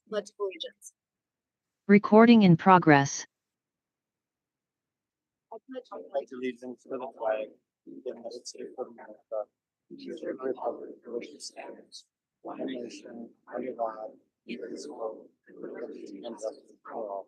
Pledge of allegiance. Recording in progress. I pledge pledge allegiance to the flag of the United States of America, and to the republic for which it stands, one nation, under God, indivisible, with liberty and justice for all.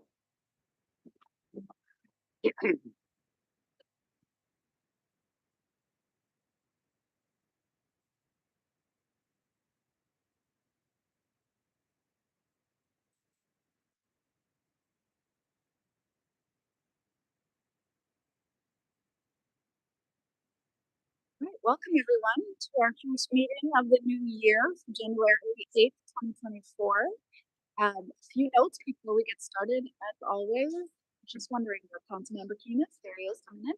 All right, welcome everyone to our first meeting of the new year, January 8th, 2024. A few notes before we get started. As always, just wondering where Councilmember Keenest, there he is coming in.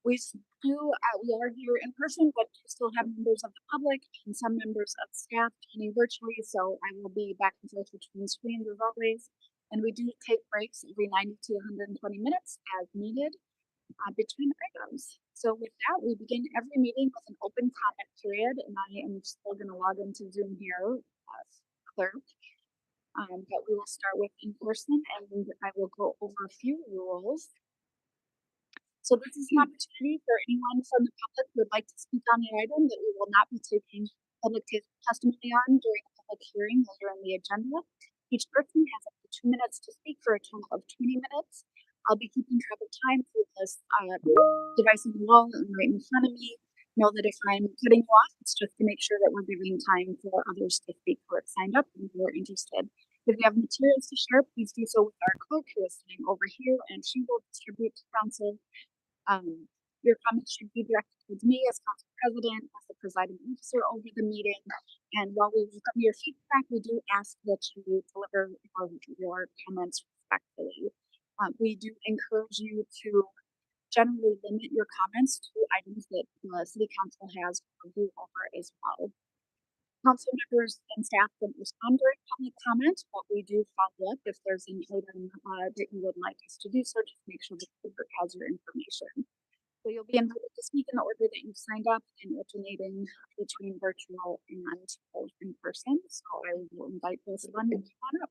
We are here in person, but we still have members of the public and some members of staff joining virtually, so I will be back and forth between screens as always. And we do take breaks every 90 to 120 minutes as needed between items. So with that, we begin every meeting with an open comment period, and I am still going to log into Zoom here as clerk. But we will start with in person, and I will go over a few rules. So this is an opportunity for anyone from the public who would like to speak on the item that we will not be taking public testimony on during a public hearing later in the agenda. Each person has up to 2 minutes to speak for a total of 20 minutes. I'll be keeping track of time through this device on the wall and right in front of me. Know that if I'm cutting you off, it's just to make sure that we're giving time for others to speak who have signed up and who are interested. If you have materials to share, please do so with our clerk who is sitting over here, and she will distribute to council. Your comments should be directed towards me as council president, as the presiding officer over the meeting. And while we welcome your feedback, we do ask that you deliver your comments respectfully. We do encourage you to generally limit your comments to items that the city council has review over as well. Council members and staff can respond during public comment, but we do follow up if there's an item that you would like us to do so. Just make sure that the clerk has your information. So you'll be invited to speak in the order that you've signed up and alternating between virtual and in person. So I will invite Ms. Lund to come on up.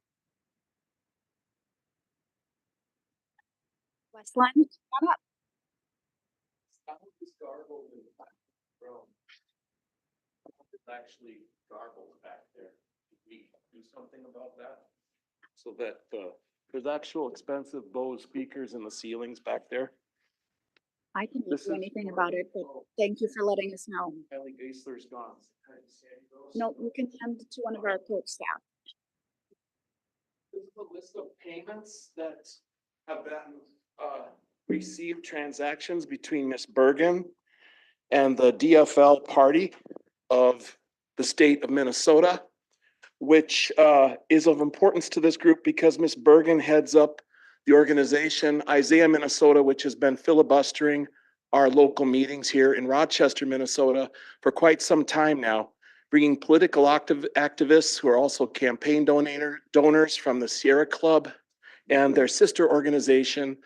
Wes Lund, come on up. It's garbled in the back room. It's actually garbled back there. Did we do something about that? So that there's actual expensive Bose speakers in the ceilings back there. I can do anything about it, but thank you for letting us know. Kelly Geisler's gone. No, you can send it to one of our coach staff. This is a list of payments that have been received transactions between Ms. Bergen and the DFL party of the state of Minnesota, which is of importance to this group because Ms. Bergen heads up the organization Isaiah Minnesota, which has been filibustering our local meetings here in Rochester, Minnesota for quite some time now, bringing political activists who are also campaign donors from the Sierra Club and their sister organization,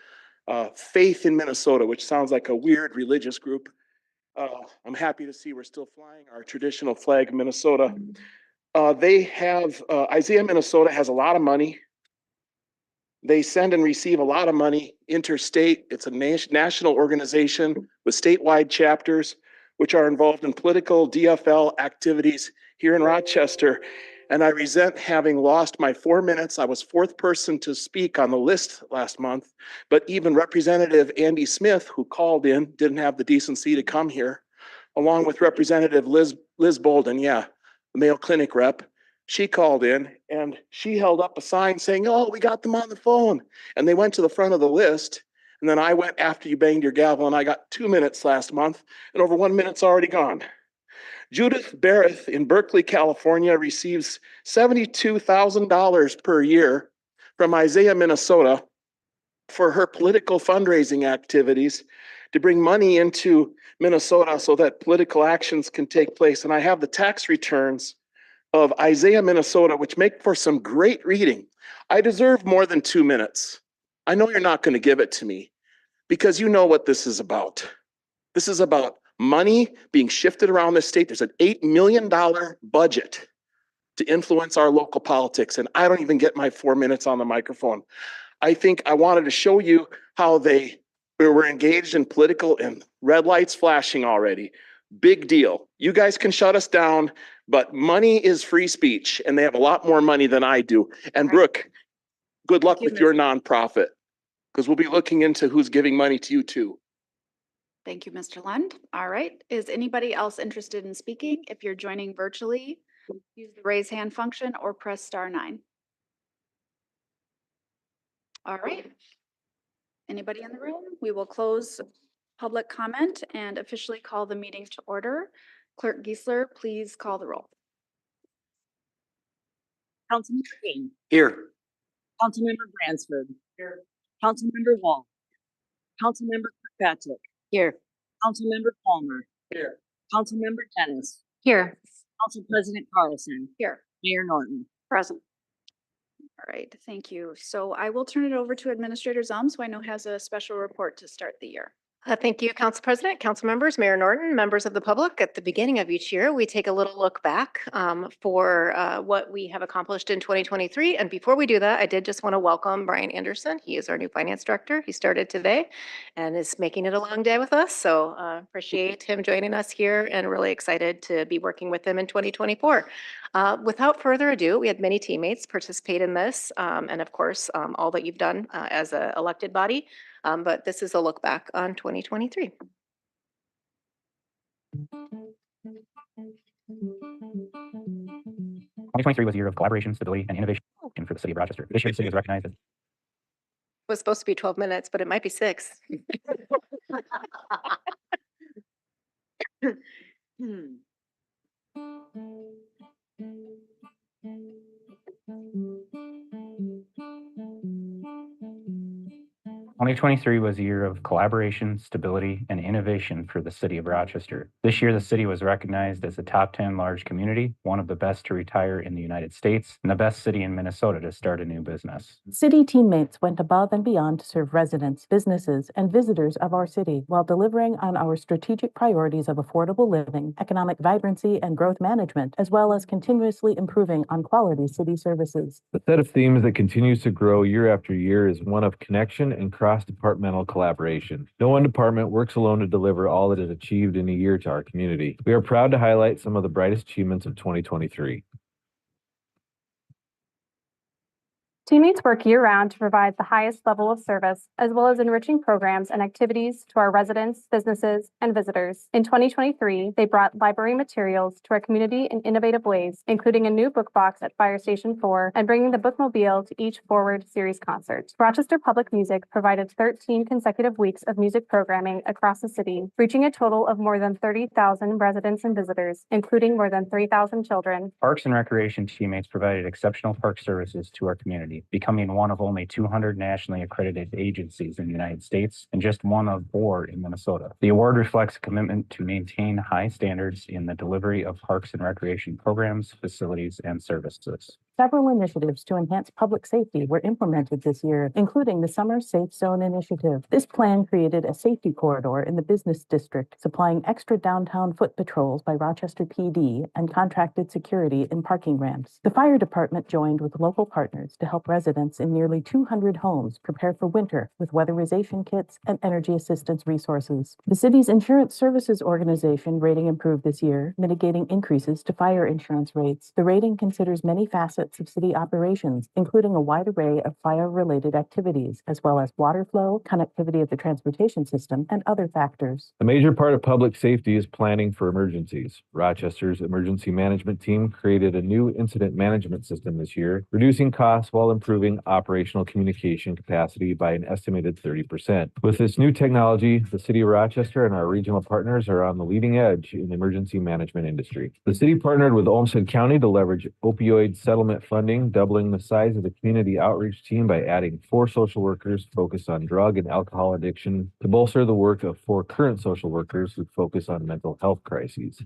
Faith in Minnesota, which sounds like a weird religious group. I'm happy to see we're still flying our traditional flag, Minnesota. They have, Isaiah Minnesota has a lot of money. They send and receive a lot of money interstate. It's a national organization with statewide chapters, which are involved in political DFL activities here in Rochester. And I resent having lost my 4 minutes. I was fourth person to speak on the list last month, but even Representative Andy Smith, who called in, didn't have the decency to come here, along with Representative Liz Bolden, the Mayo Clinic rep. She called in and she held up a sign saying, "Oh, we got them on the phone." And they went to the front of the list. And then I went after you banged your gavel and I got 2 minutes last month and over 1 minute's already gone. Judith Barrett in Berkeley, California receives $72,000 per year from Isaiah, Minnesota for her political fundraising activities to bring money into Minnesota so that political actions can take place. And I have the tax returns of Isaiah, Minnesota, which make for some great reading. I deserve more than 2 minutes. I know you're not going to give it to me because you know what this is about. This is about money being shifted around the state. There's an $8 million budget to influence our local politics. And I don't even get my 4 minutes on the microphone. I think I wanted to show you how we were engaged in political and red lights flashing already. Big deal. You guys can shut us down, but money is free speech, and they have a lot more money than I do. And Brooke, good luck with your nonprofit, because we'll be looking into who's giving money to you too. Thank you, Mr. Lund. All right. Is anybody else interested in speaking? If you're joining virtually, use the raise hand function or press *9. All right. Anybody in the room? We will close public comment and officially call the meeting to order. Clerk Giesler, please call the roll. Councilmember King, Here. Councilmember Bransford. Here. Councilmember Wall. Councilmember Kirkpatrick. Here. Councilmember Palmer. Here. Councilmember Dennis. Here. Council President Carlson. Here. Mayor Norton. Present. All right, thank you. So I will turn it over to Administrator Zums, who I know has a special report to start the year. Thank you, Council President, Council members, Mayor Norton, members of the public. At the beginning of each year, we take a little look back for what we have accomplished in 2023. And before we do that, I did just want to welcome Brian Anderson. He is our new finance director. He started today and is making it a long day with us. So appreciate him joining us here and really excited to be working with him in 2024. Without further ado, we had many teammates participate in this and of course, all that you've done as an elected body. But this is a look back on 2023. 2023 was a year of collaboration, stability, and innovation for the city of Rochester. This year, the city was recognized as It was supposed to be 12 minutes, but it might be 6. 2023 was a year of collaboration, stability, and innovation for the city of Rochester. This year, the city was recognized as a top 10 large community, one of the best to retire in the United States, and the best city in Minnesota to start a new business. City teammates went above and beyond to serve residents, businesses, and visitors of our city while delivering on our strategic priorities of affordable living, economic vibrancy, and growth management, as well as continuously improving on quality city services. The set of themes that continues to grow year after year is one of connection and cross-departmental collaboration. No one department works alone to deliver all that is achieved in a year to our community. We are proud to highlight some of the brightest achievements of 2023. Teammates work year-round to provide the highest level of service, as well as enriching programs and activities to our residents, businesses, and visitors. In 2023, they brought library materials to our community in innovative ways, including a new book box at Fire Station 4 and bringing the bookmobile to each Forward Series concert. Rochester Public Music provided 13 consecutive weeks of music programming across the city, reaching a total of more than 30,000 residents and visitors, including more than 3,000 children. Parks and Recreation teammates provided exceptional park services to our community, becoming one of only 200 nationally accredited agencies in the United States and just one of 4 in Minnesota. The award reflects a commitment to maintain high standards in the delivery of parks and recreation programs, facilities, and services. Several initiatives to enhance public safety were implemented this year, including the Summer Safe Zone Initiative. This plan created a safety corridor in the business district, supplying extra downtown foot patrols by Rochester PD and contracted security in parking ramps. The fire department joined with local partners to help residents in nearly 200 homes prepare for winter with weatherization kits and energy assistance resources. The city's insurance services organization rating improved this year, mitigating increases to fire insurance rates. The rating considers many facets of city operations, including a wide array of fire-related activities, as well as water flow, connectivity of the transportation system, and other factors. A major part of public safety is planning for emergencies. Rochester's emergency management team created a new incident management system this year, reducing costs while improving operational communication capacity by an estimated 30%. With this new technology, the city of Rochester and our regional partners are on the leading edge in the emergency management industry. The city partnered with Olmsted County to leverage opioid settlement funding, doubling the size of the community outreach team by adding 4 social workers focused on drug and alcohol addiction to bolster the work of 4 current social workers who focus on mental health crises.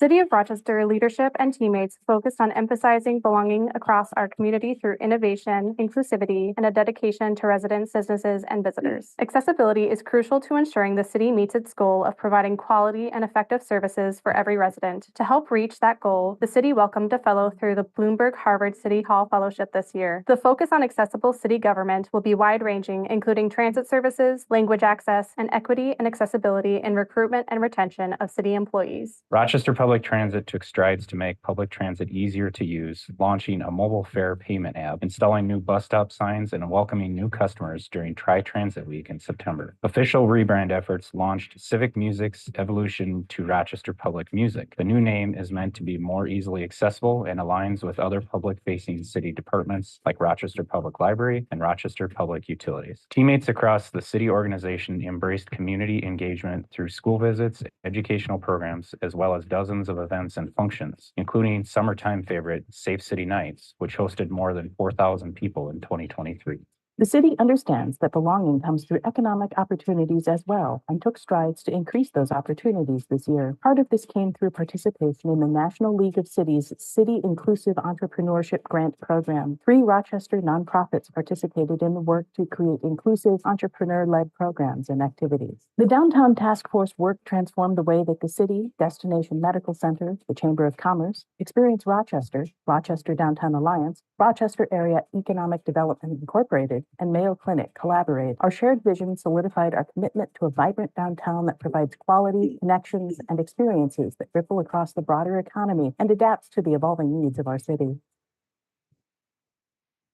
City of Rochester leadership and teammates focused on emphasizing belonging across our community through innovation, inclusivity, and a dedication to residents, businesses, and visitors. Accessibility is crucial to ensuring the city meets its goal of providing quality and effective services for every resident. To help reach that goal, the city welcomed a fellow through the Bloomberg Harvard City Hall Fellowship this year. The focus on accessible city government will be wide-ranging, including transit services, language access, and equity and accessibility in recruitment and retention of city employees. Rochester Public Transit took strides to make public transit easier to use, launching a mobile fare payment app, installing new bus stop signs, and welcoming new customers during Tri-Transit Week in September. Official rebrand efforts launched Civic Music's evolution to Rochester Public Music. The new name is meant to be more easily accessible and aligns with other public-facing city departments like Rochester Public Library and Rochester Public Utilities. Teammates across the city organization embraced community engagement through school visits, educational programs, as well as dozens of events and functions, including summertime favorite Safe City Nights, which hosted more than 4,000 people in 2023. The city understands that belonging comes through economic opportunities as well and took strides to increase those opportunities this year. Part of this came through participation in the National League of Cities City Inclusive Entrepreneurship Grant Program. 3 Rochester nonprofits participated in the work to create inclusive entrepreneur-led programs and activities. The Downtown Task Force work transformed the way that the city, Destination Medical Center, the Chamber of Commerce, Experience Rochester, Rochester Downtown Alliance, Rochester Area Economic Development Incorporated, and Mayo Clinic collaborate. Our shared vision solidified our commitment to a vibrant downtown that provides quality, connections, and experiences that ripple across the broader economy and adapts to the evolving needs of our city.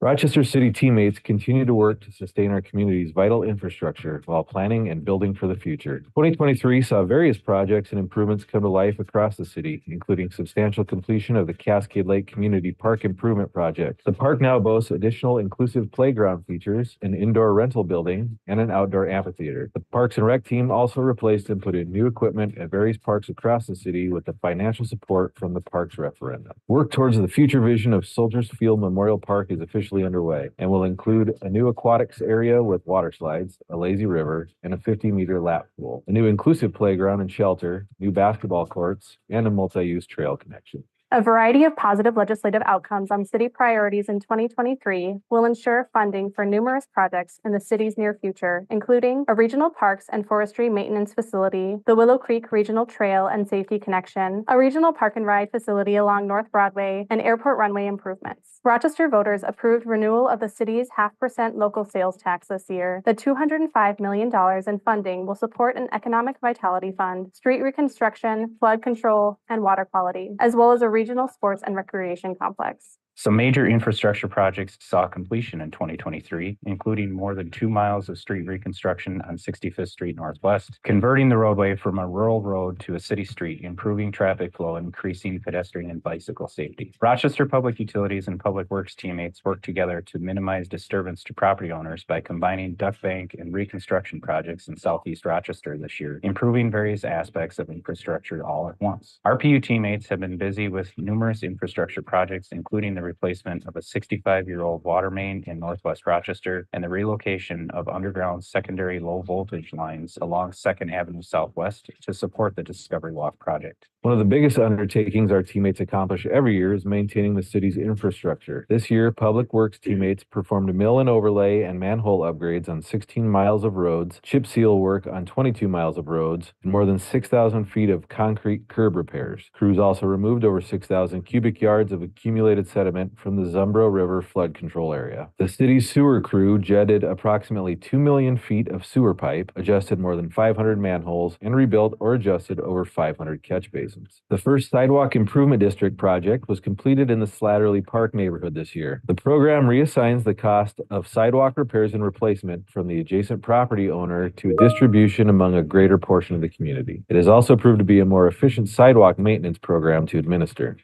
Rochester City teammates continue to work to sustain our community's vital infrastructure while planning and building for the future. 2023 saw various projects and improvements come to life across the city, including substantial completion of the Cascade Lake Community Park Improvement Project. The park now boasts additional inclusive playground features, an indoor rental building, and an outdoor amphitheater. The Parks and Rec team also replaced and put in new equipment at various parks across the city with the financial support from the Parks Referendum. Work towards the future vision of Soldiers Field Memorial Park is officially underway and will include a new aquatics area with water slides, a lazy river, and a 50-meter lap pool, a new inclusive playground and shelter, new basketball courts, and a multi-use trail connection. A variety of positive legislative outcomes on city priorities in 2023 will ensure funding for numerous projects in the city's near future, including a regional parks and forestry maintenance facility, the Willow Creek Regional Trail and Safety Connection, a regional park and ride facility along North Broadway, and airport runway improvements. Rochester voters approved renewal of the city's 0.5% local sales tax this year. The $205 million in funding will support an economic vitality fund, street reconstruction, flood control, and water quality, as well as a regional sports and recreation complex. Some major infrastructure projects saw completion in 2023, including more than 2 miles of street reconstruction on 65th Street Northwest, converting the roadway from a rural road to a city street, improving traffic flow and increasing pedestrian and bicycle safety. Rochester Public Utilities and Public Works teammates worked together to minimize disturbance to property owners by combining duck bank and reconstruction projects in Southeast Rochester this year, improving various aspects of infrastructure all at once. RPU teammates have been busy with numerous infrastructure projects, including the replacement of a 65-year-old water main in Northwest Rochester and the relocation of underground secondary low voltage lines along 2nd Avenue Southwest to support the Discovery Walk project. One of the biggest undertakings our teammates accomplish every year is maintaining the city's infrastructure. This year, Public Works teammates performed mill and overlay and manhole upgrades on 16 miles of roads, chip seal work on 22 miles of roads, and more than 6,000 feet of concrete curb repairs. Crews also removed over 6,000 cubic yards of accumulated sediment from the Zumbro River flood control area. The city's sewer crew jetted approximately 2 million feet of sewer pipe, adjusted more than 500 manholes, and rebuilt or adjusted over 500 catch basins. The first Sidewalk Improvement District project was completed in the Slattery Park neighborhood this year. The program reassigns the cost of sidewalk repairs and replacement from the adjacent property owner to distribution among a greater portion of the community. It has also proved to be a more efficient sidewalk maintenance program to administer.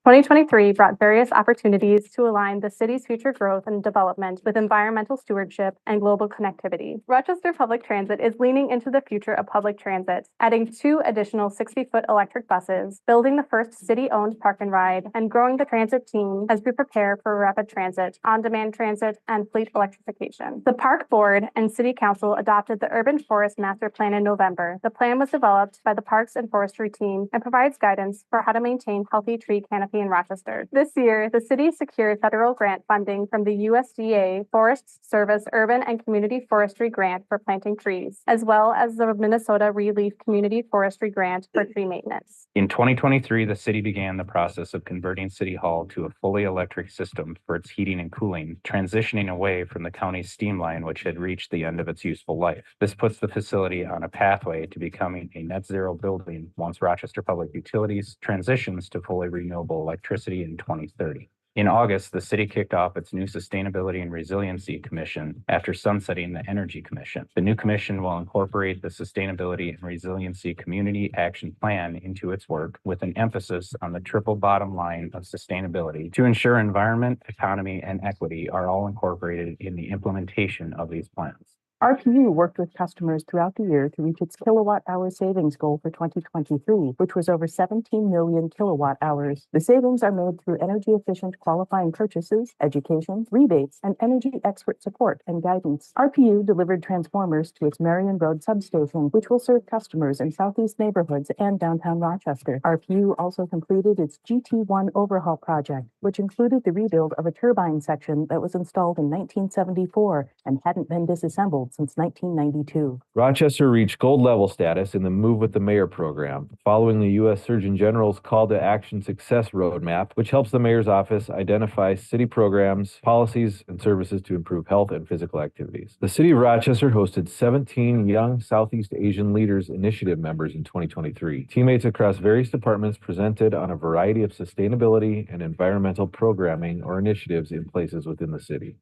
2023 brought various opportunities to align the city's future growth and development with environmental stewardship and global connectivity. Rochester Public Transit is leaning into the future of public transit, adding 2 additional 60-foot electric buses, building the first city-owned park and ride, and growing the transit team as we prepare for rapid transit, on-demand transit, and fleet electrification. The Park Board and City Council adopted the Urban Forest Master Plan in November. The plan was developed by the Parks and Forestry team and provides guidance for how to maintain healthy tree canopy in Rochester. This year, the city secured federal grant funding from the USDA Forest Service Urban and Community Forestry Grant for planting trees, as well as the Minnesota Relief Community Forestry Grant for tree maintenance. In 2023, the city began the process of converting City Hall to a fully electric system for its heating and cooling, transitioning away from the county's steam line, which had reached the end of its useful life. This puts the facility on a pathway to becoming a net zero building once Rochester Public Utilities transitions to fully renewable electricity in 2030. In August, the city kicked off its new Sustainability and Resiliency Commission after sunsetting the Energy Commission. The new commission will incorporate the Sustainability and Resiliency Community Action Plan into its work with an emphasis on the triple bottom line of sustainability to ensure environment, economy, and equity are all incorporated in the implementation of these plans. RPU worked with customers throughout the year to reach its kilowatt-hour savings goal for 2023, which was over 17 million kilowatt-hours. The savings are made through energy-efficient qualifying purchases, education, rebates, and energy expert support and guidance. RPU delivered transformers to its Marion Road substation, which will serve customers in southeast neighborhoods and downtown Rochester. RPU also completed its GT1 overhaul project, which included the rebuild of a turbine section that was installed in 1974 and hadn't been disassembled since 1992. Rochester reached gold level status in the Move with the Mayor program, following the U.S. Surgeon General's Call to Action Success Roadmap, which helps the mayor's office identify city programs, policies, and services to improve health and physical activities. The city of Rochester hosted 17 Young Southeast Asian Leaders Initiative members in 2023. Teammates across various departments presented on a variety of sustainability and environmental programming or initiatives in places within the city.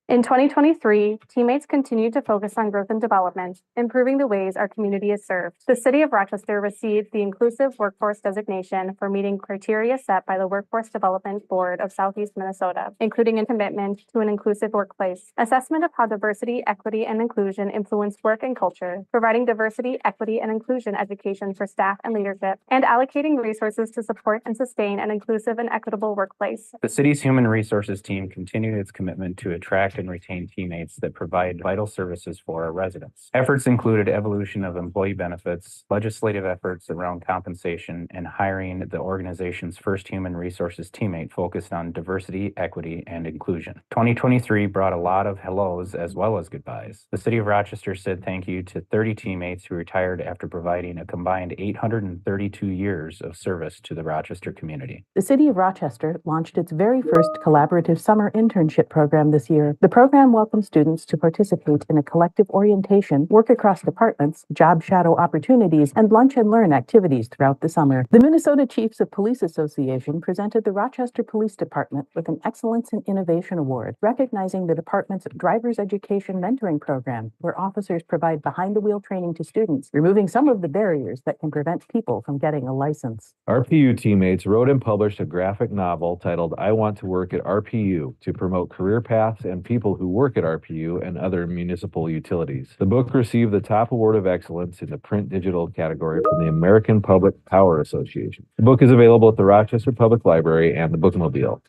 In 2023, teammates continued to focus on growth and development, improving the ways our community is served. The City of Rochester received the Inclusive Workforce designation for meeting criteria set by the Workforce Development Board of Southeast Minnesota, including a commitment to an inclusive workplace, assessment of how diversity, equity, and inclusion influence work and culture, providing diversity, equity, and inclusion education for staff and leadership, and allocating resources to support and sustain an inclusive and equitable workplace. The city's human resources team continued its commitment to attract and retain teammates that provide vital services for our residents. Efforts included evolution of employee benefits, legislative efforts around compensation, and hiring the organization's first human resources teammate focused on diversity, equity, and inclusion. 2023 brought a lot of hellos as well as goodbyes. The city of Rochester said thank you to 30 teammates who retired after providing a combined 832 years of service to the Rochester community. The City of Rochester launched its very first collaborative summer internship program this year. The program welcomes students to participate in a collective orientation, work across departments, job shadow opportunities, and lunch and learn activities throughout the summer. The Minnesota Chiefs of Police Association presented the Rochester Police Department with an Excellence in Innovation Award, recognizing the department's driver's education mentoring program, where officers provide behind-the-wheel training to students, removing some of the barriers that can prevent people from getting a license. RPU teammates wrote and published a graphic novel titled I Want to Work at RPU to promote career paths and people who work at RPU and other municipal utilities. The book received the top award of excellence in the print digital category from the American Public Power Association. The book is available at the Rochester Public Library and the Bookmobile.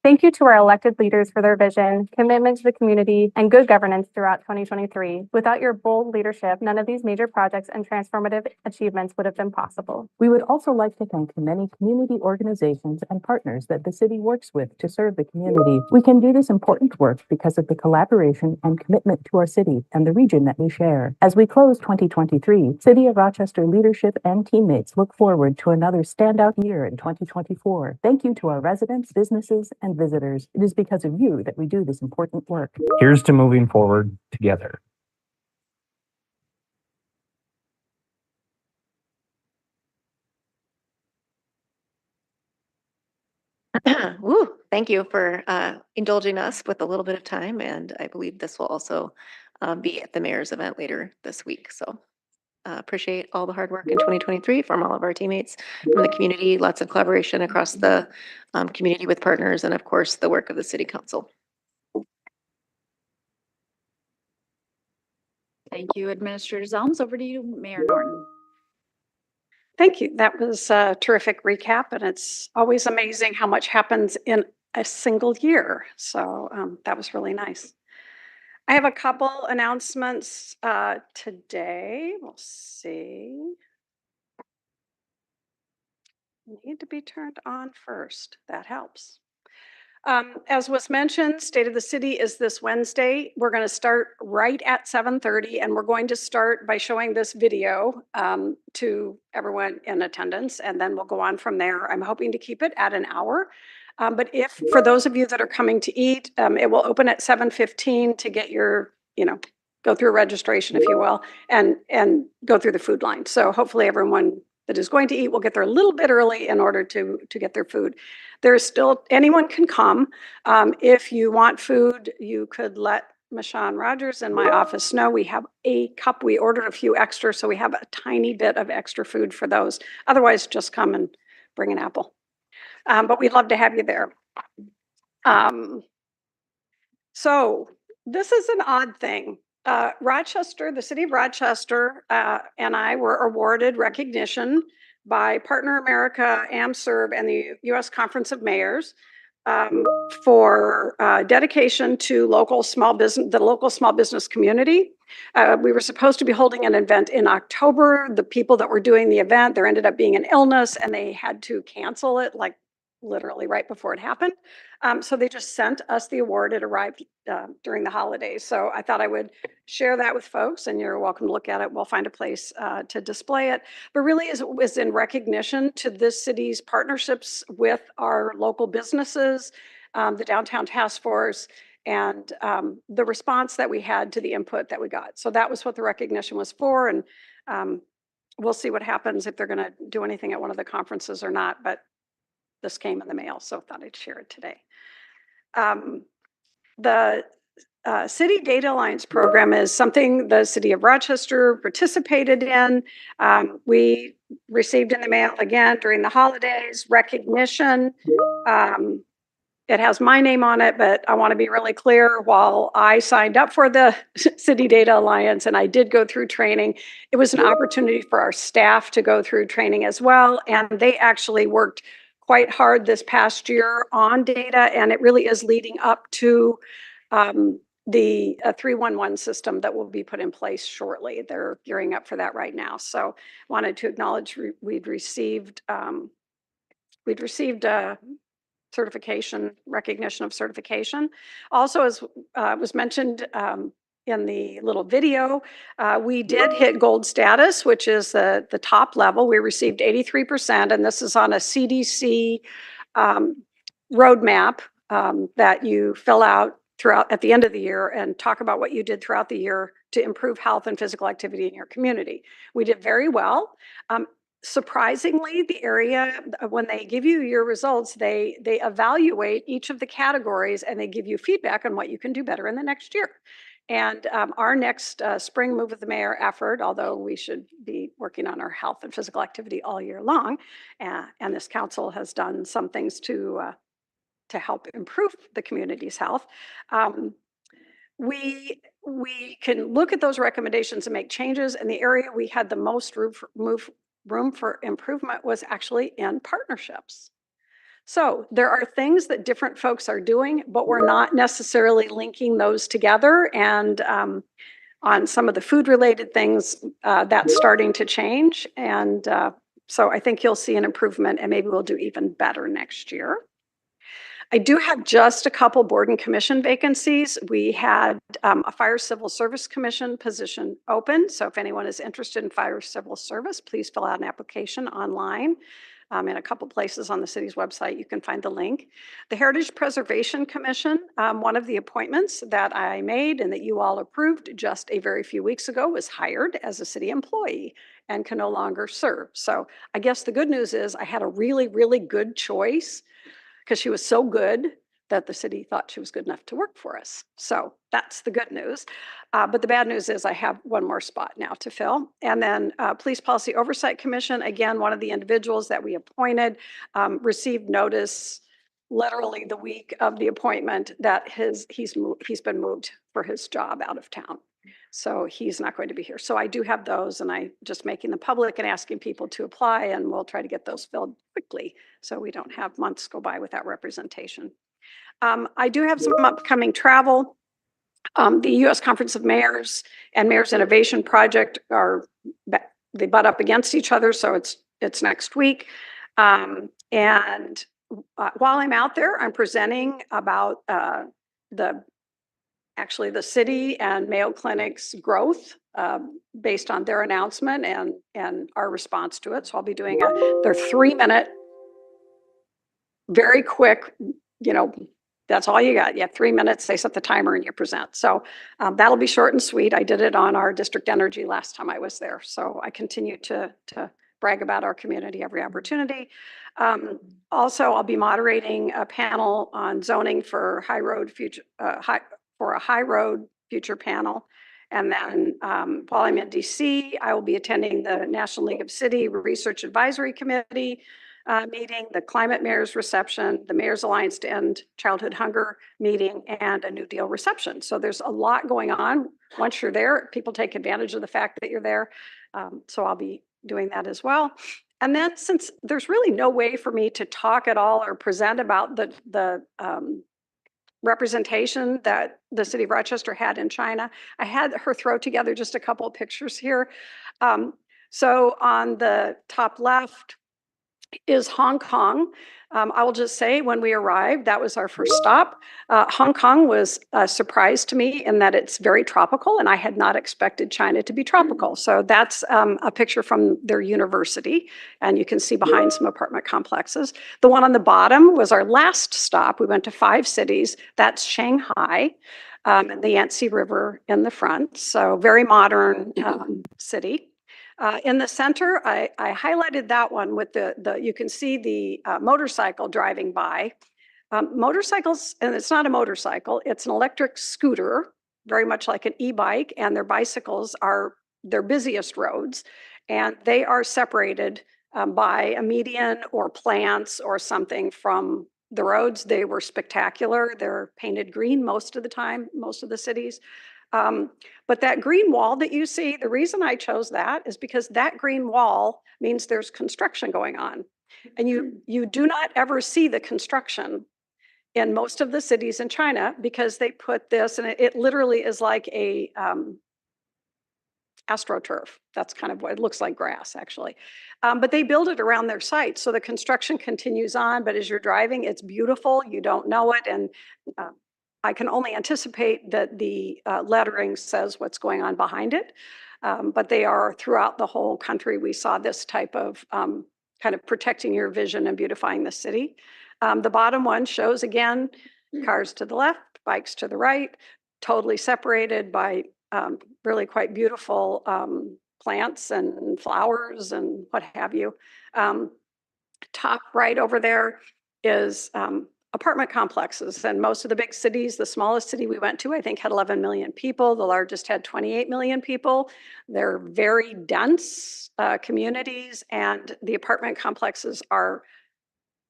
Thank you to our elected leaders for their vision, commitment to the community, and good governance throughout 2023. Without your bold leadership, none of these major projects and transformative achievements would have been possible. We would also like to thank the many community organizations and partners that the city works with to serve the community. We can do this important work because of the collaboration and commitment to our city and the region that we share. As we close 2023, City of Rochester leadership and teammates look forward to another standout year in 2024. Thank you to our residents, businesses, and visitors. It is because of you that we do this important work. Here's to moving forward together. Woo, thank you for indulging us with a little bit of time, and I believe this will also be at the mayor's event later this week. So appreciate all the hard work in 2023 from all of our teammates, from the community, lots of collaboration across the community with partners, and of course, the work of the city council. Thank you, Administrator Zelms. Over to you, Mayor Norton. Thank you. That was a terrific recap, and it's always amazing how much happens in a single year. So that was really nice. I have a couple announcements today. We'll see. Need to be turned on first. That helps. As was mentioned, State of the City is this Wednesday. We're going to start right at 7:30, and we're going to start by showing this video to everyone in attendance, and then we'll go on from there. I'm hoping to keep it at an hour. But if, for those of you that are coming to eat, it will open at 7:15 to get your, go through registration, if you will, and go through the food line. So hopefully everyone that is going to eat will get there a little bit early in order to get their food. There's still, anyone can come. If you want food, you could let Michonne Rogers in my office know. We have a cup. We ordered a few extra, so we have a tiny bit of extra food for those. Otherwise, just come and bring an apple. But we'd love to have you there. So this is an odd thing. Rochester, the city of Rochester, and I were awarded recognition by Partner America, AmServe, and the U.S. Conference of Mayors for dedication to the local small business community. We were supposed to be holding an event in October. The people that were doing the event, there ended up being an illness, and they had to cancel it like literally right before it happened. So they just sent us the award. It arrived during the holidays. So I thought I would share that with folks, and you're welcome to look at it. We'll find a place to display it. But really it was in recognition to this city's partnerships with our local businesses, the Downtown Task Force, and the response that we had to the input that we got. So that was what the recognition was for. And we'll see what happens if they're going to do anything at one of the conferences or not. But this came in the mail, so I thought I'd share it today. The City Data Alliance program is something the city of Rochester participated in. We received in the mail again during the holidays recognition. It has my name on it, but I want to be really clear. While I signed up for the City Data Alliance and I did go through training, it was an opportunity for our staff to go through training as well. And they actually worked quite hard this past year on data, and it really is leading up to the 311 system that will be put in place shortly. They're gearing up for that right now. So wanted to acknowledge we'd received certification, recognition of certification. Also, as was mentioned in the little video, we did hit gold status, which is the top level. We received 83%, and this is on a CDC roadmap that you fill out at the end of the year and talk about what you did throughout the year to improve health and physical activity in your community. We did very well. Surprisingly, the area, when they give you your results, they evaluate each of the categories and they give you feedback on what you can do better in the next year. And our next spring Move with the Mayor effort, although we should be working on our health and physical activity all year long, and this council has done some things to help improve the community's health. We can look at those recommendations and make changes. And the area we had the most room for improvement was actually in partnerships. So there are things that different folks are doing, but we're not necessarily linking those together. And on some of the food related things, that's starting to change. And so I think you'll see an improvement, and maybe we'll do even better next year. I do have just a couple board and commission vacancies. We had a Fire Civil Service Commission position open. So if anyone is interested in fire civil service, please fill out an application online. In a couple places on the city's website, you can find the link. The Heritage Preservation Commission, one of the appointments that I made and that you all approved just a very few weeks ago, was hired as a city employee and can no longer serve. So I guess the good news is I had a really, really good choice, because she was so good that the city thought she was good enough to work for us. So that's the good news. But the bad news is I have one more spot now to fill. And then Police Policy Oversight Commission, again, one of the individuals that we appointed received notice literally the week of the appointment that he's been moved for his job out of town. So he's not going to be here. So I do have those, and I'm just making them public and asking people to apply, and we'll try to get those filled quickly so we don't have months go by without representation. I do have some upcoming travel. The U.S. Conference of Mayors and Mayors Innovation Project they butt up against each other, so it's next week. While I'm out there, I'm presenting about the city and Mayo Clinic's growth based on their announcement and our response to it. So I'll be doing their 3-minute, very quick, that's all you got. You have 3 minutes, they set the timer and you present. So that'll be short and sweet. I did it on our district energy last time I was there. So I continue to brag about our community every opportunity. Also, I'll be moderating a panel on zoning for a high road future panel. And then while I'm in DC, I will be attending the National League of City Research Advisory Committee meeting, the Climate Mayor's reception, the Mayor's Alliance to End Childhood Hunger meeting, and a New Deal reception. So there's a lot going on. Once you're there, people take advantage of the fact that you're there. So I'll be doing that as well. And then since there's really no way for me to talk at all or present about the representation that the city of Rochester had in China, I had her throw together just a couple of pictures here. So on the top left is Hong Kong. I will just say when we arrived, that was our first stop. Hong Kong was a surprise to me in that it's very tropical, and I had not expected China to be tropical. So that's a picture from their university, and you can see behind some apartment complexes. The one on the bottom was our last stop. We went to 5 cities. That's Shanghai, and the Yangtze River in the front. So very modern city. In the center, I highlighted that one with you can see the motorcycle driving by. Motorcycles, and it's not a motorcycle, it's an electric scooter, very much like an e-bike, and their bicycles are their busiest roads, and they are separated by a median or plants or something from the roads. They were spectacular. They're painted green most of the time, most of the cities. But that green wall that you see, the reason I chose that is because that green wall means there's construction going on. And you do not ever see the construction in most of the cities in China because they put this, and it literally is like a astroturf. That's kind of what it looks like, grass actually. But they build it around their site. So the construction continues on, but as you're driving, it's beautiful. You don't know it. And I can only anticipate that the lettering says what's going on behind it, but they are throughout the whole country. We saw this type of kind of protecting your vision and beautifying the city. The bottom one shows, again, cars to the left, bikes to the right, totally separated by really quite beautiful plants and flowers and what have you. Top right over there is apartment complexes, and most of the big cities, the smallest city we went to, I think, had 11 million people. The largest had 28 million people. They're very dense communities, and the apartment complexes are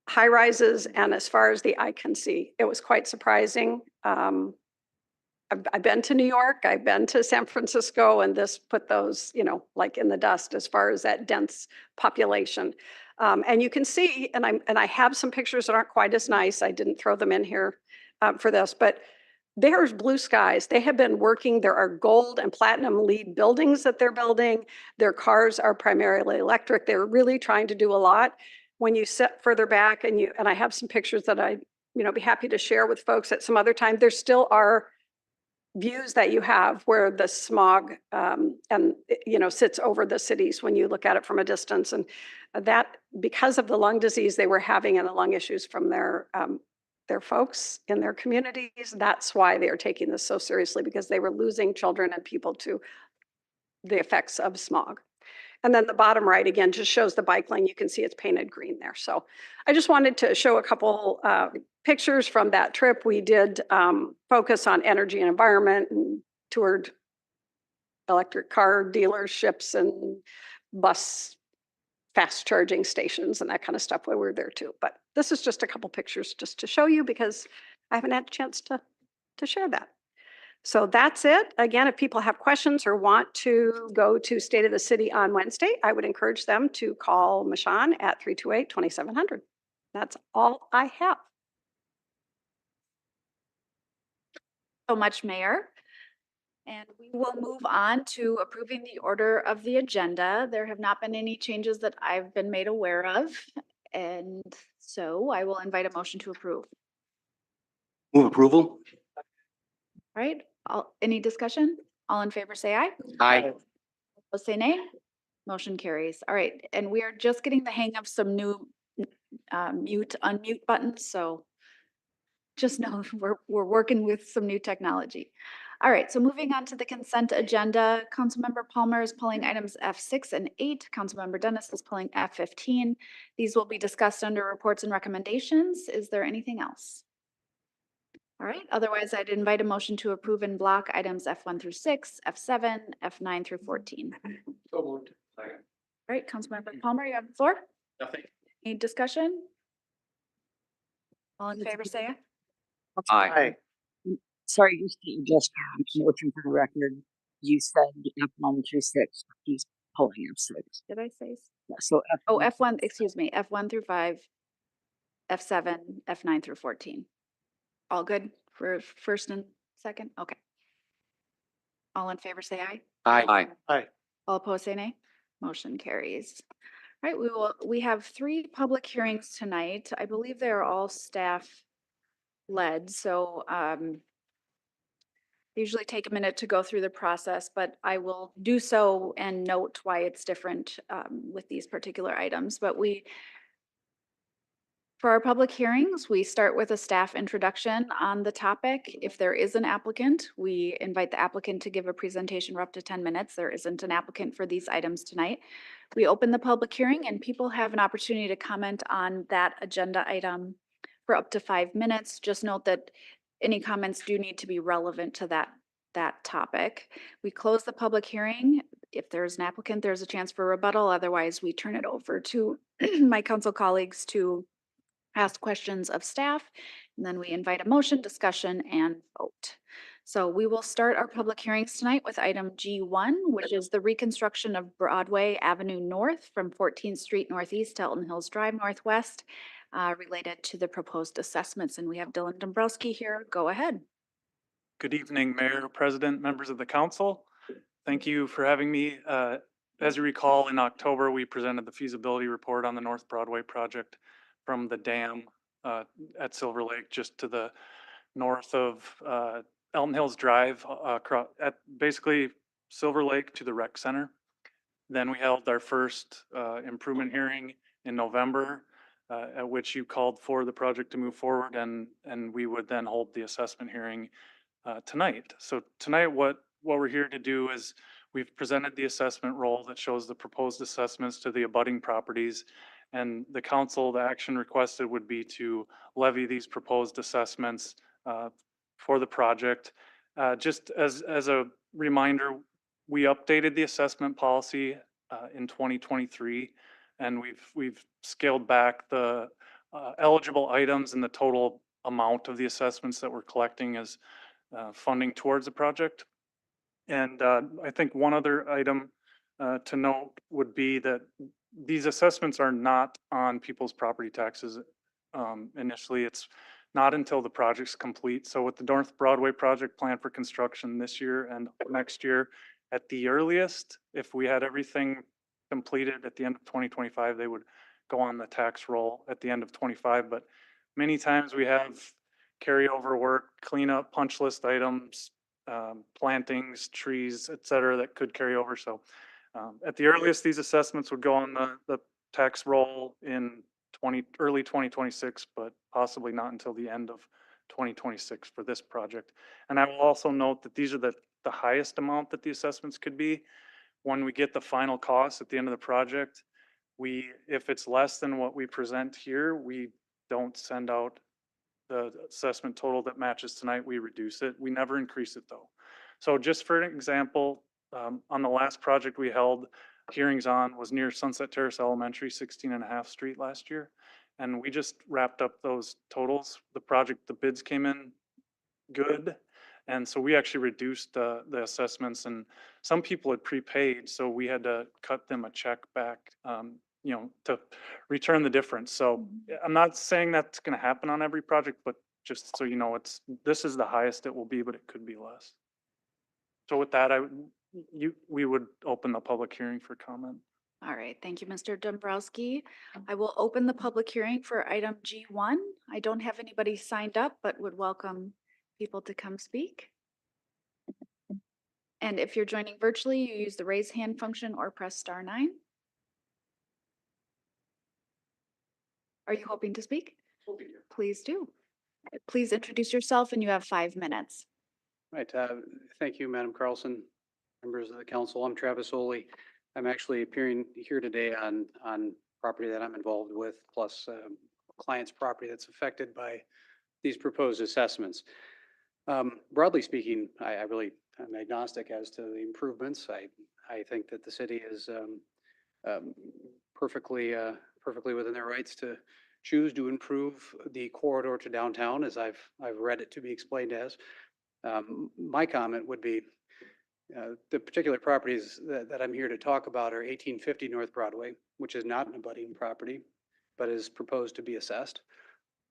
high rises, and as far as the eye can see, it was quite surprising. I've been to New York, I've been to San Francisco, and this put those, like in the dust as far as that dense population. And you can see, and I have some pictures that aren't quite as nice. I didn't throw them in here for this, but there's blue skies. They have been working. There are gold and platinum LEED buildings that they're building. Their cars are primarily electric. They're really trying to do a lot. When you sit further back and I have some pictures that I'd be happy to share with folks at some other time, there still are views that you have where the smog sits over the cities when you look at it from a distance, and that because of the lung disease they were having and the lung issues from their folks in their communities, that's why they are taking this so seriously, because they were losing children and people to the effects of smog. And then the bottom right again just shows the bike lane. You can see it's painted green there. So I just wanted to show a couple pictures from that trip. We did focus on energy and environment and toured electric car dealerships and bus fast charging stations and that kind of stuff while we were there too. But this is just a couple pictures just to show you because I haven't had a chance to share that. So that's it. Again, if people have questions or want to go to State of the City on Wednesday, I would encourage them to call Michonne at 328-2700. That's all I have. So much, Mayor. And we will move on to approving the order of the agenda. There have not been any changes that I've been made aware of. And so I will invite a motion to approve. Move approval. All right, any discussion? All in favor, say aye. Aye. Opposed, say nay. Motion carries. All right, and we are just getting the hang of some new mute, unmute buttons, so just know we're working with some new technology. All right, so moving on to the consent agenda, Councilmember Palmer is pulling items F6 and 8. Councilmember Dennis is pulling F15. These will be discussed under reports and recommendations. Is there anything else? All right, otherwise I'd invite a motion to approve in block items F1 through 6, F7, F9 through 14. So moved. All right, Councilmember Palmer, you have the floor. Nothing. Any discussion? All in favor, say aye. Aye. Sorry, just motion for the record. You said F1 through 6. He's pulling F6. Did I say? So Oh, F1, excuse me, F1 through 5, F7, F9 through 14. All good for first and second? Okay. All in favor, say aye. Aye. Aye. All opposed, say nay. Motion carries. All right, we have 3 public hearings tonight. I believe they are all staff led, so they usually take a minute to go through the process, but I will do so and note why it's different with these particular items. But for our public hearings, we start with a staff introduction on the topic. If there is an applicant, we invite the applicant to give a presentation for up to 10 minutes. There isn't an applicant for these items tonight. We open the public hearing and people have an opportunity to comment on that agenda item for up to 5 minutes. Just note that any comments do need to be relevant to that topic. We close the public hearing. If there's an applicant, there's a chance for rebuttal. Otherwise, we turn it over to my council colleagues to ask questions of staff, and then we invite a motion, discussion, and vote. So we will start our public hearings tonight with item G1, which is the reconstruction of Broadway Avenue North from 14th Street Northeast to Elton Hills Drive Northwest, related to the proposed assessments. And we have Dylan Dombrowski here. Go ahead. Good evening, Mayor, President, members of the council. Thank you for having me. As you recall, in October, we presented the feasibility report on the North Broadway project from the dam at Silver Lake, just to the north of Elton Hills Drive, at basically Silver Lake to the rec center. Then we held our first improvement hearing in November, at which you called for the project to move forward, and we would then hold the assessment hearing tonight. So tonight, what we're here to do is we've presented the assessment roll that shows the proposed assessments to the abutting properties. And the council, the action requested would be to levy these proposed assessments for the project. Just as a reminder, we updated the assessment policy in 2023, and we've scaled back the eligible items and the total amount of the assessments that we're collecting as funding towards the project. And I think one other item to note would be that these assessments are not on people's property taxes. Initially, it's not until the project's complete. So with the North Broadway project planned for construction this year and next year, at the earliest, if we had everything completed at the end of 2025, they would go on the tax roll at the end of 25. But many times we have carryover work, cleanup, punch list items, plantings, trees, et cetera, that could carry over. So at the earliest, these assessments would go on the tax roll in early 2026, but possibly not until the end of 2026 for this project. And I will also note that these are the highest amount that the assessments could be. When we get the final cost at the end of the project, if it's less than what we present here, we don't send out the assessment total that matches tonight, we reduce it. We never increase it though. So just for an example, on the last project we held hearings on was near Sunset Terrace Elementary, 16.5 Street last year. And we just wrapped up those totals. The bids came in good. And so we actually reduced the assessments, and some people had prepaid, so we had to cut them a check back, to return the difference. So I'm not saying that's gonna happen on every project, but just so you know, this is the highest it will be, but it could be less. So with that, we would open the public hearing for comment. All right, thank you, Mr. Dombrowski. I will open the public hearing for item G1. I don't have anybody signed up, but would welcome people to come speak. And if you're joining virtually, you use the raise hand function or press *9. Are you hoping to speak? Please do. Please introduce yourself and you have 5 minutes. Right. Thank you, Madam Carlson, members of the council. I'm Travis Oley. I'm actually appearing here today on property that I'm involved with, plus client's property that's affected by these proposed assessments. Broadly speaking, I'm agnostic as to the improvements. I think that the city is perfectly within their rights to choose to improve the corridor to downtown, as I've read it to be explained as. My comment would be the particular properties that I'm here to talk about are 1850 North Broadway, which is not an abutting property, but is proposed to be assessed.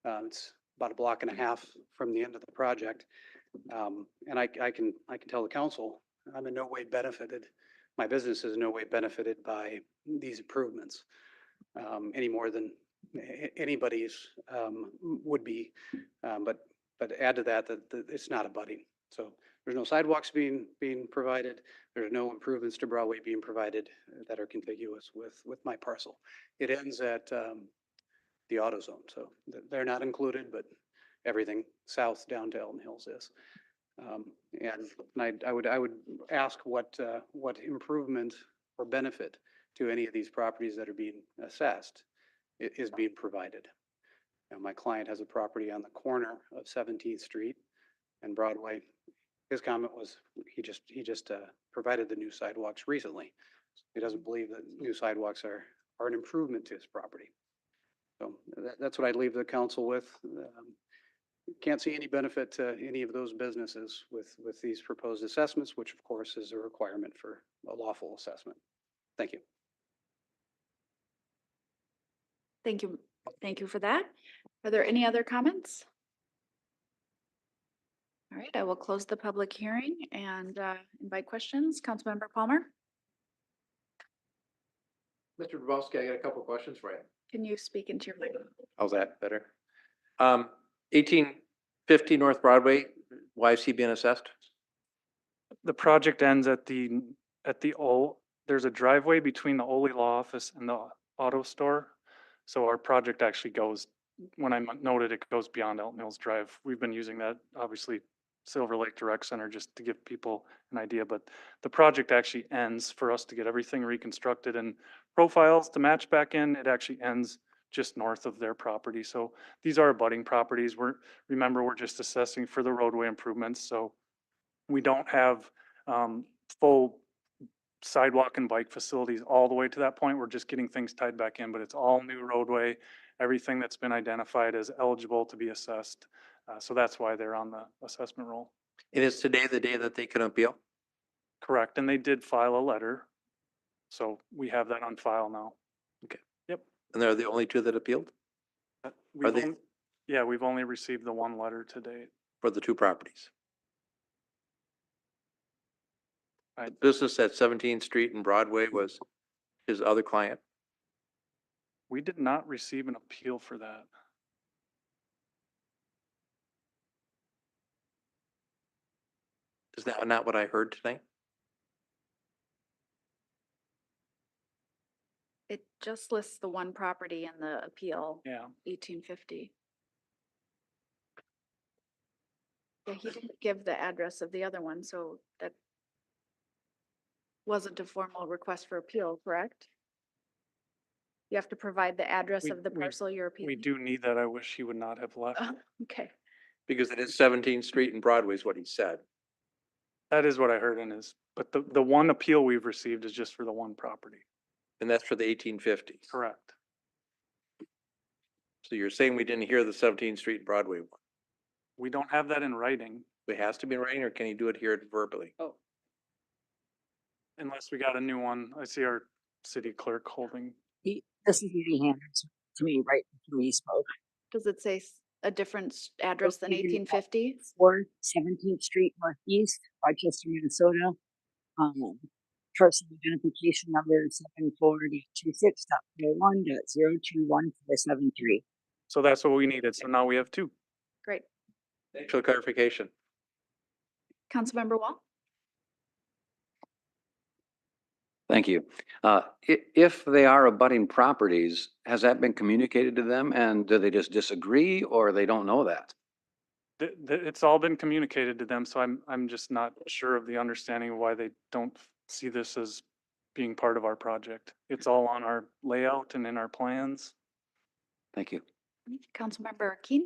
It's about a block and a half from the end of the project. And I can tell the council, I'm in no way benefited. My business is in no way benefited by these improvements, any more than anybody's would be. But add to that it's not abutting. So there's no sidewalks being provided. There's no improvements to Broadway being provided that are contiguous with my parcel. It ends at the AutoZone, so they're not included, but everything south down to Elton Hills is. And I would ask what improvement or benefit to any of these properties that are being assessed is being provided. Now, my client has a property on the corner of 17th Street and Broadway. His comment was he just provided the new sidewalks recently. He doesn't believe that new sidewalks are an improvement to his property. So that's what I'd leave the council with. Can't see any benefit to any of those businesses with these proposed assessments, which of course is a requirement for a lawful assessment. Thank you. Thank you. Thank you for that. Are there any other comments? All right, I will close the public hearing and invite questions. Councilmember Palmer, Mr. Dombrowski, I got a couple questions for you. can you speak into your mic? How's that better? 1850 North Broadway, why is he being assessed? The project ends there's a driveway between the Ole Law Office and the auto store. So our project actually goes, when I noted it goes beyond Elton Hills Drive. We've been using that, obviously, Silver Lake Direct Center, just to give people an idea. But the project actually ends for us to get everything reconstructed and profiles to match back in. It actually ends just north of their property. So these are abutting properties. Remember, we're just assessing for the roadway improvements. So we don't have full sidewalk and bike facilities all the way to that point. We're just getting things tied back in, but it's all new roadway, everything that's been identified as eligible to be assessed. So that's why they're on the assessment roll. It is today the day that they can appeal? Correct. And they did file a letter. So we have that on file now. Okay. Yep. And they're the only two that appealed We've only received the one letter to date. for the two properties? Right. The business at 17th Street and Broadway was his other client? We did not receive an appeal for that. Is that not what I heard tonight? It just lists the one property in the appeal, Yeah. 1850. Yeah, he didn't give the address of the other one, so that wasn't a formal request for appeal, correct? You have to provide the address We- of the we- parcel you're We appealing. do need that. I wish he would not have left. Oh, okay. Because it is 17th Street and Broadway is what he said. That is what I heard in his, but the one appeal we've received is just for the one property. And that's for the 1850s. Correct. So you're saying we didn't hear the 17th Street and Broadway one? We don't have that in writing It has to be in writing, or can he do it here verbally? Oh. unless we got a new one. I see our city clerk holding. This is what he handed to me right before he spoke. Does it say a different address than Located at 1850? 4 17th Street Northeast, Rochester, Minnesota. Person identification number 74.26.41.021.473. So that's what we needed. So now we have two. Great. Thanks for the clarification. Councilmember Wall? Thank you. If they are abutting properties, has that been communicated to them and do they just disagree or they don't know that? It's all been communicated to them, so I'm just not sure of the understanding of why they don't see this as being part of our project. It's all on our layout and in our plans. Thank you. Councilmember Keen?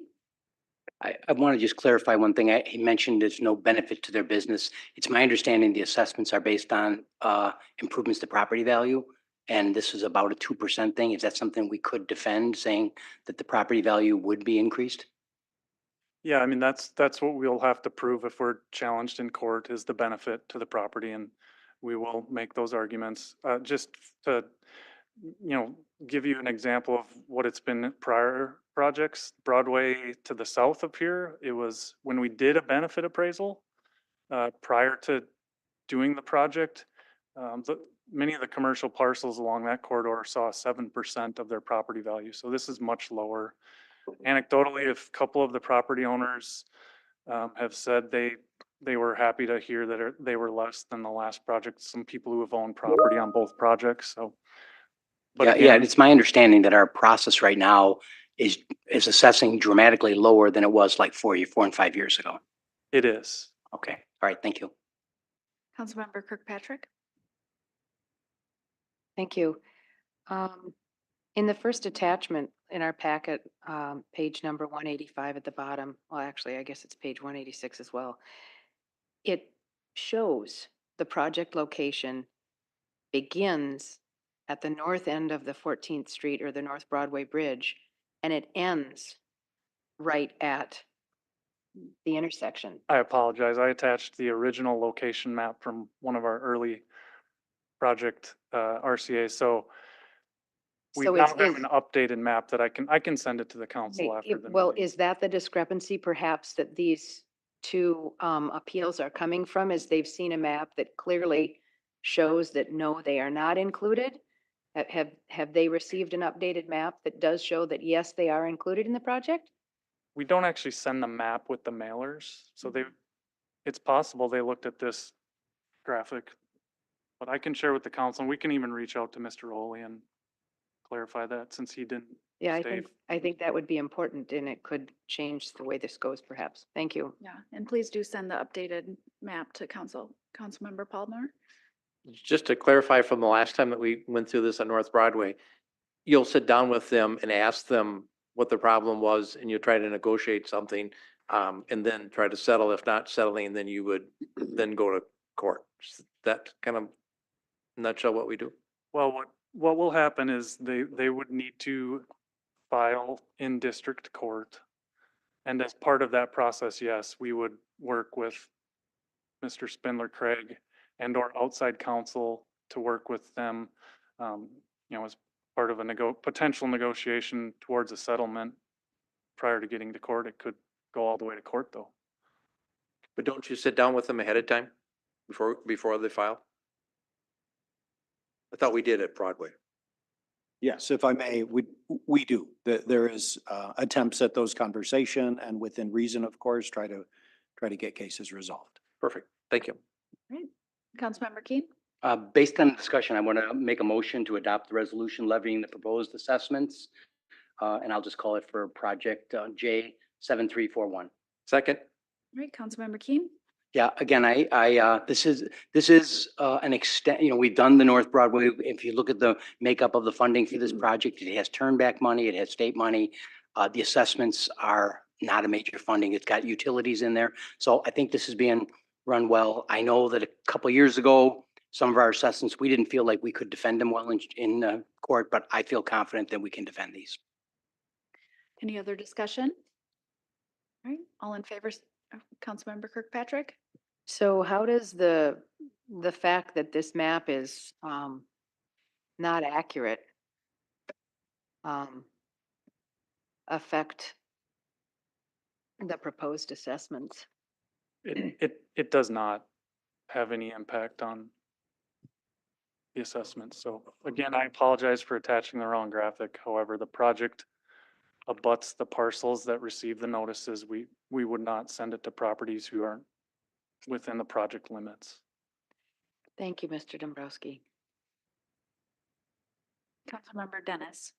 I want to just clarify one thing. He mentioned there's no benefit to their business. It's my understanding the assessments are based on improvements to property value. And this is about a 2% thing. Is that something we could defend, saying that the property value would be increased? Yeah, I mean, that's what we'll have to prove if we're challenged in court is the benefit to the property, and we will make those arguments. Just to, give you an example of what it's been prior projects, Broadway to the south of here, it was when we did a benefit appraisal, prior to doing the project, many of the commercial parcels along that corridor saw 7% of their property value. So this is much lower. Anecdotally, a couple of the property owners have said they were happy to hear that they were less than the last project. Some people who have owned property on both projects. So, but Yeah, again, it's my understanding that our process right now is assessing dramatically lower than it was like 4 and 5 years ago. it is. Okay, all right, thank you. Councilmember Kirkpatrick? Thank you. In the first attachment in our packet, page number 185 at the bottom, well, actually, I guess it's page 186 as well. It shows the project location begins at the north end of the 14th Street or the North Broadway Bridge, and it ends right at the intersection. I apologize. I attached the original location map from one of our early project RCAs. So we now have an updated map that I can send it to the council after the Well, meeting. is that the discrepancy perhaps that these two appeals are coming from, is they've seen a map that clearly shows that no, they are not included? Have they received an updated map that does show that yes, they are included in the project? We don't actually send the map with the mailers, so it's possible they looked at this graphic. But I can share with the council, and we can even reach out to Mr. Oley and clarify that since he didn't Yeah, stay. I think that would be important and it could change the way this goes perhaps. Thank you. Yeah, and please do send the updated map to Councilmember Palmer. Just to clarify from the last time that we went through this on North Broadway, you'll sit down with them and ask them what the problem was, and you'll try to negotiate something, and then try to settle. If not settling, then you would then go to court. Is that kind of nutshell what we do? Well, what will happen is they would need to file in district court. And as part of that process, yes, we would work with Mr. Spindler Craig and or outside counsel to work with them, as part of a potential negotiation towards a settlement prior to getting to court. It could go all the way to court though. But don't you sit down with them ahead of time before they file? I thought we did at Broadway. Yes, if I may, we do. There is attempts at those conversation and within reason, of course, try to get cases resolved. Perfect. Thank you. Right. Councilmember Keen? Based on the discussion, I want to make a motion to adopt the resolution levying the proposed assessments. And I'll just call it for project J7341. Second. Right, Councilmember Keen? Yeah, again, this is an extent, we've done the North Broadway. If you look at the makeup of the funding for this project, it has turned back money, it has state money. The assessments are not a major funding. It's got utilities in there. So I think this is being run well. I know that a couple of years ago, some of our assessments, we didn't feel like we could defend them well in court, but I feel confident that we can defend these. Any other discussion? All right, all in favor, Councilmember Kirkpatrick? So how does the fact that this map is not accurate affect the proposed assessments? It does not have any impact on the assessment. So again, I apologize for attaching the wrong graphic. However, the project abuts the parcels that receive the notices. We would not send it to properties who aren't within the project limits. Thank you, Mr. Dombrowski. Councilmember Dennis.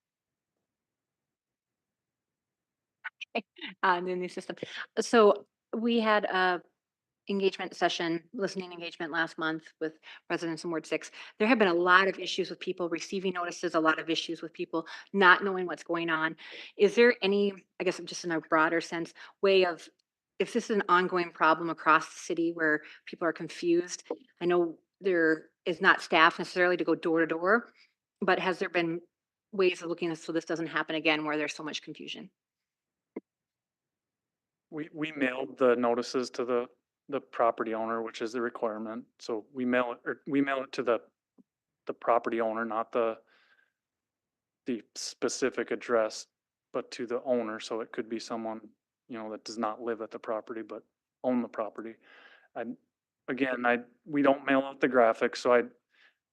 The new system. So we had a engagement session, listening engagement last month with residents in Ward 6. There have been a lot of issues with people receiving notices, a lot of issues with people not knowing what's going on. Is there any, I guess just in a broader sense, way of, if this is an ongoing problem across the city where people are confused? I know there is not staff necessarily to go door to door, but has there been ways of looking at so this doesn't happen again where there's so much confusion? We mailed the notices to the property owner, which is the requirement. So we mail it to the property owner, not the specific address, but to the owner. So it could be someone, that does not live at the property, but own the property. And again, we don't mail out the graphics, so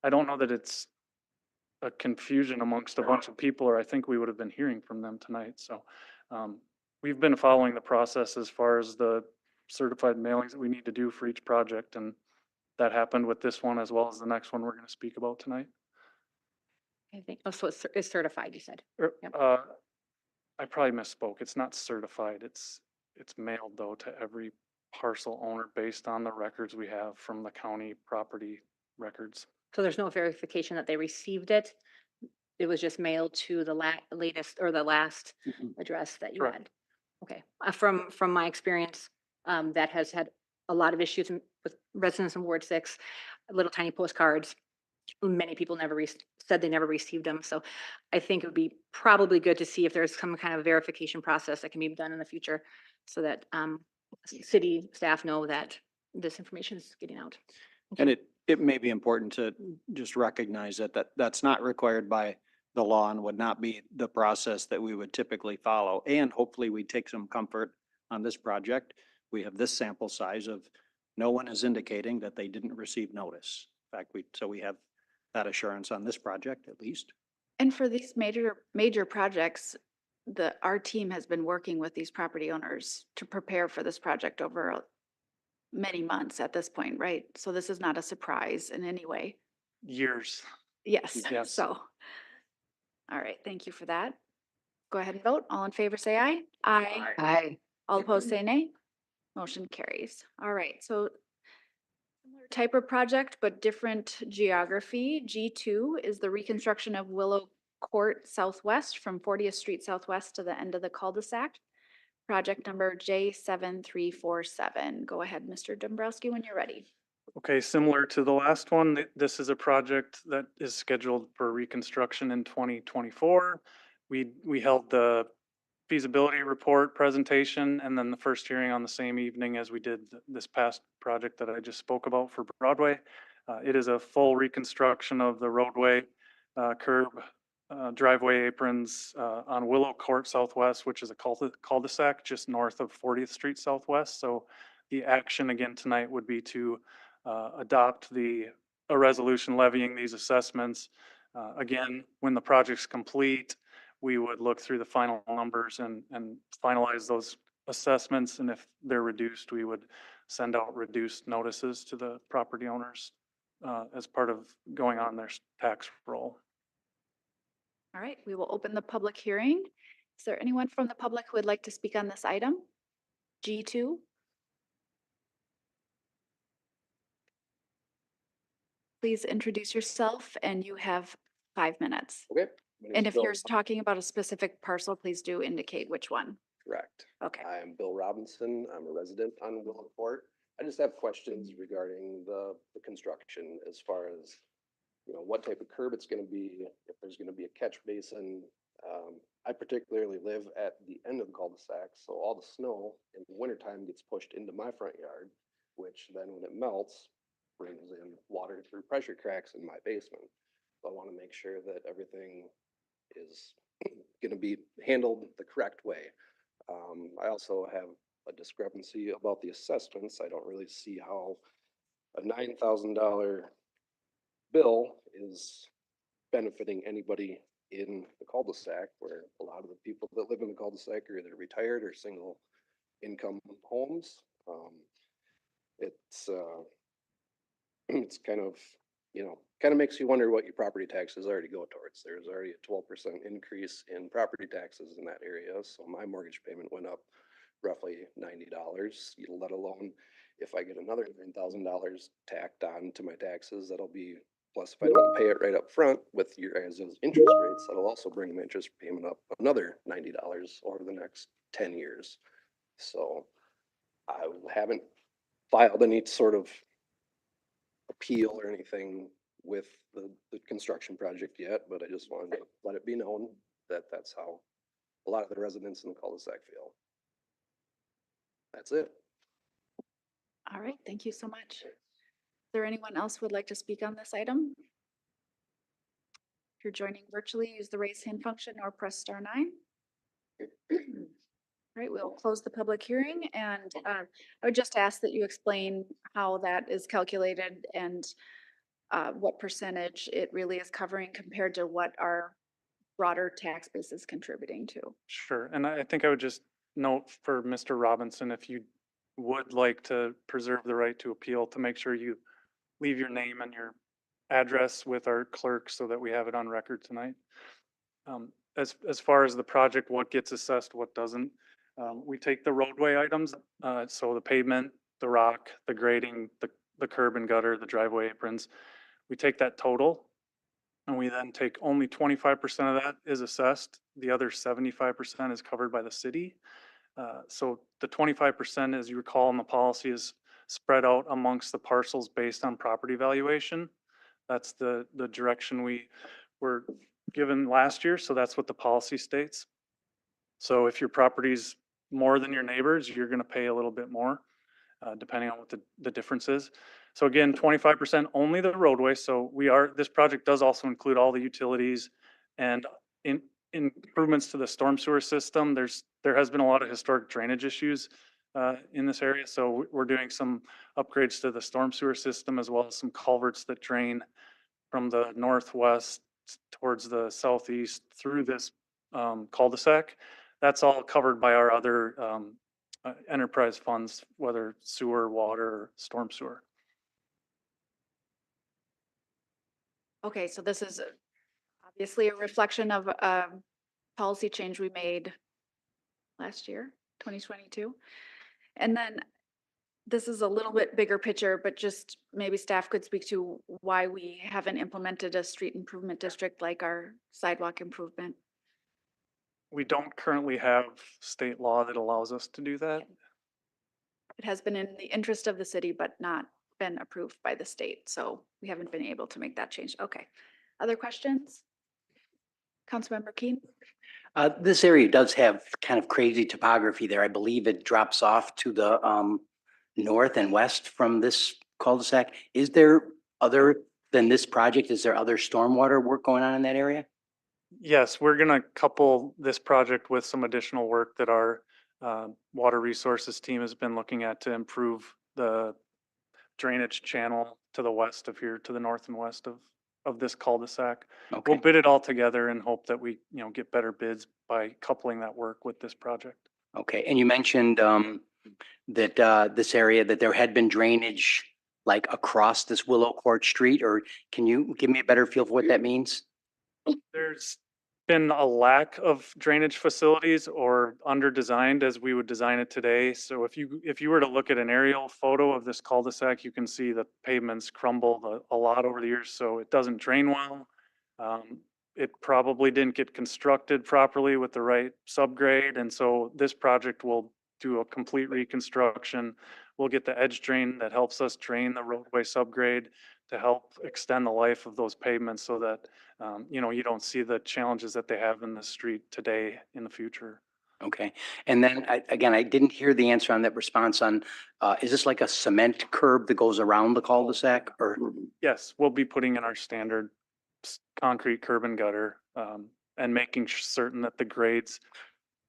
I don't know that it's a confusion amongst a bunch of people, or I think we would have been hearing from them tonight. So, we've been following the process as far as the certified mailings that we need to do for each project. And that happened with this one as well as the next one we're going to speak about tonight. I think, oh, so it's certified, you said? Yep. I probably misspoke. It's not certified. It's mailed though to every parcel owner based on the records we have from the county property records. So there's no verification that they received it? It was just mailed to the latest or the last address that you Correct. had? Okay, from my experience, that has had a lot of issues with residents in Ward 6, little tiny postcards. Many people said they never received them. So I think it would be probably good to see if there's some kind of verification process that can be done in the future so that city staff know that this information is getting out. And it may be important to just recognize that's not required by the law and would not be the process that we would typically follow. And hopefully we take some comfort on this project. We have this sample size of no one is indicating that they didn't receive notice. In fact, we have that assurance on this project at least. And for these major projects, our team has been working with these property owners to prepare for this project over many months at this point, right? So this is not a surprise in any way. Years. Yes. Yes. So, all right, thank you for that. Go ahead and vote. All in favor, say aye. Aye. Aye. All opposed, say nay. Motion carries. All right, so similar type of project, but different geography. G2 is the reconstruction of Willow Court Southwest from 40th Street Southwest to the end of the cul-de-sac. Project number J7347. Go ahead, Mr. Dombrowski, when you're ready. Okay, similar to the last one, this is a project that is scheduled for reconstruction in 2024. We held the feasibility report presentation and then the first hearing on the same evening as we did this past project that I just spoke about for Broadway. It is a full reconstruction of the roadway, curb, driveway aprons on Willow Court Southwest, which is a cul-de-sac just north of 40th Street Southwest. So the action again tonight would be to adopt a resolution levying these assessments. Again, when the project's complete, we would look through the final numbers and finalize those assessments. And if they're reduced, we would send out reduced notices to the property owners as part of going on their tax roll. All right, we will open the public hearing. Is there anyone from the public who would like to speak on this item? G2? please introduce yourself and you have 5 minutes. Okay. My name And is if Bill. you're talking about a specific parcel, please do indicate which one. Correct. Okay. I am Bill Robinson. I'm a resident on Willow Court. I just have questions regarding the construction as far as, what type of curb it's gonna be, if there's gonna be a catch basin. I particularly live at the end of the cul-de-sac, so all the snow in the wintertime gets pushed into my front yard, which then when it melts, brings in water through pressure cracks in my basement. So I want to make sure that everything is gonna be handled the correct way. I also have a discrepancy about the assessments. I don't really see how a $9,000 bill is benefiting anybody in the cul-de-sac, where a lot of the people that live in the cul-de-sac are either retired or single income homes. It's it's kind of, makes you wonder what your property taxes already go towards. There's already a 12% increase in property taxes in that area, so my mortgage payment went up roughly $90, let alone if I get another $9,000 tacked on to my taxes, that'll be, plus if I don't pay it right up front with your guys' interest rates, that'll also bring my interest payment up another $90 over the next 10 years. So I haven't filed any sort of appeal or anything with the construction project yet, but I just wanted to let it be known that that's how a lot of the residents in the cul-de-sac feel. That's it. All right, thank you so much. Is there anyone else who would like to speak on this item? If you're joining virtually, use the raise hand function or press *9. All right, we'll close the public hearing, and I would just ask that you explain how that is calculated and what percentage it really is covering compared to what our broader tax base is contributing to. Sure. And I think I would just note for Mr. Robinson, if you would like to preserve the right to appeal, to make sure you leave your name and your address with our clerk so that we have it on record tonight. As far as the project, what gets assessed, what doesn't, we take the roadway items, so the pavement, the rock, the grading, the curb and gutter, the driveway aprons. We take that total, and we then take only 25% of that is assessed. The other 75% is covered by the city. So the 25%, as you recall in the policy, is spread out amongst the parcels based on property valuation. That's the direction we were given last year. So that's what the policy states. So if your property's more than your neighbors, you're going to pay a little bit more, depending on what the difference is. So again, 25% only the roadway. So this project does also include all the utilities and improvements to the storm sewer system. There has been a lot of historic drainage issues in this area. So we're doing some upgrades to the storm sewer system, as well as some culverts that drain from the northwest towards the southeast through this cul-de-sac. That's all covered by our other enterprise funds, whether sewer, water, or storm sewer. Okay, so this is obviously a reflection of a policy change we made last year, 2022. And then this is a little bit bigger picture, but just maybe staff could speak to why we haven't implemented a street improvement district like our sidewalk improvement. We don't currently have state law that allows us to do that. It has been in the interest of the city, but not been approved by the state. So we haven't been able to make that change. Okay. Other questions? Councilmember Keen? This area does have kind of crazy topography there. I believe it drops off to the north and west from this cul-de-sac. Is there, other than this project, is there other stormwater work going on in that area? Yes, we're going to couple this project with some additional work that our water resources team has been looking at to improve the drainage channel to the west of here, to the north and west of this cul-de-sac. Okay. We'll bid it all together and hope that we, get better bids by coupling that work with this project. Okay, and you mentioned that this area, that there had been drainage like across this Willow Court Street, or can you give me a better feel for what that means? There's been a lack of drainage facilities or under-designed as we would design it today. So if you were to look at an aerial photo of this cul-de-sac, you can see the pavements crumbled a lot over the years, so it doesn't drain well. It probably didn't get constructed properly with the right subgrade, and so this project will do a complete reconstruction. We'll get the edge drain that helps us drain the roadway subgrade to help extend the life of those pavements so that you don't see the challenges that they have in the street today in the future. Okay. And then again, I didn't hear the answer on that response on, is this like a cement curb that goes around the cul-de-sac or? Yes, we'll be putting in our standard concrete curb and gutter and making certain that the grades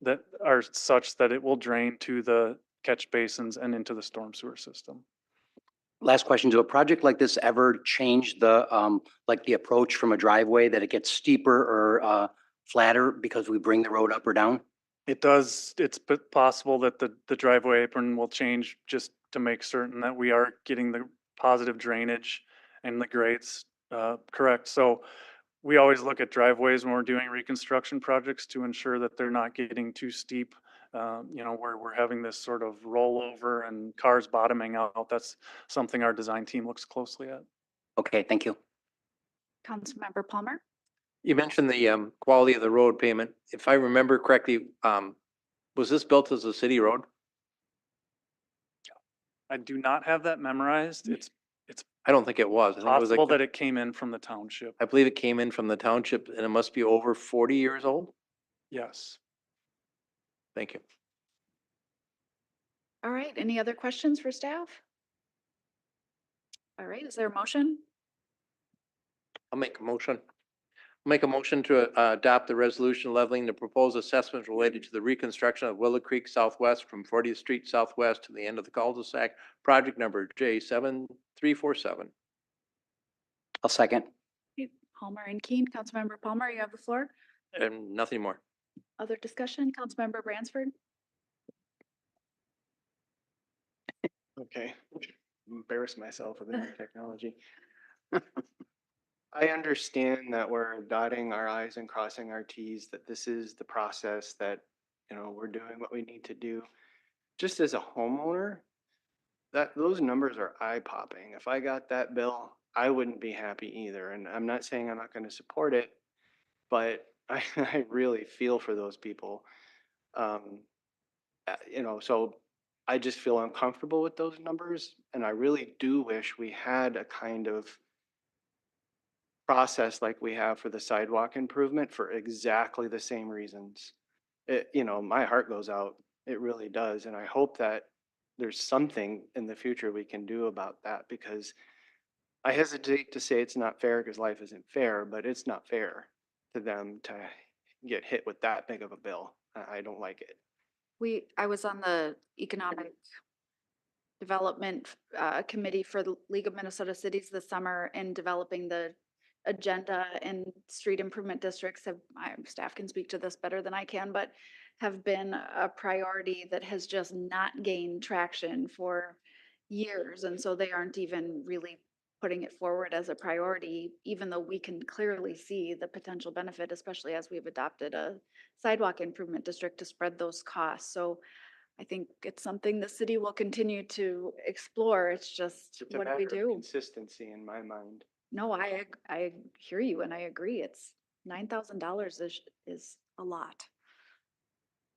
that are such that it will drain to the catch basins and into the storm sewer system. Last question, do a project like this ever change the, like the approach from a driveway, that it gets steeper or flatter because we bring the road up or down? It does, it's possible that the driveway apron will change just to make certain that we are getting the positive drainage and the grades correct. So we always look at driveways when we're doing reconstruction projects to ensure that they're not getting too steep. Where we're having this sort of rollover and cars bottoming out. That's something our design team looks closely at. Okay, thank you. Councilmember Palmer? You mentioned the quality of the road payment. If I remember correctly, was this built as a city road? I do not have that memorized. It's I don't think it was. I think it was possible like, that it came in from the township. I believe it came in from the township and it must be over 40 years old. Yes. Thank you. All right, any other questions for staff? All right, is there a motion? I'll make a motion. Make a motion to adopt the resolution leveling the proposed assessments related to the reconstruction of Willow Creek Southwest from 40th Street Southwest to the end of the cul-de-sac, project number J7347. I'll second. Okay, Palmer and Keen. Councilmember Palmer, you have the floor. And nothing more. Other discussion, Councilmember Bransford? Okay, embarrass myself with the new technology. I understand that we're dotting our i's and crossing our t's, that this is the process, that, we're doing what we need to do. Just as a homeowner, those numbers are eye-popping. If I got that bill, I wouldn't be happy either. And I'm not saying I'm not going to support it, but I really feel for those people. So I just feel uncomfortable with those numbers, and I really do wish we had a kind of process like we have for the sidewalk improvement for exactly the same reasons. My heart goes out. It really does. And I hope that there's something in the future we can do about that, because I hesitate to say it's not fair because life isn't fair, but it's not fair to them to get hit with that big of a bill. I don't like it. I was on the Economic Development Committee for the League of Minnesota Cities this summer, and developing the agenda and street improvement districts staff can speak to this better than I can, but have been a priority that has just not gained traction for years. And so they aren't even really putting it forward as a priority, even though we can clearly see the potential benefit, especially as we've adopted a sidewalk improvement district to spread those costs. So I think it's something the city will continue to explore. It's just, It's a what do we matter of do? consistency in my mind. No, I hear you and I agree. It's $9,000 is a lot.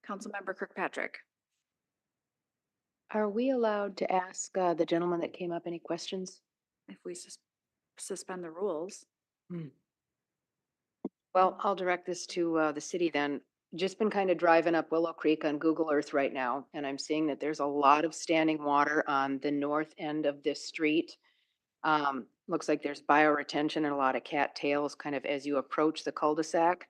Councilmember Kirkpatrick. Are we allowed to ask the gentleman that came up any questions? If we suspend the rules. Well, I'll direct this to the city then. Just been kind of driving up Willow Creek on Google Earth right now, and I'm seeing that there's a lot of standing water on the north end of this street. Looks like there's bioretention and a lot of cattails kind of as you approach the cul-de-sac.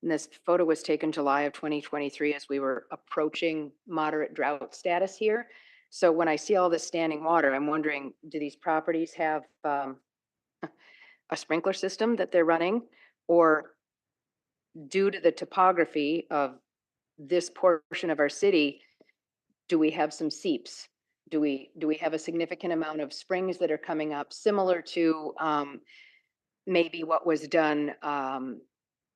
And this photo was taken July of 2023 as we were approaching moderate drought status here. So when I see all this standing water, I'm wondering, do these properties have a sprinkler system that they're running? Or due to the topography of this portion of our city, do we have some seeps? Do we have a significant amount of springs that are coming up, similar to maybe what was done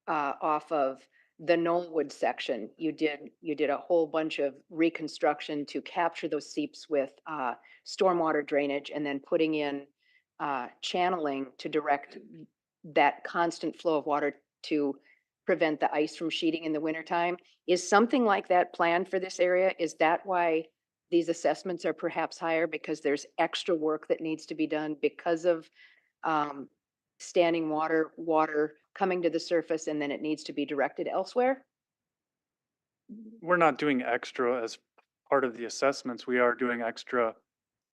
off of the Knollwood section. You did a whole bunch of reconstruction to capture those seeps with stormwater drainage and then putting in channeling to direct that constant flow of water to prevent the ice from sheeting in the wintertime. Is something like that planned for this area? Is that why these assessments are perhaps higher, because there's extra work that needs to be done because of standing water coming to the surface and then it needs to be directed elsewhere? We're not doing extra as part of the assessments. We are doing extra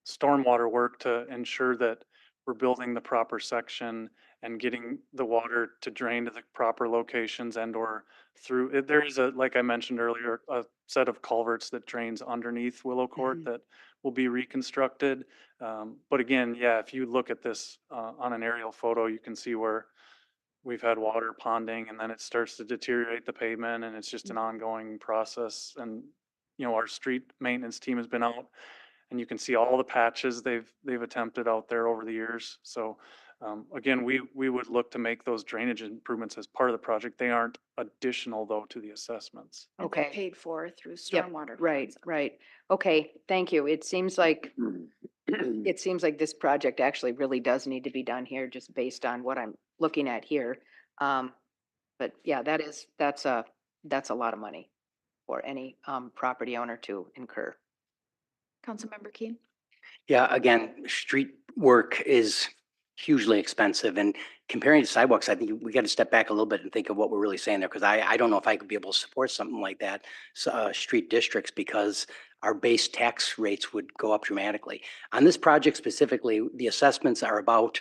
stormwater work to ensure that we're building the proper section and getting the water to drain to the proper locations and or through. There is a, like I mentioned earlier, a set of culverts that drains underneath Willow Court that will be reconstructed. But again, yeah, if you look at this on an aerial photo, you can see where we've had water ponding and then it starts to deteriorate the pavement and it's just an ongoing process. And, you know, our street maintenance team has been out and you can see all the patches they've attempted out there over the years. So again, we would look to make those drainage improvements as part of the project. They aren't additional though to the assessments. And they're Okay. paid for through Yep, stormwater. right, funds. right. Okay, thank you. It seems like this project actually really does need to be done here, just based on what I'm looking at here. But yeah, that's a lot of money for any property owner to incur. Councilmember Keen? Yeah, again, street work is hugely expensive, and comparing to sidewalks, I think we got to step back a little bit and think of what we're really saying there, because I don't know if I could be able to support something like that, street districts, because our base tax rates would go up dramatically. On this project specifically, the assessments are about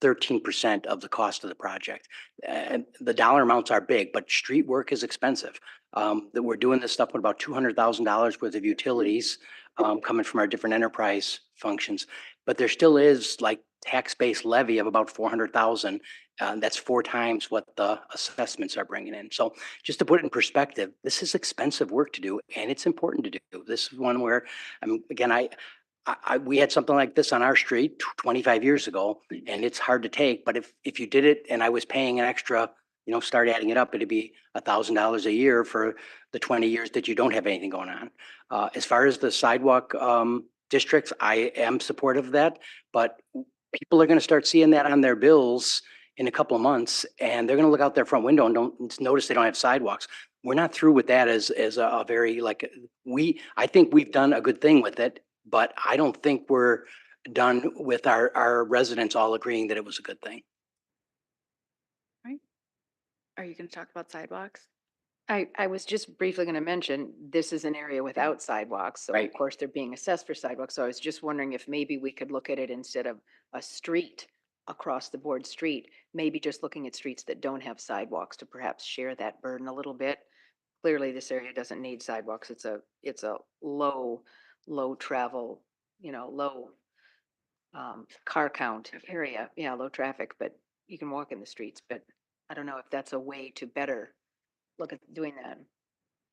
13% of the cost of the project. The dollar amounts are big, but street work is expensive. That we're doing this stuff with about $200,000 worth of utilities coming from our different enterprise functions. But there still is like tax-based levy of about 400,000. That's 4 times what the assessments are bringing in. So just to put it in perspective, this is expensive work to do, and it's important to do. This is one where, again, we had something like this on our street 25 years ago, and it's hard to take. But if you did it and I was paying an extra, start adding it up, it'd be $1,000 a year for the 20 years that you don't have anything going on. As far as the sidewalk districts, I am supportive of that, but people are going to start seeing that on their bills in a couple of months, and they're going to look out their front window and don't notice they don't have sidewalks. We're not through with that as a very I think we've done a good thing with it, but I don't think we're done with our residents all agreeing that it was a good thing. Are you going to talk about sidewalks? I was just briefly going to mention, this is an area without sidewalks, so Right. of course they're being assessed for sidewalks. So I was just wondering if maybe we could look at it instead of a street, across the board street, maybe just looking at streets that don't have sidewalks to perhaps share that burden a little bit. Clearly, this area doesn't need sidewalks. It's a low travel, low car count area. Yeah, low traffic, but you can walk in the streets. But I don't know if that's a way to better look at doing that.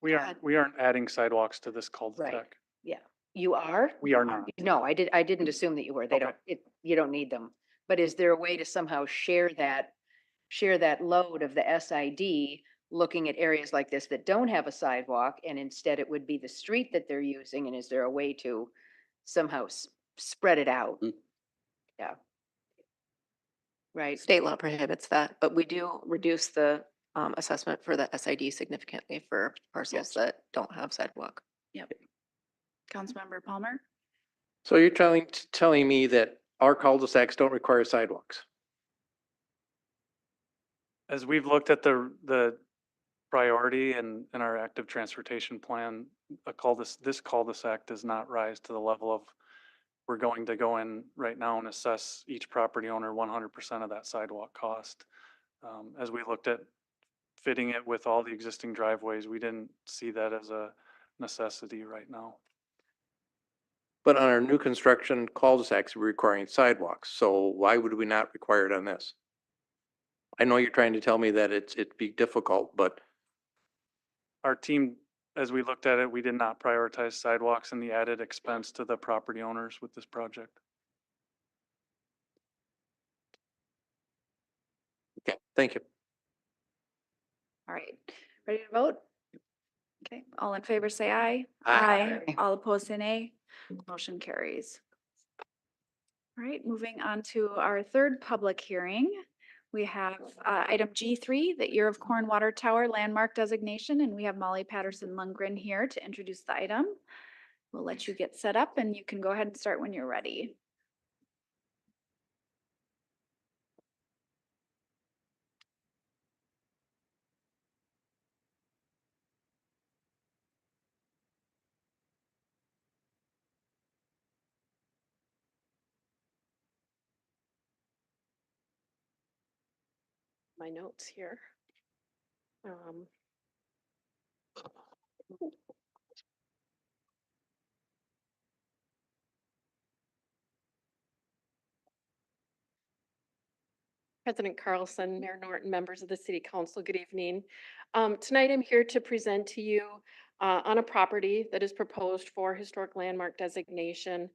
We aren't adding sidewalks to this Right. cul-de-sac. Yeah, you are? We are not. No, I didn't assume that you were. They Okay. don't, you don't need them. But is there a way to somehow share that load of the SID, looking at areas like this that don't have a sidewalk, and instead it would be the street that they're using? And is there a way to somehow spread it out? Yeah. Right. State law prohibits that, but we do reduce the assessment for the SID significantly for parcels that don't have sidewalk. Yep. Councilmember Palmer? So you're telling me that our cul-de-sacs don't require sidewalks? As we've looked at the priority in our active transportation plan, this cul-de-sac does not rise to the level of, we're going to go in right now and assess each property owner 100% of that sidewalk cost. As we looked at fitting it with all the existing driveways, we didn't see that as a necessity right now. But on our new construction cul-de-sacs, we're requiring sidewalks. So why would we not require it on this? I know you're trying to tell me that it'd be difficult, but Our team, as we looked at it, we did not prioritize sidewalks and the added expense to the property owners with this project. okay, thank you. All right, ready to vote? Okay, all in favor say aye. Aye. All opposed say nay. Motion carries. All right, moving on to our third public hearing. We have item G3, the Ear of Corn Water Tower Landmark Designation, and we have Molly Patterson Lundgren here to introduce the item. We'll let you get set up and you can go ahead and start when you're ready. My notes here. President Carlson, Mayor Norton, members of the City Council, good evening. Tonight I'm here to present to you on a property that is proposed for historic landmark designation,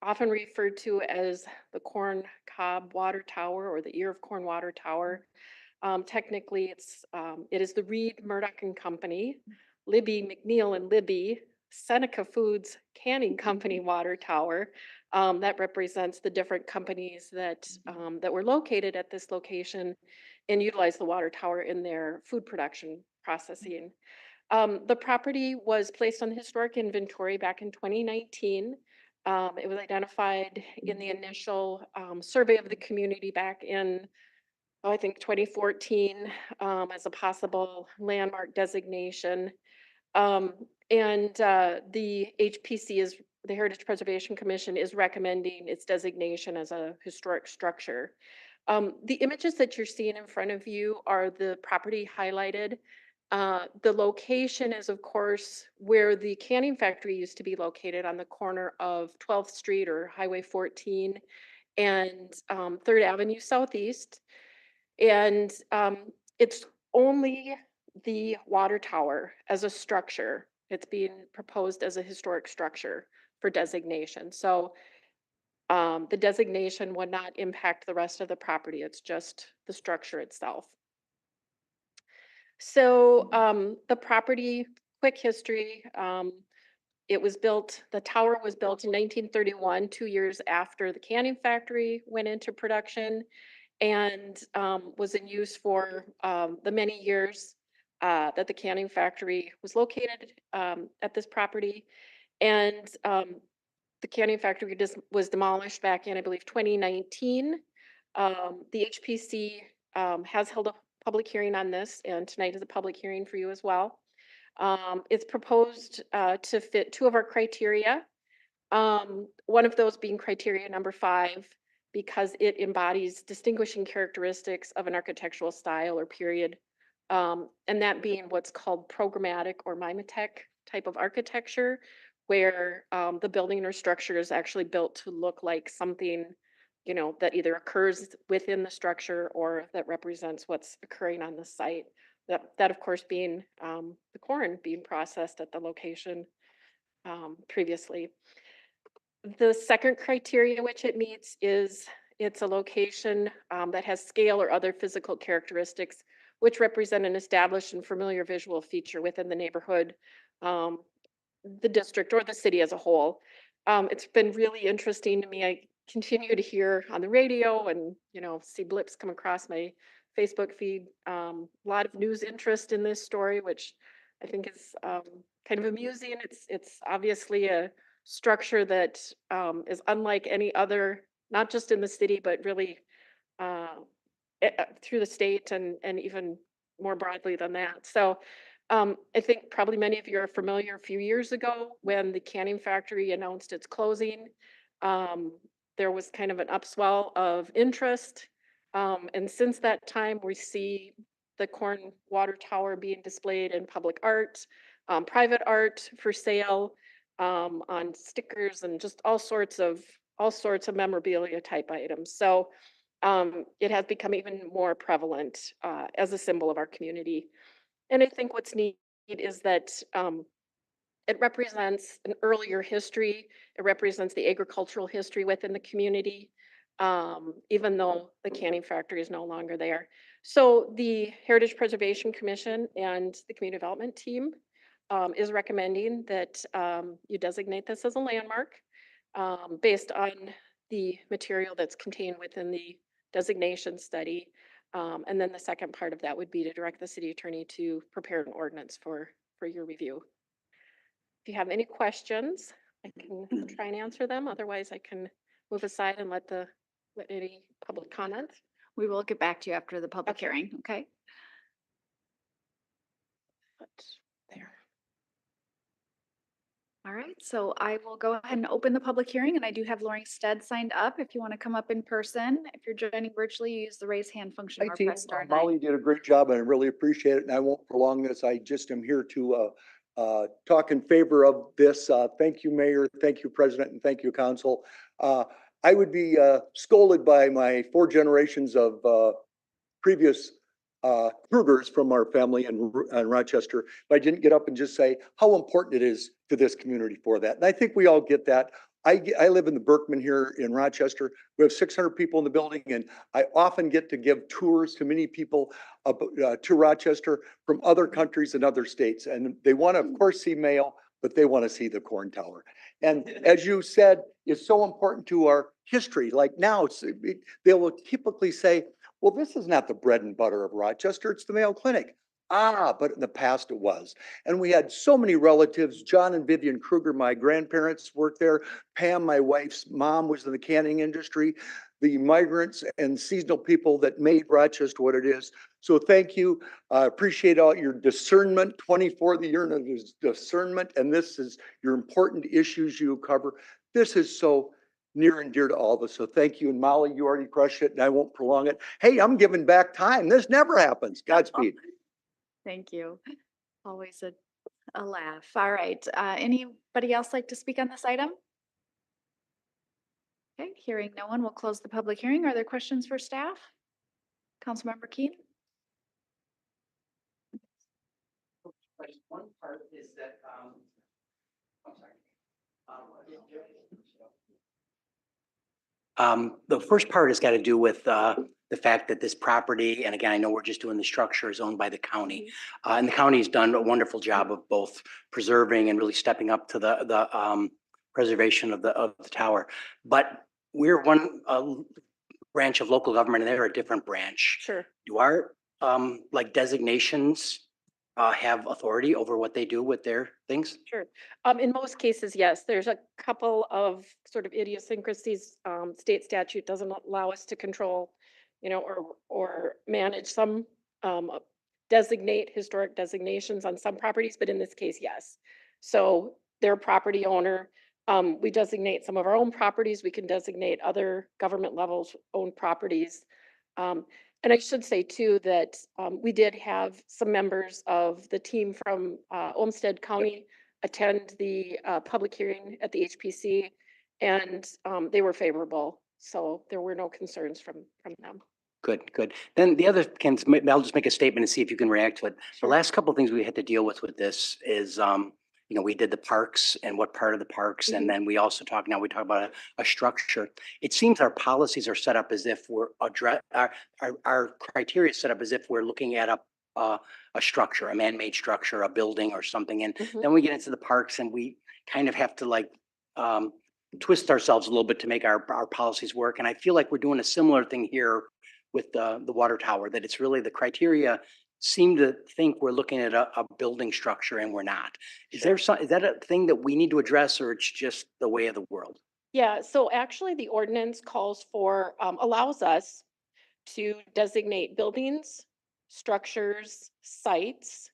often referred to as the Corn Cob Water Tower or the Ear of Corn Water Tower. Technically, it is the Reed, Murdoch and Company, Libby, McNeil and Libby, Seneca Foods Canning Company Water Tower. That represents the different companies that were located at this location and utilize the water tower in their food production processing. The property was placed on the historic inventory back in 2019. It was identified in the initial survey of the community back in, I think 2014, as a possible landmark designation. The HPC the Heritage Preservation Commission is recommending its designation as a historic structure. The images that you're seeing in front of you are the property highlighted. The location is, of course, where the canning factory used to be located on the corner of 12th Street or Highway 14 and 3rd Avenue Southeast. And it's only the water tower as a structure. It's being proposed as a historic structure for designation. So the designation would not impact the rest of the property. It's just the structure itself. So the property, quick history, the tower was built in 1931, 2 years after the canning factory went into production, and was in use for the many years that the canning factory was located at this property. And the canning factory was demolished back in, I believe, 2019. The HPC has held a public hearing on this, and tonight is a public hearing for you as well. It's proposed to fit two of our criteria. One of those being criteria number 5, because it embodies distinguishing characteristics of an architectural style or period, and that being what's called programmatic or mimetic type of architecture, where the building or structure is actually built to look like something, that either occurs within the structure or that represents what's occurring on the site. That of course being the corn being processed at the location previously. The second criteria which it meets is it's a location that has scale or other physical characteristics which represent an established and familiar visual feature within the neighborhood, the district, or the city as a whole. It's been really interesting to me. I continue to hear on the radio and, see blips come across my Facebook feed. A lot of news interest in this story, which I think is kind of amusing. It's obviously a structure that is unlike any other, not just in the city, but really through the state and even more broadly than that. So I think probably many of you are familiar a few years ago when the canning factory announced its closing. There was kind of an upswell of interest. And since that time, we see the corn water tower being displayed in public art, private art for sale, on stickers and just all sorts of memorabilia type items. So it has become even more prevalent as a symbol of our community. And I think what's neat is that it represents an earlier history. It represents the agricultural history within the community. even though the canning factory is no longer there. So the Heritage Preservation Commission and the Community Development Team is recommending that you designate this as a landmark based on the material that's contained within the designation study. And then the second part of that would be to direct the city attorney to prepare an ordinance for your review. If you have any questions, I can try and answer them. Otherwise, I can move aside and let any public comment. We will get back to you after the public hearing, okay? But there. All right, so I will go ahead and open the public hearing, and I do have Lori Stead signed up. If you want to come up in person, if you're joining virtually, use the raise hand function Hi or team, press star 9. Molly did a great job and I really appreciate it, and I won't prolong this. I just am here to talk in favor of this. Thank you, Mayor, thank you, President, and thank you, Council. I would be scolded by my 4 generations of previous Krugers from our family in Rochester if I didn't get up and just say how important it is to this community for that. And I think we all get that. I live in the Berkman here in Rochester. We have 600 people in the building, and I often get to give tours to many people to Rochester from other countries and other states. And they want to, of course, see Mayo, but they want to see the Corn Tower. And as you said, it's so important to our history. Like now, they will typically say, well, this is not the bread and butter of Rochester, it's the Mayo Clinic. But in the past it was. And we had so many relatives. John and Vivian Kruger, my grandparents, worked there. Pam, my wife's mom, was in the canning industry. The migrants and seasonal people that made Rochester what it is. So thank you. I appreciate all your discernment, 24th year of discernment. And this is your important issues you cover. This is so near and dear to all of us. So thank you. And Molly, you already crushed it and I won't prolong it. Hey, I'm giving back time. This never happens. Godspeed. Thank you. Always a laugh. All right, anybody else like to speak on this item? Okay, hearing no one, we'll close the public hearing. Are there questions for staff? Councilmember Keen? One part is that, I'm sorry. The first part has got to do with the fact that this property, and again, I know we're just doing the structure, is owned by the county. And the county's done a wonderful job of both preserving and really stepping up to the preservation of the tower. But we're one branch of local government and they're a different branch. Sure. Do our like designations have authority over what they do with their things? Sure. In most cases, yes. There's a couple of sort of idiosyncrasies. State statute doesn't allow us to control, or manage some, designate historic designations on some properties, but in this case, yes. So they're a property owner. We designate some of our own properties. We can designate other government levels owned properties. And I should say too that we did have some members of the team from Olmsted County attend the public hearing at the HPC, and they were favorable. So there were no concerns from them. Good, good. Then the other, I'll just make a statement and see if you can react to it. The last couple of things we had to deal with this is, we did the parks and what part of the parks. And then we also talk about a structure. It seems our policies are set up as if we're our criteria is set up as if we're looking at a structure, a man-made structure, a building or something. And then we get into the parks and we kind of have to twist ourselves a little bit to make our policies work. And I feel like we're doing a similar thing here with the water tower, that it's really the criteria seem to think we're looking at a building structure and we're not. Is that a thing that we need to address, or it's just the way of the world? Yeah, so actually the ordinance calls for, allows us to designate buildings, structures, sites,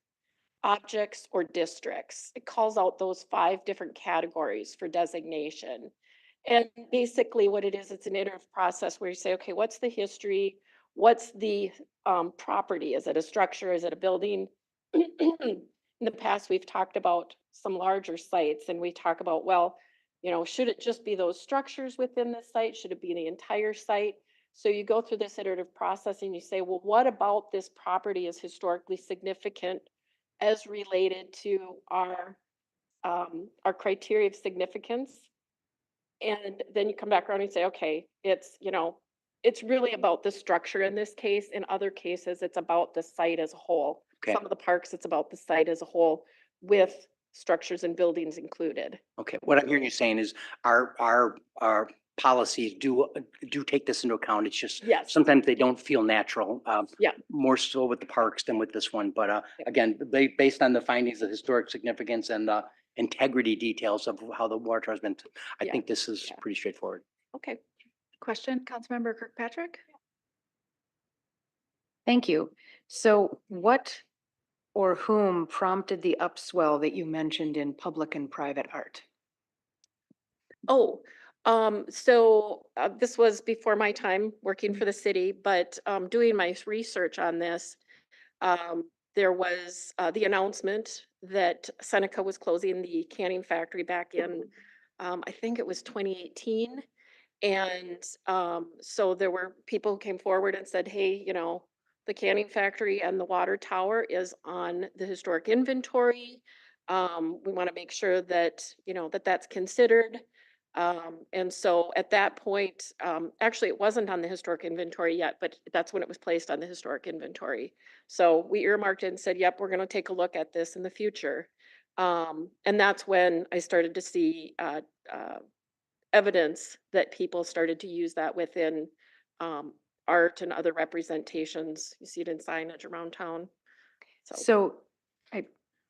objects, or districts. It calls out those 5 different categories for designation. And basically what it is, it's an iterative process where you say, okay, what's the history? What's the property? Is it a structure? Is it a building? In the past, we've talked about some larger sites and we talk about, well, should it just be those structures within the site? Should it be the entire site? So you go through this iterative process and you say, well, what about this property is historically significant as related to our criteria of significance? And then you come back around and say, okay, it's, it's really about the structure in this case. In other cases, it's about the site as a whole. Okay. Some of the parks, it's about the site as a whole with structures and buildings included. Okay, what I'm hearing you saying is our policies do take this into account. It's just Yes. sometimes they don't feel natural. Yeah. More so with the parks than with this one, but again, based on the findings of historic significance and integrity details of how the water tower has been, I Yeah. think this is pretty straightforward. Okay. Question, Councilmember Kirkpatrick? Thank you. So what or whom prompted the upswell that you mentioned in public and private art? Oh, so this was before my time working for the city, but doing my research on this, there was the announcement that Seneca was closing the canning factory back in, I think it was 2018. And so there were people who came forward and said, hey, the canning factory and the water tower is on the historic inventory. We want to make sure that, that's considered. And so at that point, actually it wasn't on the historic inventory yet, but that's when it was placed on the historic inventory. So we earmarked it and said, yep, we're going to take a look at this in the future. And that's when I started to see evidence that people started to use that within art and other representations. You see it in signage around town. So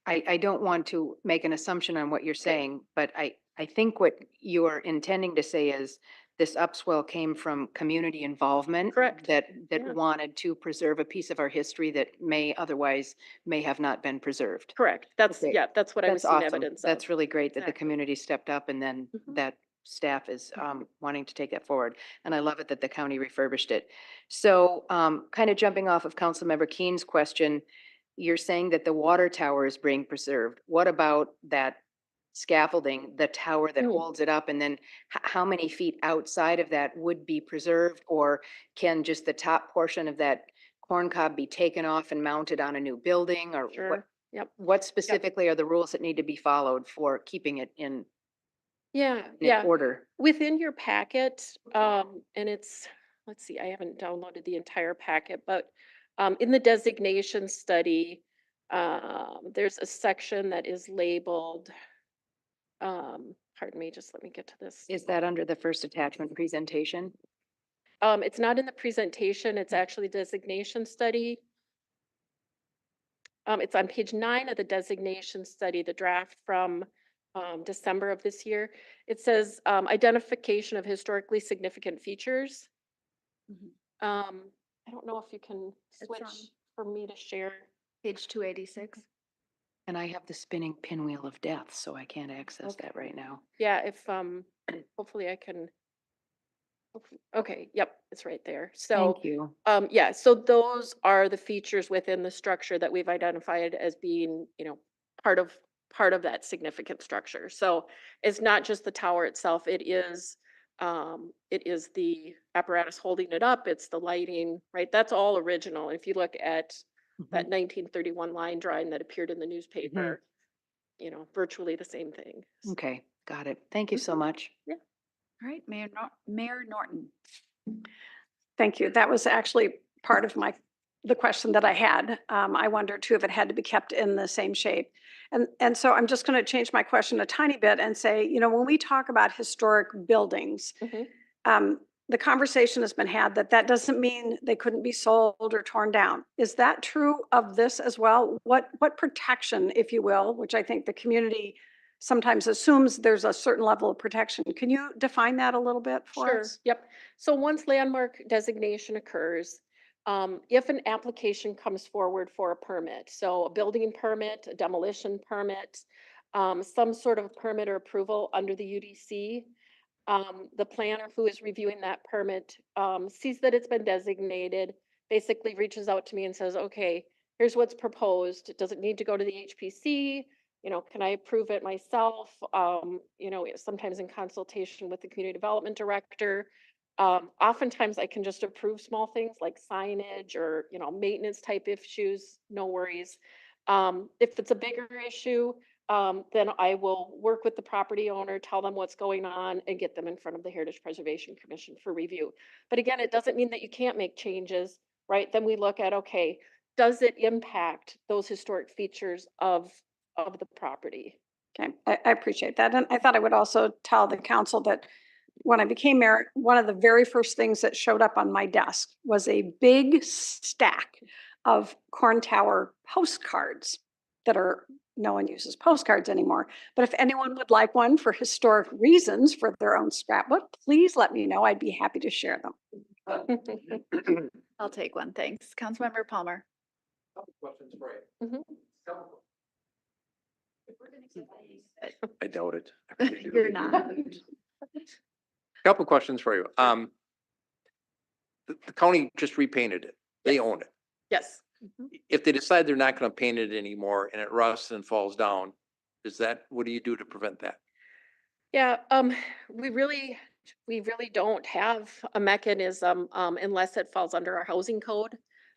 I don't want to make an assumption on what you're saying, but I think what you're intending to say is this upswell came from community involvement. Correct. That Yeah. wanted to preserve a piece of our history that may have not been preserved. Correct. That's, Okay. yeah, that's what I was That's seeing awesome. evidence of. That's really great that the Exactly. community stepped up and then that staff is wanting to take that forward. And I love it that the county refurbished it. So kind of jumping off of Councilmember Keene's question, you're saying that the water tower is being preserved. What about that scaffolding, the tower that holds it up? And then how many feet outside of that would be preserved? Or can just the top portion of that corn cob be taken off and mounted on a new building? Or Sure. Yep. what specifically are the rules that need to be followed for keeping it in Yeah. order? Within your packet, and it's, let's see, I haven't downloaded the entire packet, but in the designation study, there's a section that is labeled, pardon me, just let me get to this. Is that under the first attachment presentation? It's not in the presentation, it's actually designation study. It's on page 9 of the designation study, the draft from December of this year. It says identification of historically significant features. I don't know if you can switch for me to share. Page 286. And I have the spinning pinwheel of death, so I can't access that right now. Yeah, if hopefully I can. Okay, yep, it's right there. So Thank you. yeah, so those are the features within the structure that we've identified as being, part of that significant structure. So it's not just the tower itself, it is the apparatus holding it up, it's the lighting, right? That's all original. If you look at that 1931 line drawing that appeared in the newspaper, virtually the same thing. Okay, got it. Thank you so much. Yeah. All right, Mayor Norton. Thank you. That was actually part of the question that I had. I wondered too if it had to be kept in the same shape. And so I'm just going to change my question a tiny bit and say, when we talk about historic buildings, the conversation has been had that doesn't mean they couldn't be sold or torn down. Is that true of this as well? What protection, if you will, which I think the community sometimes assumes there's a certain level of protection. Can you define that a little bit for us? Yep. So once landmark designation occurs, if an application comes forward for a permit, so a building permit, a demolition permit, some sort of permit or approval under the UDC, the planner who is reviewing that permit sees that it's been designated, basically reaches out to me and says, okay, here's what's proposed. Does it need to go to the HPC? Can I approve it myself? Sometimes in consultation with the community development director. Oftentimes I can just approve small things like signage or, maintenance type issues, no worries. If it's a bigger issue, then I will work with the property owner, tell them what's going on, and get them in front of the Heritage Preservation Commission for review. But again, it doesn't mean that you can't make changes, right? Then we look at, okay, does it impact those historic features of the property? Okay, I appreciate that. And I thought I would also tell the council that when I became mayor, one of the very first things that showed up on my desk was a big stack of Corn Tower postcards that are, no one uses postcards anymore. But if anyone would like one for historic reasons for their own scrapbook, please let me know. I'd be happy to share them. I'll take one, thanks. Councilmember Palmer. Questions for you? Mhm. I doubt it. You're not. Couple questions for you. The county just repainted it. They own it. Yes. If they decide they're not going to paint it anymore and it rusts and falls down, what do you do to prevent that? Yeah, we really don't have a mechanism, unless it falls under our housing code.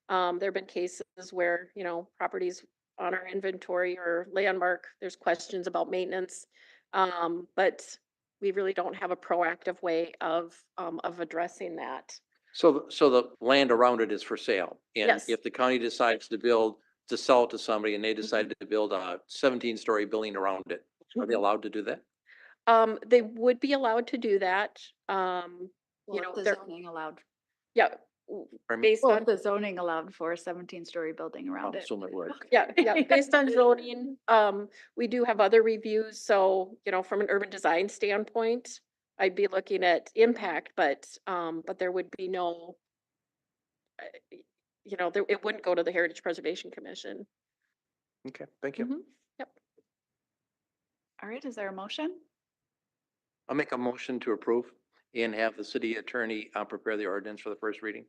There've been cases where, you know, properties on our inventory or landmark, there's questions about maintenance. But we really don't have a proactive way of addressing that. So the land around it is for sale. And Yes. if the county decides to sell it to somebody and they decide to build a 17-story building around it, are they allowed to do that? They would be allowed to do that. You Well, know, if the they're, zoning allowed. yeah, Pardon me? based Well, on, if the zoning allowed for a 17-story building I'll around it. assume it would. yeah, based on zoning. We do have other reviews. So, you know, from an urban design standpoint, I'd be looking at impact, but there would be no, you know, it wouldn't go to the Heritage Preservation Commission. Okay, thank you. Mhm. Yep. All right, is there a motion? I'll make a motion to approve and have the city attorney prepare the ordinance for the first reading.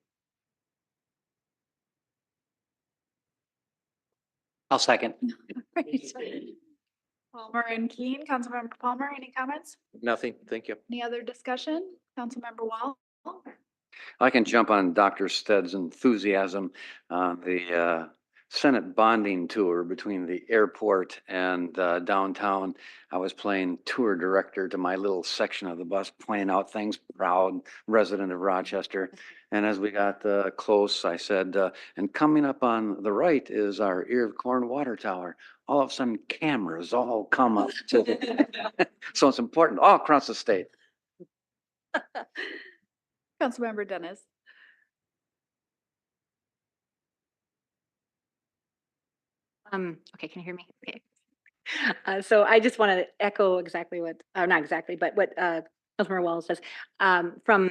I'll second. Right. Palmer and Keen, Councilmember Palmer, any comments? Nothing, thank you. Any other discussion? Councilmember Wall? I can jump on Dr. Stead's enthusiasm on the Senate bonding tour between the airport and downtown. I was playing tour director to my little section of the bus, pointing out things, proud resident of Rochester. And as we got close, I said, and coming up on the right is our Ear of Corn water tower. All of a sudden, cameras all come up to, so it's important all across the state. Councilmember Dennis. Okay, can you hear me? Okay. So I just want to echo exactly what, not exactly, but what Councilmember Wells says. From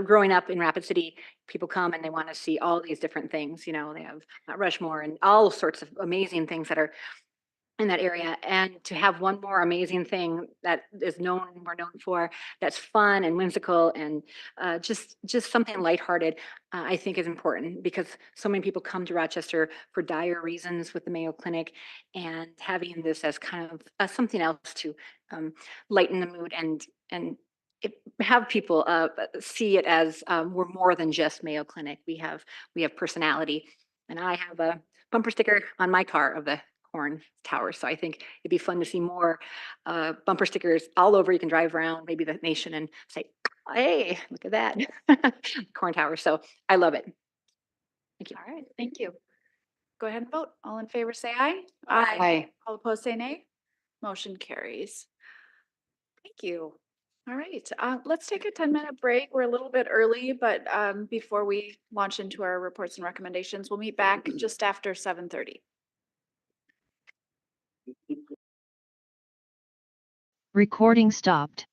growing up in Rapid City, people come and they want to see all these different things. You know, they have Mount Rushmore and all sorts of amazing things that are in that area, and to have one more amazing thing that is we're known for, that's fun and whimsical and just something lighthearted, I think is important, because so many people come to Rochester for dire reasons with the Mayo Clinic, and having this as kind of something else to lighten the mood and have people see it as we're more than just Mayo Clinic. We have personality, and I have a bumper sticker on my car of the Corn Tower. So I think it'd be fun to see more bumper stickers all over. You can drive around maybe the nation and say, hey, look at that Corn Tower. So I love it. Thank you. All right, thank you. Go ahead and vote. All in favor, say aye. Aye. All opposed, say nay. Motion carries. Thank you. All right, let's take a 10-minute break. We're a little bit early, but before we launch into our reports and recommendations, we'll meet back just after 7:30. Recording stopped.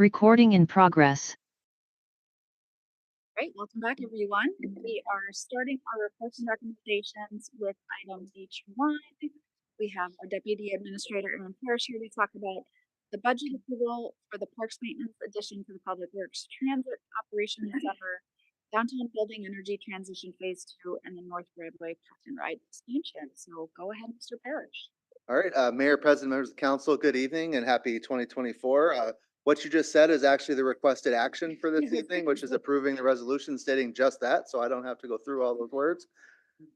Recording in progress. Great, welcome back, everyone. We are starting our reports and recommendations with item H1. We have our Deputy Administrator Aaron Parrish here to talk about the budget approval for the Parks Maintenance addition to the Public Works Transit Operations Center, Downtown Building Energy Transition Phase 2, and the North Broadway Park and Ride expansion. So go ahead, Mr. Parrish. All right, Mayor, President, members of the council, good evening and happy 2024. What you just said is actually the requested action for this evening, which is approving the resolution stating just that, so I don't have to go through all those words.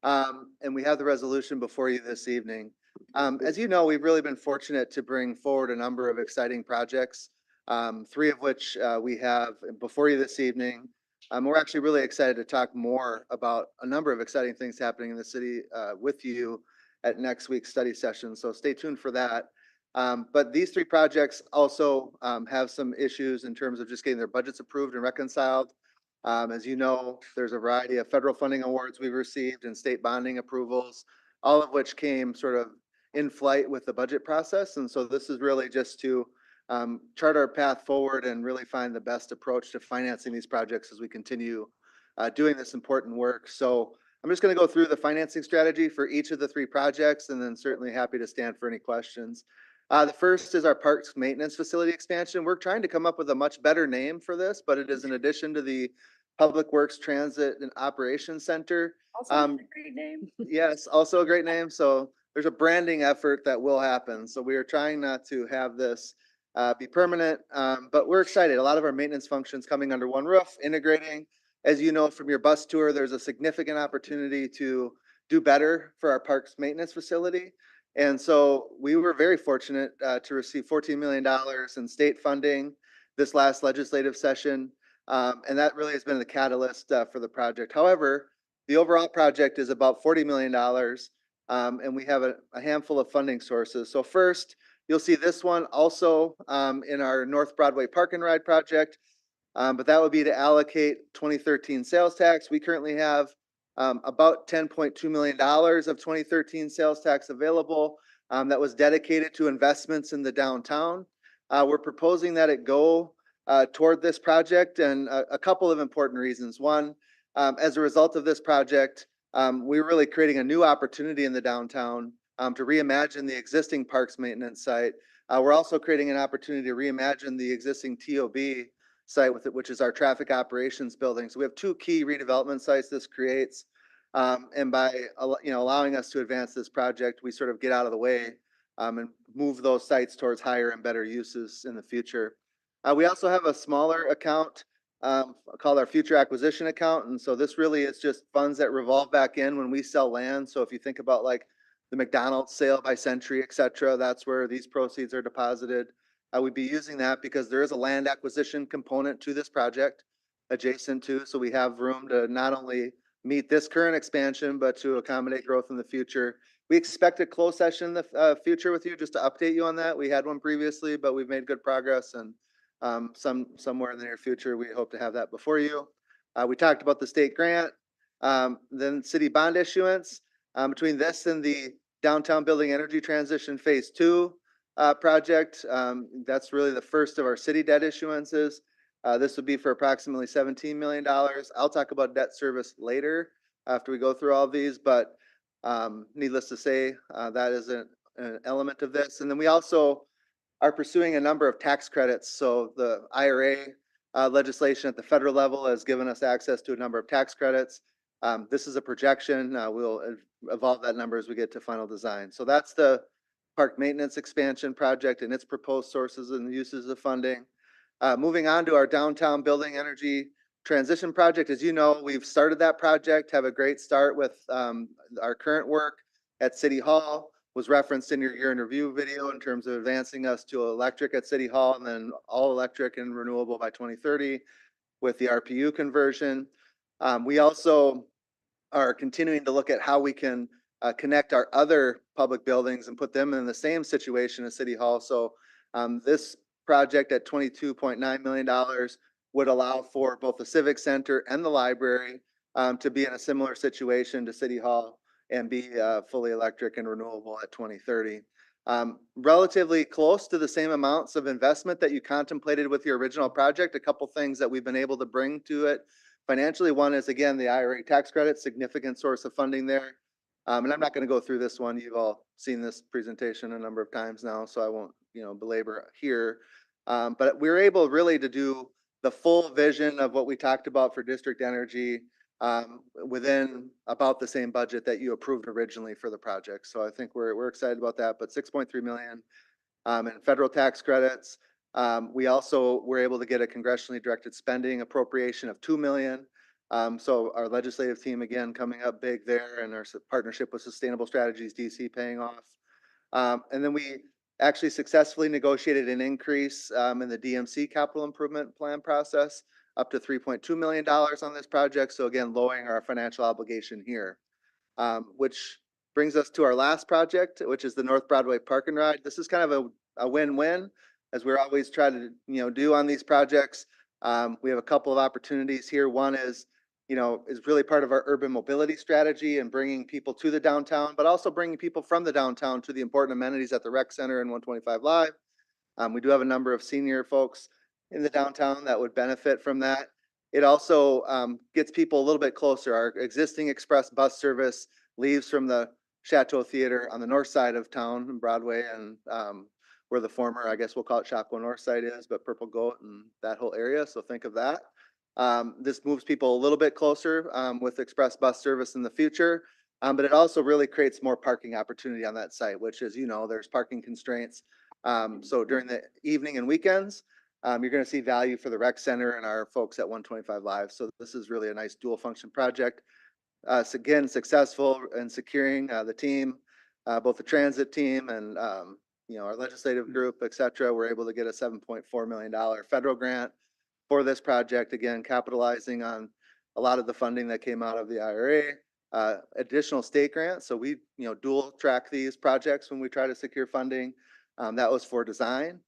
And we have the resolution before you this evening. As you know, we've really been fortunate to bring forward a number of exciting projects, three of which we have before you this evening. We're actually really excited to talk more about a number of exciting things happening in the city with you at next week's study session, so stay tuned for that. But these three projects also have some issues in terms of just getting their budgets approved and reconciled. As you know, there's a variety of federal funding awards we've received and state bonding approvals, all of which came sort of in flight with the budget process. And so this is really just to chart our path forward and really find the best approach to financing these projects as we continue doing this important work. So I'm just going to go through the financing strategy for each of the three projects, and then certainly happy to stand for any questions. The first is our Parks Maintenance Facility expansion. We're trying to come up with a much better name for this, but it is in addition to the Public Works Transit and Operations Center. Also a great name. Yes, also a great name. So there's a branding effort that will happen. So we are trying not to have this be permanent, but we're excited. A lot of our maintenance functions coming under one roof, integrating. As you know from your bus tour, there's a significant opportunity to do better for our parks maintenance facility. And so we were very fortunate to receive $14 million in state funding this last legislative session. And that really has been the catalyst for the project. However, the overall project is about $40 million. And we have a handful of funding sources. So first, you'll see this one also in our North Broadway Park and Ride project. But that would be to allocate 2013 sales tax. We currently have about $10.2 million of 2013 sales tax available that was dedicated to investments in the downtown. We're proposing that it go toward this project, and a couple of important reasons. One, as a result of this project, we're really creating a new opportunity in the downtown to reimagine the existing parks maintenance site. We're also creating an opportunity to reimagine the existing TOB site with it, which is our traffic operations building. So we have two key redevelopment sites this creates. And by allowing us to advance this project, we sort of get out of the way and move those sites towards higher and better uses in the future. We also have a smaller account called our future acquisition account. And so this really is just funds that revolve back in when we sell land. So if you think about like the McDonald's sale by Century, et cetera, that's where these proceeds are deposited. We'd be using that because there is a land acquisition component to this project adjacent to, so we have room to not only meet this current expansion, but to accommodate growth in the future. We expect a closed session in the future with you, just to update you on that. We had one previously, but we've made good progress, and somewhere in the near future, we hope to have that before you. We talked about the state grant, then city bond issuance. Between this and the Downtown Building Energy Transition Phase 2 project, that's really the first of our city debt issuances. This would be for approximately $17 million. I'll talk about debt service later after we go through all of these, but needless to say, that is an element of this. And then we also are pursuing a number of tax credits. So the IRA legislation at the federal level has given us access to a number of tax credits. This is a projection. We'll evolve that number as we get to final design. So that's the park maintenance expansion project and its proposed sources and uses of funding. Moving on to our downtown building energy transition project. As you know, we've started that project, have a great start with our current work at City Hall, was referenced in your year in review video in terms of advancing us to electric at City Hall and then all electric and renewable by 2030 with the RPU conversion. We also are continuing to look at how we can connect our other public buildings and put them in the same situation as City Hall. So this project at $22.9 million would allow for both the Civic Center and the library to be in a similar situation to City Hall and be fully electric and renewable at 2030. Relatively close to the same amounts of investment that you contemplated with your original project. A couple things that we've been able to bring to it financially. One is, again, the IRA tax credit, significant source of funding there. And I'm not going to go through this one. You've all seen this presentation a number of times now, so I won't, belabor here. But we were able really to do the full vision of what we talked about for district energy within about the same budget that you approved originally for the project. So I think we're excited about that. But 6.3 million in federal tax credits. We also were able to get a congressionally directed spending appropriation of 2 million. So our legislative team, again, coming up big there, and our partnership with Sustainable Strategies DC paying off. And then we actually successfully negotiated an increase in the DMC capital improvement plan process up to $3.2 million on this project. So again, lowering our financial obligation here, which brings us to our last project, which is the North Broadway Park and Ride. This is kind of a win-win, as we're always trying to do on these projects. We have a couple of opportunities here. One is really part of our urban mobility strategy and bringing people to the downtown, but also bringing people from the downtown to the important amenities at the rec center and 125 Live. We do have a number of senior folks in the downtown that would benefit from that. It also gets people a little bit closer. Our existing express bus service leaves from the Chateau Theater on the north side of town in Broadway, and where the former, I guess we'll call it Shopko North Side is, but Purple Goat and that whole area. So think of that. This moves people a little bit closer with express bus service in the future, but it also really creates more parking opportunity on that site, which is, there's parking constraints. So during the evening and weekends, you're going to see value for the rec center and our folks at 125 Live. So this is really a nice dual function project. Again, successful in securing the team, both the transit team and our legislative group, et cetera. We're able to get a $7.4 million federal grant for this project, again, capitalizing on a lot of the funding that came out of the IRA, additional state grants. So we, dual track these projects when we try to secure funding. That was for design.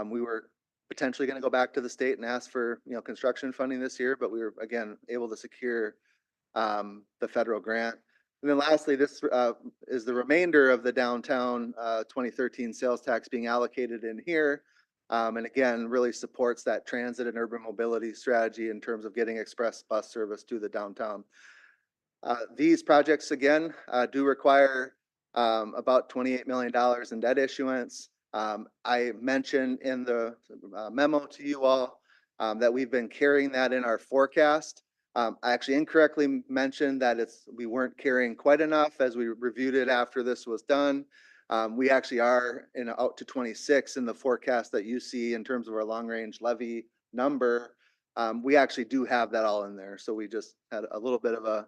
We were potentially going to go back to the state and ask for, construction funding this year, but we were, again, able to secure the federal grant. And then lastly, this is the remainder of the downtown 2013 sales tax being allocated in here. And again, really supports that transit and urban mobility strategy in terms of getting express bus service to the downtown. These projects, again, do require about $28 million in debt issuance. I mentioned in the memo to you all that we've been carrying that in our forecast. I actually incorrectly mentioned that we weren't carrying quite enough as we reviewed it after this was done. We actually are out to 26 in the forecast that you see in terms of our long range levy number. We actually do have that all in there. So we just had a little bit of a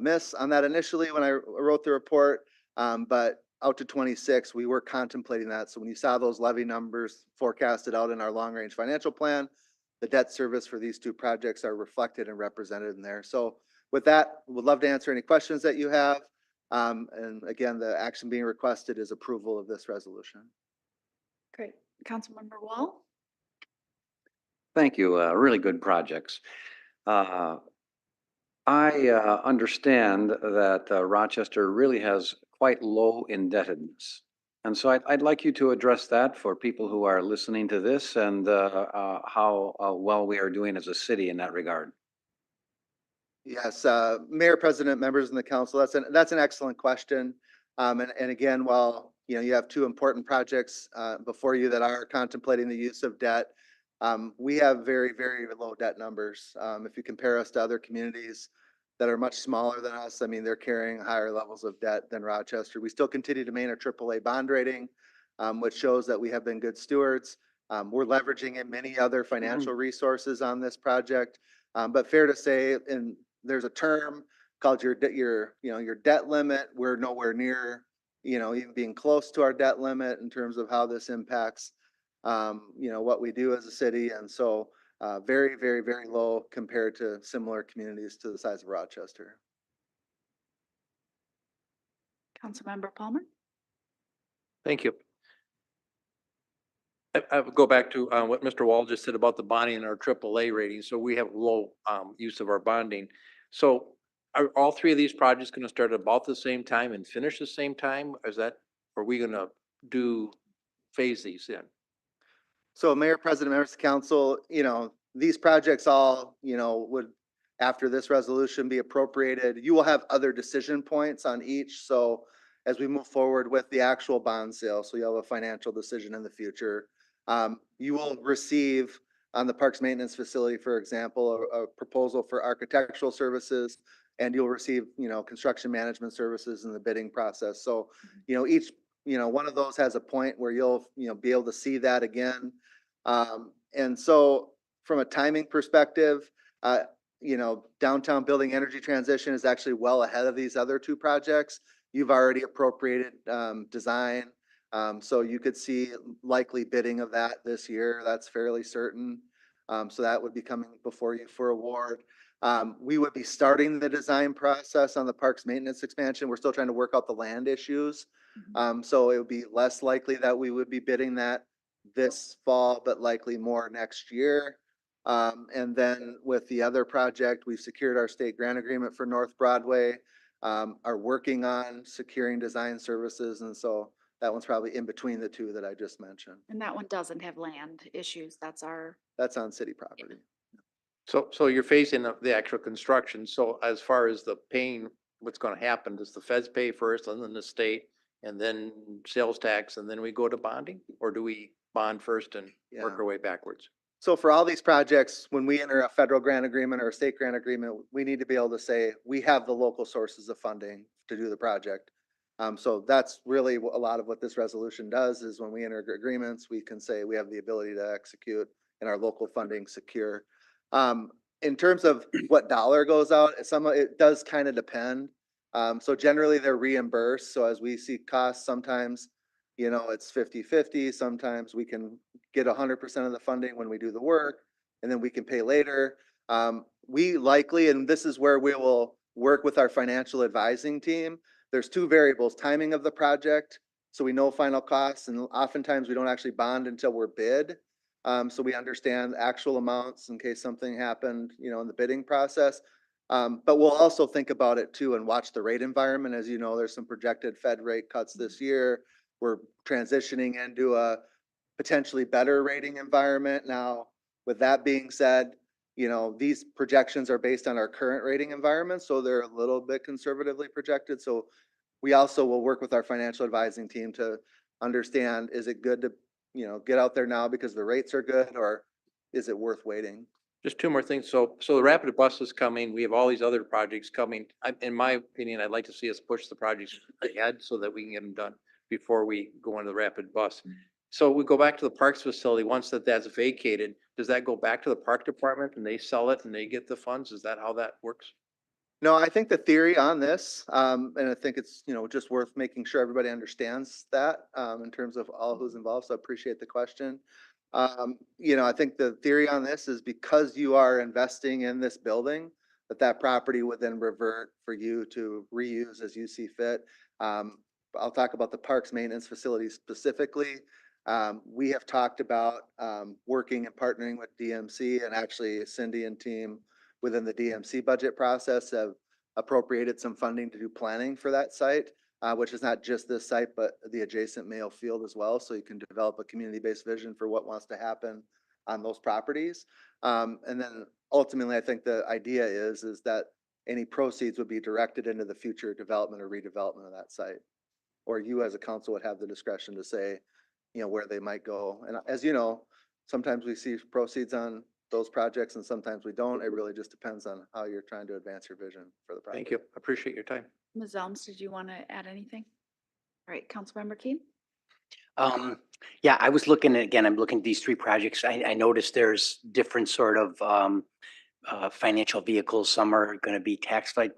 miss on that initially when I wrote the report, but out to 26, we were contemplating that. So when you saw those levy numbers forecasted out in our long range financial plan, the debt service for these two projects are reflected and represented in there. So with that, we'd love to answer any questions that you have. And again, the action being requested is approval of this resolution. Great. Councilmember Wall. Thank you. Really good projects. I understand that Rochester really has quite low indebtedness. And so I'd like you to address that for people who are listening to this and how well we are doing as a city in that regard. Yes, Mayor, President, members in the council, that's an excellent question. And again, while you have two important projects before you that are contemplating the use of debt, we have very, very low debt numbers. If you compare us to other communities that are much smaller than us, I mean, they're carrying higher levels of debt than Rochester. We still continue to maintain a AAA bond rating, which shows that we have been good stewards. We're leveraging in many other financial resources on this project. But fair to say, there's a term called your debt limit. We're nowhere near, even being close to our debt limit in terms of how this impacts, what we do as a city. And so very, very, very low compared to similar communities to the size of Rochester. Councilmember Palmer. Thank you. I would go back to what Mr. Wall just said about the bonding and our AAA rating. So we have low use of our bonding. So are all three of these projects going to start about the same time and finish the same time? Are we going to do phase these in? So Mayor, President, members of council, these projects all, would, after this resolution be appropriated, you will have other decision points on each. So as we move forward with the actual bond sale, so you'll have a financial decision in the future. You will receive on the Parks Maintenance Facility, for example, a proposal for architectural services, and you'll receive, construction management services in the bidding process. So, each, one of those has a point where you'll, be able to see that again. And so from a timing perspective, downtown building energy transition is actually well ahead of these other two projects. You've already appropriated design. So you could see likely bidding of that this year. That's fairly certain. So that would be coming before you for award. We would be starting the design process on the parks maintenance expansion. We're still trying to work out the land issues. So it would be less likely that we would be bidding that this fall, but likely more next year. And then with the other project, we've secured our state grant agreement for North Broadway, are working on securing design services. And so that one's probably in between the two that I just mentioned. And that one doesn't have land issues. That's That's on city property. So you're facing the actual construction. So as far as the paying, what's going to happen, does the feds pay first and then the state and then sales tax and then we go to bonding? Or do we bond first and work our way backwards? So for all these projects, when we enter a federal grant agreement or a state grant agreement, we need to be able to say, we have the local sources of funding to do the project. So that's really a lot of what this resolution does is when we enter agreements, we can say we have the ability to execute and our local funding secure. In terms of what dollar goes out, it does kind of depend. So generally they're reimbursed. So as we see costs, sometimes, it's 50-50. Sometimes we can get 100% of the funding when we do the work and then we can pay later. We likely, and this is where we will work with our financial advising team. There's two variables, timing of the project. So we know final costs and oftentimes we don't actually bond until we're bid. So we understand actual amounts in case something happened, in the bidding process. But we'll also think about it too and watch the rate environment. As you know, there's some projected Fed rate cuts this year. We're transitioning into a potentially better rating environment. Now, with that being said, these projections are based on our current rating environment. So they're a little bit conservatively projected. So we also will work with our financial advising team to understand, is it good to, get out there now because the rates are good or is it worth waiting? Just two more things. So the rapid bus is coming. We have all these other projects coming. In my opinion, I'd like to see us push the projects ahead so that we can get them done before we go into the rapid bus. So we go back to the parks facility. Once that's vacated, does that go back to the park department and they sell it and they get the funds? Is that how that works? No, I think the theory on this, and I think it's, just worth making sure everybody understands that in terms of all who's involved. So I appreciate the question. I think the theory on this is because you are investing in this building, that property would then revert for you to reuse as you see fit. I'll talk about the parks maintenance facilities specifically. We have talked about working and partnering with DMC, and actually Cindy and team within the DMC budget process have appropriated some funding to do planning for that site, which is not just this site, but the adjacent Mayo Field as well. So you can develop a community-based vision for what wants to happen on those properties. And then ultimately, I think the idea is that any proceeds would be directed into the future development or redevelopment of that site. Or you as a council would have the discretion to say, where they might go. And as you know, sometimes we see proceeds on those projects and sometimes we don't. It really just depends on how you're trying to advance your vision for the project. Thank you. Appreciate your time. Ms. Elms, did you want to add anything? All right, Councilmember Keen. Yeah, I was looking at, again, I'm looking at these three projects. I noticed there's different sort of financial vehicles. Some are going to be tax like,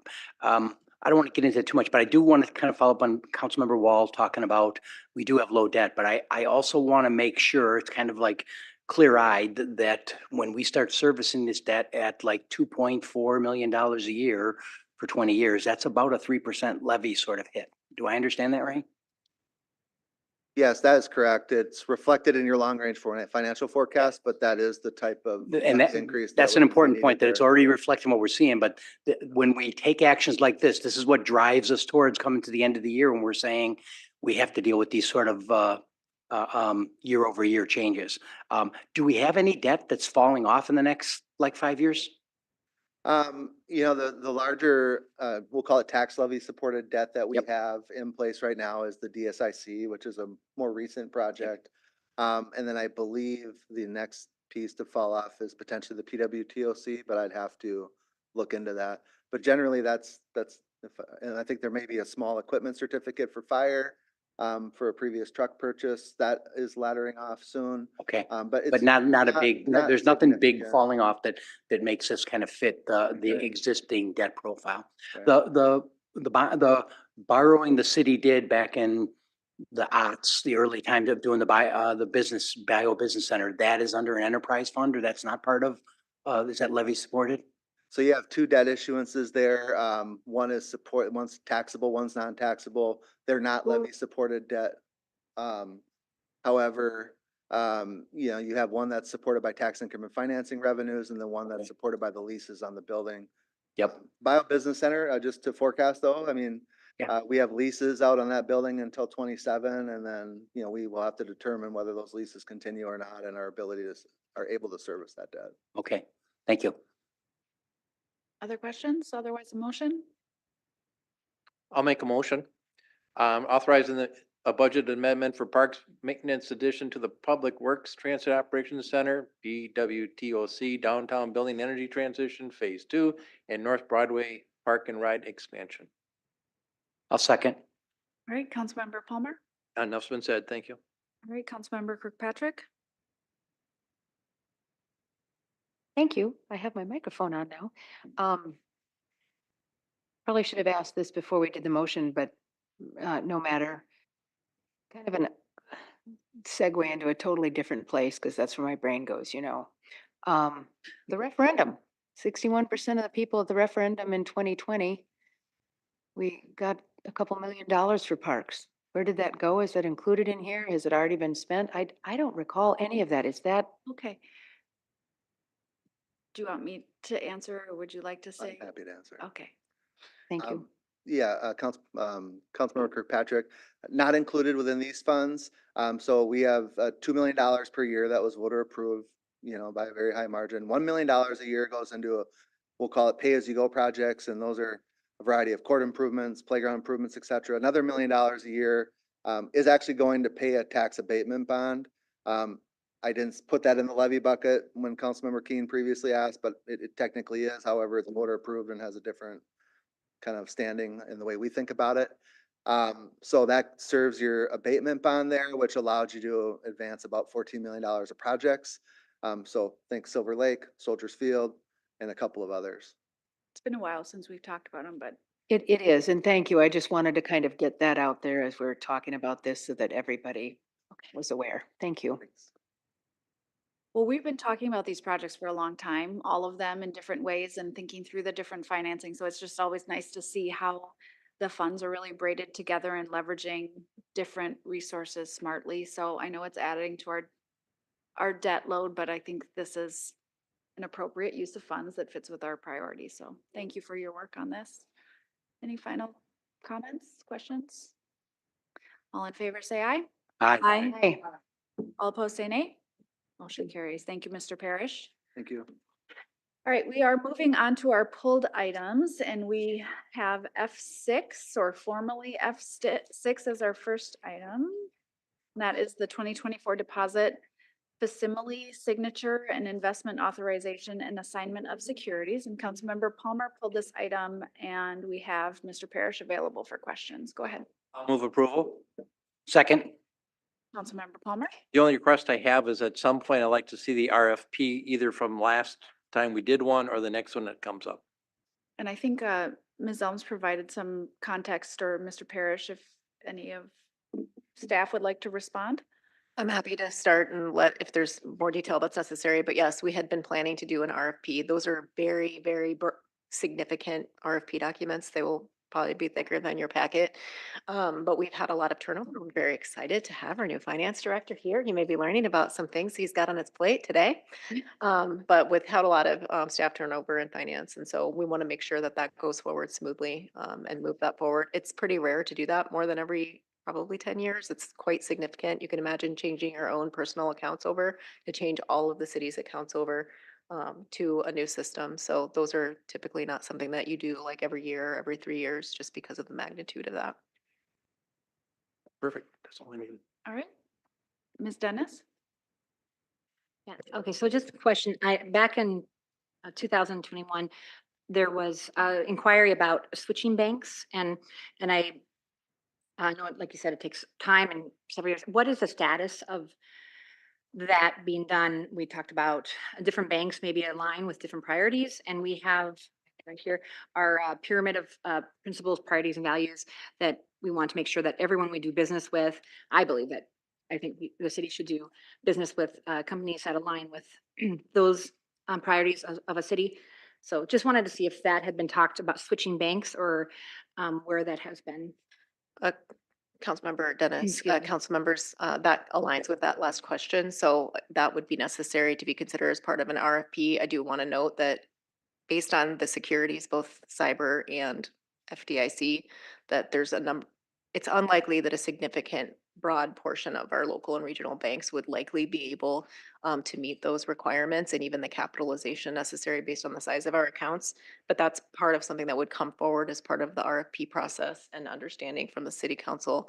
I don't want to get into it too much, but I do want to kind of follow up on Councilmember Wall talking about, we do have low debt, but I also want to make sure it's kind of like clear-eyed that when we start servicing this debt at like $2.4 million a year for 20 years, that's about a 3% levy sort of hit. Do I understand that right? Yes, that is correct. It's reflected in your long-range financial forecast, but that is the type of increase. That's an important point, that it's already reflecting what we're seeing. But when we take actions like this is what drives us towards coming to the end of the year when we're saying we have to deal with these sort of year over year changes. Do we have any debt that's falling off in the next like 5 years? You know, the larger, we'll call it tax levy supported debt that we Yep. have in place right now is the DSIC, which is a more recent project. And then I believe the next piece to fall off is potentially the PWTOC, but I'd have to look into that. But generally and I think there may be a small equipment certificate for fire, for a previous truck purchase that is laddering off soon. Okay. But it's But not a big, not there's nothing big significant. falling off that makes us kind of fit the existing debt profile. Right. The borrowing the city did back in the aughts, the early times of doing the bio business center, that is under an enterprise fund, or that's not part of, is that levy supported? So you have two debt issuances there. One is one's taxable, one's non-taxable. They're not levy supported debt. However, you know, you have one that's supported by tax income and financing revenues, and the one that's supported by the leases on the building. Yep. Bio Business Center, just to forecast though, I mean, Yeah. we have leases out on that building until 27, and then, you know, we will have to determine whether those leases continue or not and our ability are able to service that debt. Okay, thank you. Other questions? Otherwise, a motion? I'll make a motion. Authorizing a budget amendment for parks maintenance addition to the Public Works Transit Operations Center, BWTOC Downtown Building Energy Transition Phase 2 and North Broadway Park and Ride expansion. I'll second. All right, Councilmember Palmer. Enough's been said. Thank you. All right, Councilmember Kirkpatrick. Thank you. I have my microphone on now. Probably should have asked this before we did the motion, but no matter. Kind of a segue into a totally different place because that's where my brain goes, you know. The referendum, 61% of the people at the referendum in 2020, we got a couple $1 million for parks. Where did that go? Is that included in here? Has it already been spent? I don't recall any of that. Is that? Okay. Do you want me to answer or would you like to say? I'm happy to answer. Okay. Thank you. Yeah, Councilmember Kirkpatrick, not included within these funds. So we have $2 million per year that was voter approved, you know, by a very high margin. $1 million a year goes into we'll call it pay-as-you-go projects, and those are a variety of court improvements, playground improvements, et cetera. Another $1 million a year is actually going to pay a tax abatement bond. I didn't put that in the levy bucket when Councilmember Keen previously asked, but it technically is. However, it's voter approved and has a different kind of standing in the way we think about it. So that serves your abatement bond there, which allowed you to advance about $14 million of projects. So think Silver Lake, Soldiers Field, and a couple of others. It's been a while since we've talked about them, but It is, and thank you. I just wanted to kind of get that out there as we're talking about this so that everybody was aware. Thank you. well, we've been talking about these projects for a long time, all of them in different ways and thinking through the different financing. So it's just always nice to see how the funds are really braided together and leveraging different resources smartly. So I know it's adding to our debt load, but I think this is an appropriate use of funds that fits with our priorities. So thank you for your work on this. Any final comments, questions? All in favor, say aye. Aye. Aye. All opposed, say nay. Motion carries. Thank you, Mr. Parrish. Thank you. All right, we are moving on to our pulled items and we have F6 or formerly F6 as our first item. And that is the 2024 deposit facsimile signature and investment authorization and assignment of securities. And Councilmember Palmer pulled this item and we have Mr. Parrish available for questions. Go ahead. I'll move approval. Second. Councilmember Palmer. The only request I have is at some point I'd like to see the RFP either from last time we did one or the next one that comes up. And I think Ms. Elms provided some context, or Mr. Parrish, if any of staff would like to respond. I'm happy to start and if there's more detail that's necessary, but yes, we had been planning to do an RFP. Those are very, very significant RFP documents. They will probably be thicker than your packet. But we've had a lot of turnover. We're very excited to have our new finance director here. You may be learning about some things he's got on his plate today. But we've had a lot of staff turnover in finance. And so we want to make sure that that goes forward smoothly and move that forward. It's pretty rare to do that more than every probably 10 years. It's quite significant. You can imagine changing your own personal accounts over to change all of the city's accounts over to a new system. So those are typically not something that you do like every year, every 3 years, just because of the magnitude of that. Perfect. That's all I needed. All right. Ms. Dennis? Yeah, okay, so just a question, back in 2021, there was inquiry about switching banks and I know, like you said, it takes time and several years. What is the status of that being done? We talked about different banks maybe align with different priorities, and we have right here our pyramid of principles, priorities, and values that we want to make sure that everyone we do business with, I believe that I think the city should do business with companies that align with those priorities of a city. So just wanted to see if that had been talked about switching banks or where that has been. Councilmember Dennis, Excuse me. council members, that aligns with that last question. So that would be necessary to be considered as part of an RFP. I do want to note that based on the securities, both cyber and FDIC, that there's a number, it's unlikely that a significant broad portion of our local and regional banks would likely be able to meet those requirements and even the capitalization necessary based on the size of our accounts. But that's part of something that would come forward as part of the RFP process and understanding from the city council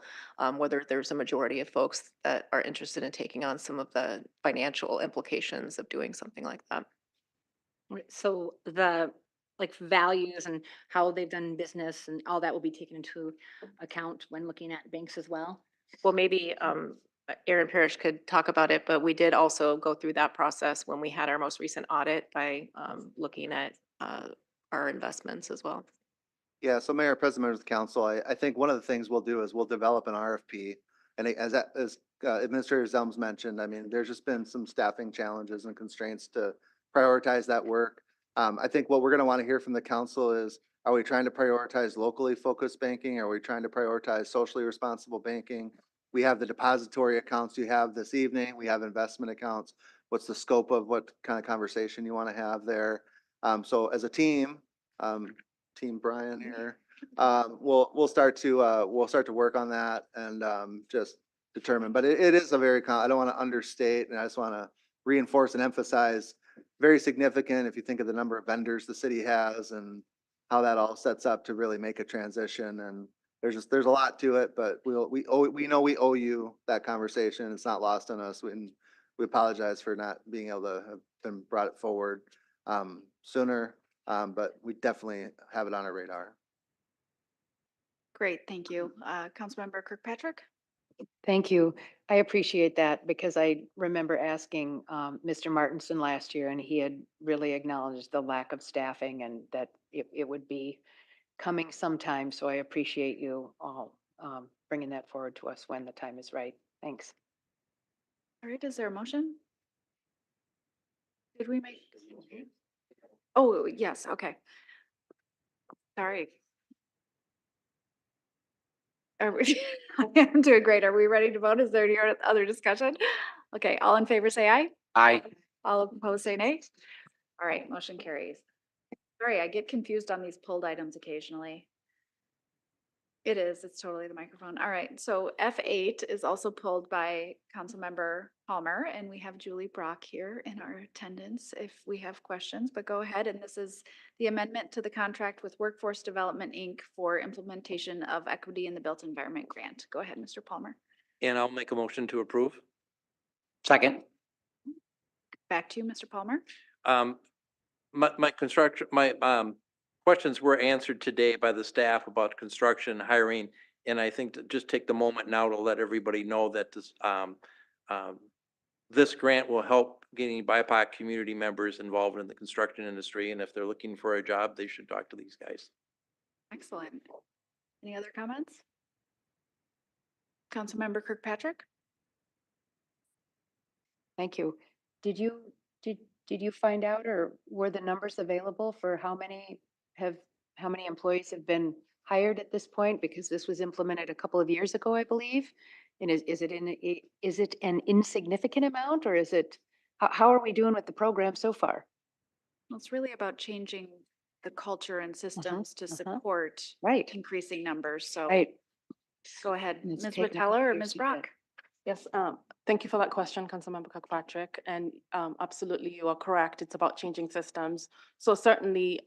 whether there's a majority of folks that are interested in taking on some of the financial implications of doing something like that. So the like values and how they've done business and all that will be taken into account when looking at banks as well. Well, maybe Aaron Parrish could talk about it, but we did also go through that process when we had our most recent audit by looking at our investments as well. Yeah, so Mayor, President, members of the council, I think one of the things we'll do is we'll develop an RFP. And as Administrator Zelms mentioned, I mean, there's just been some staffing challenges and constraints to prioritize that work. I think what we're gonna want to hear from the council is, are we trying to prioritize locally focused banking? Are we trying to prioritize socially responsible banking? We have the depository accounts you have this evening. We have investment accounts. What's the scope of what kind of conversation you want to have there? So as a team, Team Brian here, we'll start to work on that and just determine. But it is a very I don't want to understate, and I just want to reinforce and emphasize very significant if you think of the number of vendors the city has and how that all sets up to really make a transition. And there's a lot to it, but we know we owe you that conversation. It's not lost on us. We apologize for not being able to have been brought it forward sooner. But we definitely have it on our radar. Great, thank you. Councilmember Kirkpatrick? Thank you. I appreciate that because I remember asking Mr. Martinson last year and he had really acknowledged the lack of staffing and that it would be coming sometime. So I appreciate you all bringing that forward to us when the time is right. Thanks. All right, is there a motion? Did we make? Oh, yes, okay. Sorry. Are we, I'm doing great. Are we ready to vote? Is there any other discussion? Okay, all in favor say aye. Aye. All opposed say nay. All right, motion carries. Sorry, I get confused on these pulled items occasionally. It is, it's totally the microphone. All right, so F8 is also pulled by Councilmember Palmer, and we have Julie Brock here in our attendance if we have questions, but go ahead. And this is the amendment to the contract with Workforce Development, Inc. for implementation of equity in the built environment grant. Go ahead, Mr. Palmer. And I'll make a motion to approve. Second. Back to you, Mr. Palmer. My questions were answered today by the staff about construction hiring. And I think to just take the moment now to let everybody know that this grant will help getting BIPOC community members involved in the construction industry. And if they're looking for a job, they should talk to these guys. Excellent. Any other comments? Councilmember Kirkpatrick? Thank you. Did you find out or were the numbers available for how many employees have been hired at this point? Because this was implemented a couple of years ago, I believe. And is it an insignificant amount or is it, how are we doing with the program so far? Well, it's really about changing the culture and systems to support Right. increasing numbers. So Right. Go ahead, Let's Ms. take Rotella or Ms. Brock? Yes, thank you for that question, Councilmember Kirkpatrick. And absolutely, you are correct. It's about changing systems. So certainly,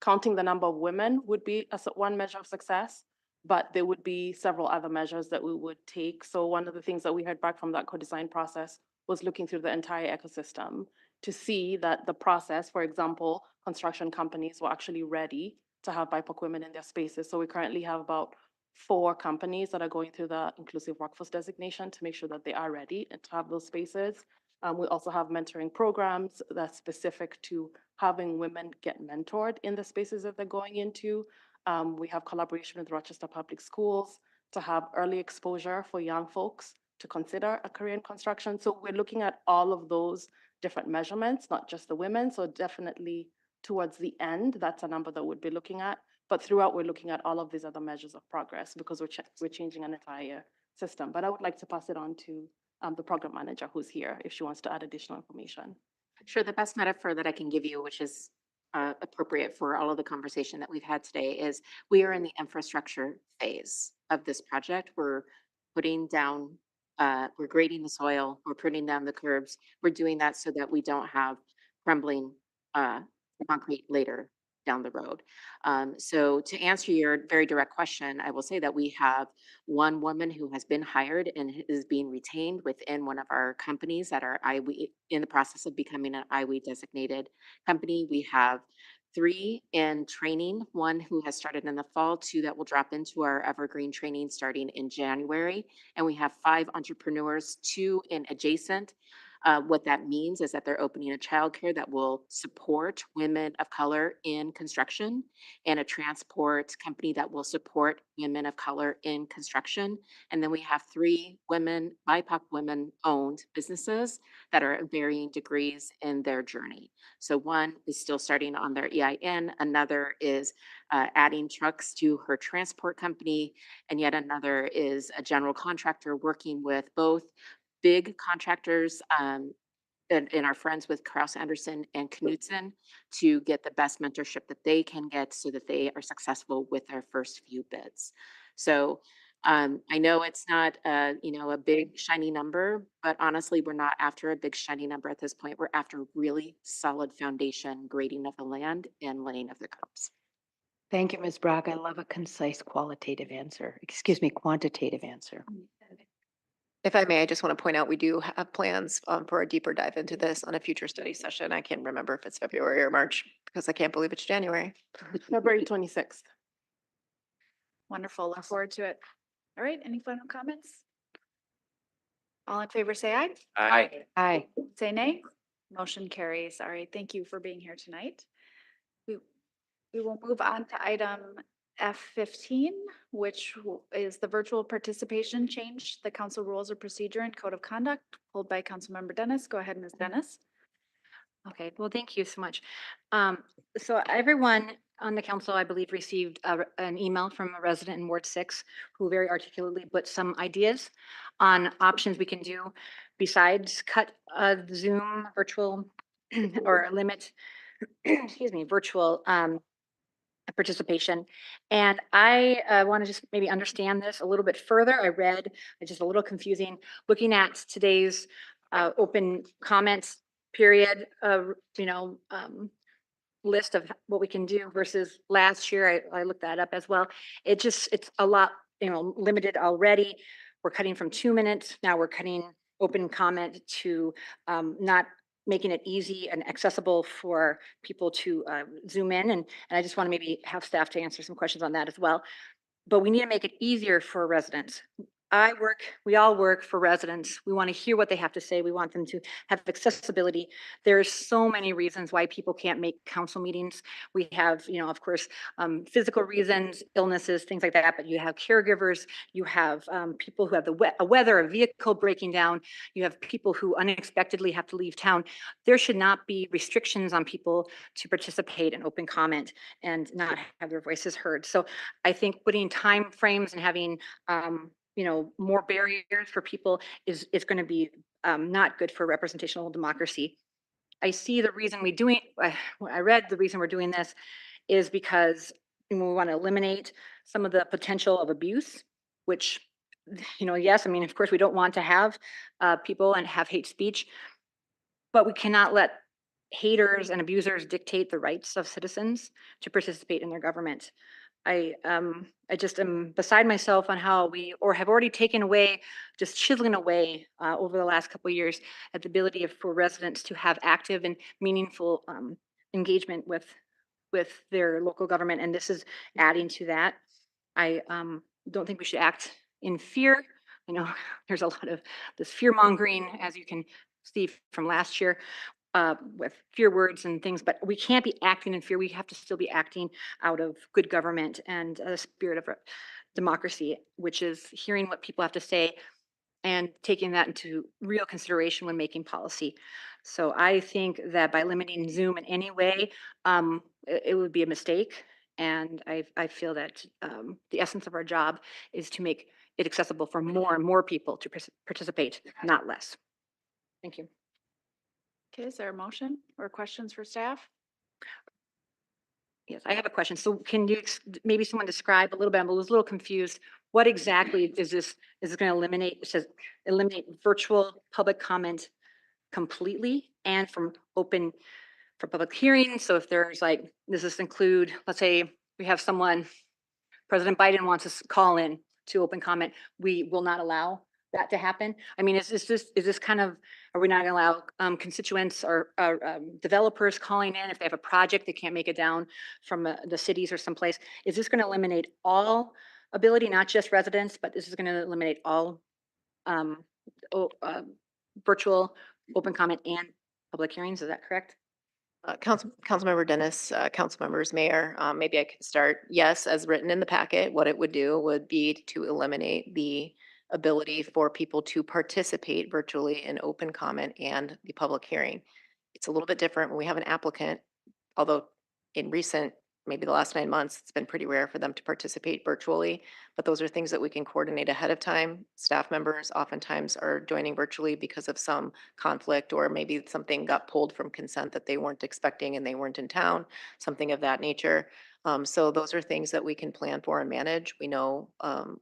counting the number of women would be one measure of success, but there would be several other measures that we would take. So one of the things that we heard back from that co-design process was looking through the entire ecosystem to see that the process, for example, construction companies were actually ready to have BIPOC women in their spaces. So we currently have about 4 companies that are going through the inclusive workforce designation to make sure that they are ready and to have those spaces. We also have mentoring programs that's specific to having women get mentored in the spaces that they're going into. We have collaboration with Rochester Public Schools to have early exposure for young folks to consider a career in construction. So we're looking at all of those different measurements, not just the women. So definitely towards the end, that's a number that we'd be looking at. But throughout, we're looking at all of these other measures of progress because we're changing an entire system. But I would like to pass it on to the program manager who's here if she wants to add additional information. Sure, the best metaphor that I can give you, which is appropriate for all of the conversation that we've had today, is we are in the infrastructure phase of this project. We're putting down, we're grading the soil, we're putting down the curbs. We're doing that so that we don't have crumbling concrete later down the road. So to answer your very direct question, I will say that we have one woman who has been hired and is being retained within one of our companies that are IWE, in the process of becoming an IWE designated company. We have 3 in training, 1 who has started in the fall, 2 that will drop into our evergreen training starting in January. And we have 5 entrepreneurs, 2 in adjacent. What that means is that they're opening a childcare that will support women of color in construction and a transport company that will support women of color in construction. And then we have 3 BIPOC women owned businesses that are at varying degrees in their journey. So one is still starting on their EIN, another is adding trucks to her transport company, and yet another is a general contractor working with both big contractors and our friends with Kraus Anderson and Knudsen to get the best mentorship that they can get so that they are successful with their first few bids. So I know it's not a big shiny number, but honestly, we're not after a big shiny number at this point. We're after really solid foundation grading of the land and laying of the curbs. Thank you, Ms. Brock. I love a concise quantitative answer. If I may, I just want to point out, we do have plans for a deeper dive into this on a future study session. I can't remember if it's February or March because I can't believe it's January. February 26th. Wonderful. Look forward to it. All right. Any final comments? All in favor, say aye. Aye. Aye. Say nay. Motion carries. All right. Thank you for being here tonight. We will move on to item F15, which is the virtual participation change, the council rules of procedure and code of conduct pulled by Councilmember Dennis. Go ahead, Ms. Dennis. Okay, well, thank you so much. So everyone on the council, I believe, received an email from a resident in Ward 6 who very articulately put some ideas on options we can do besides cut Zoom virtual or limit, excuse me, virtual participation. And I want to just maybe understand this a little bit further. I read, it's just a little confusing, looking at today's open comments period, list of what we can do versus last year. I looked that up as well. It's a lot, limited already. We're cutting from 2 minutes. Now we're cutting open comment to not making it easy and accessible for people to zoom in. And I just want to maybe have staff to answer some questions on that as well. But we need to make it easier for residents. We all work for residents. We want to hear what they have to say. We want them to have accessibility. There's so many reasons why people can't make council meetings. We have, of course, physical reasons, illnesses, things like that, but you have caregivers, you have people who have a weather, a vehicle breaking down, you have people who unexpectedly have to leave town. There should not be restrictions on people to participate in open comment and not have their voices heard. So I think putting time frames and having more barriers for people is going to be not good for representational democracy. I see the reason I read the reason we're doing this is because we want to eliminate some of the potential of abuse which, yes, I mean, of course, we don't want to have people and have hate speech, but we cannot let haters and abusers dictate the rights of citizens to participate in their government. I just am beside myself on how we have already taken away, just chiseling away over the last couple of years at the ability for residents to have active and meaningful engagement with their local government, and this is adding to that. I don't think we should act in fear. I know there's a lot of this fear mongering, as you can see from last year, with fear words and things, but we can't be acting in fear. We have to still be acting out of good government and a spirit of democracy, which is hearing what people have to say and taking that into real consideration when making policy. So I think that by limiting Zoom in any way, it would be a mistake. And I feel that the essence of our job is to make it accessible for more and more people to participate, not less. Thank you. Okay, is there a motion or questions for staff? Yes, I have a question. So can you maybe someone describe a little bit? I was a little confused. What exactly is this going to eliminate? It says eliminate virtual public comment completely and from open for public hearings. So if there's like, does this include, let's say we have someone, President Biden wants us to call in to open comment, we will not allow that to happen? I mean, is this kind of, are we not going to allow constituents or developers calling in if they have a project they can't make it down from the cities or someplace? Is this going to eliminate all ability, not just residents, but this is going to eliminate all virtual open comment and public hearings? Is that correct? Councilmember Dennis, council members, mayor, maybe I could start. Yes, as written in the packet, what it would do would be to eliminate the ability for people to participate virtually in open comment and the public hearing. It's a little bit different when we have an applicant, although in recent, maybe the last 9 months, it's been pretty rare for them to participate virtually. But those are things that we can coordinate ahead of time. Staff members oftentimes are joining virtually because of some conflict, or maybe something got pulled from consent that they weren't expecting and they weren't in town, something of that nature. So those are things that we can plan for and manage. We know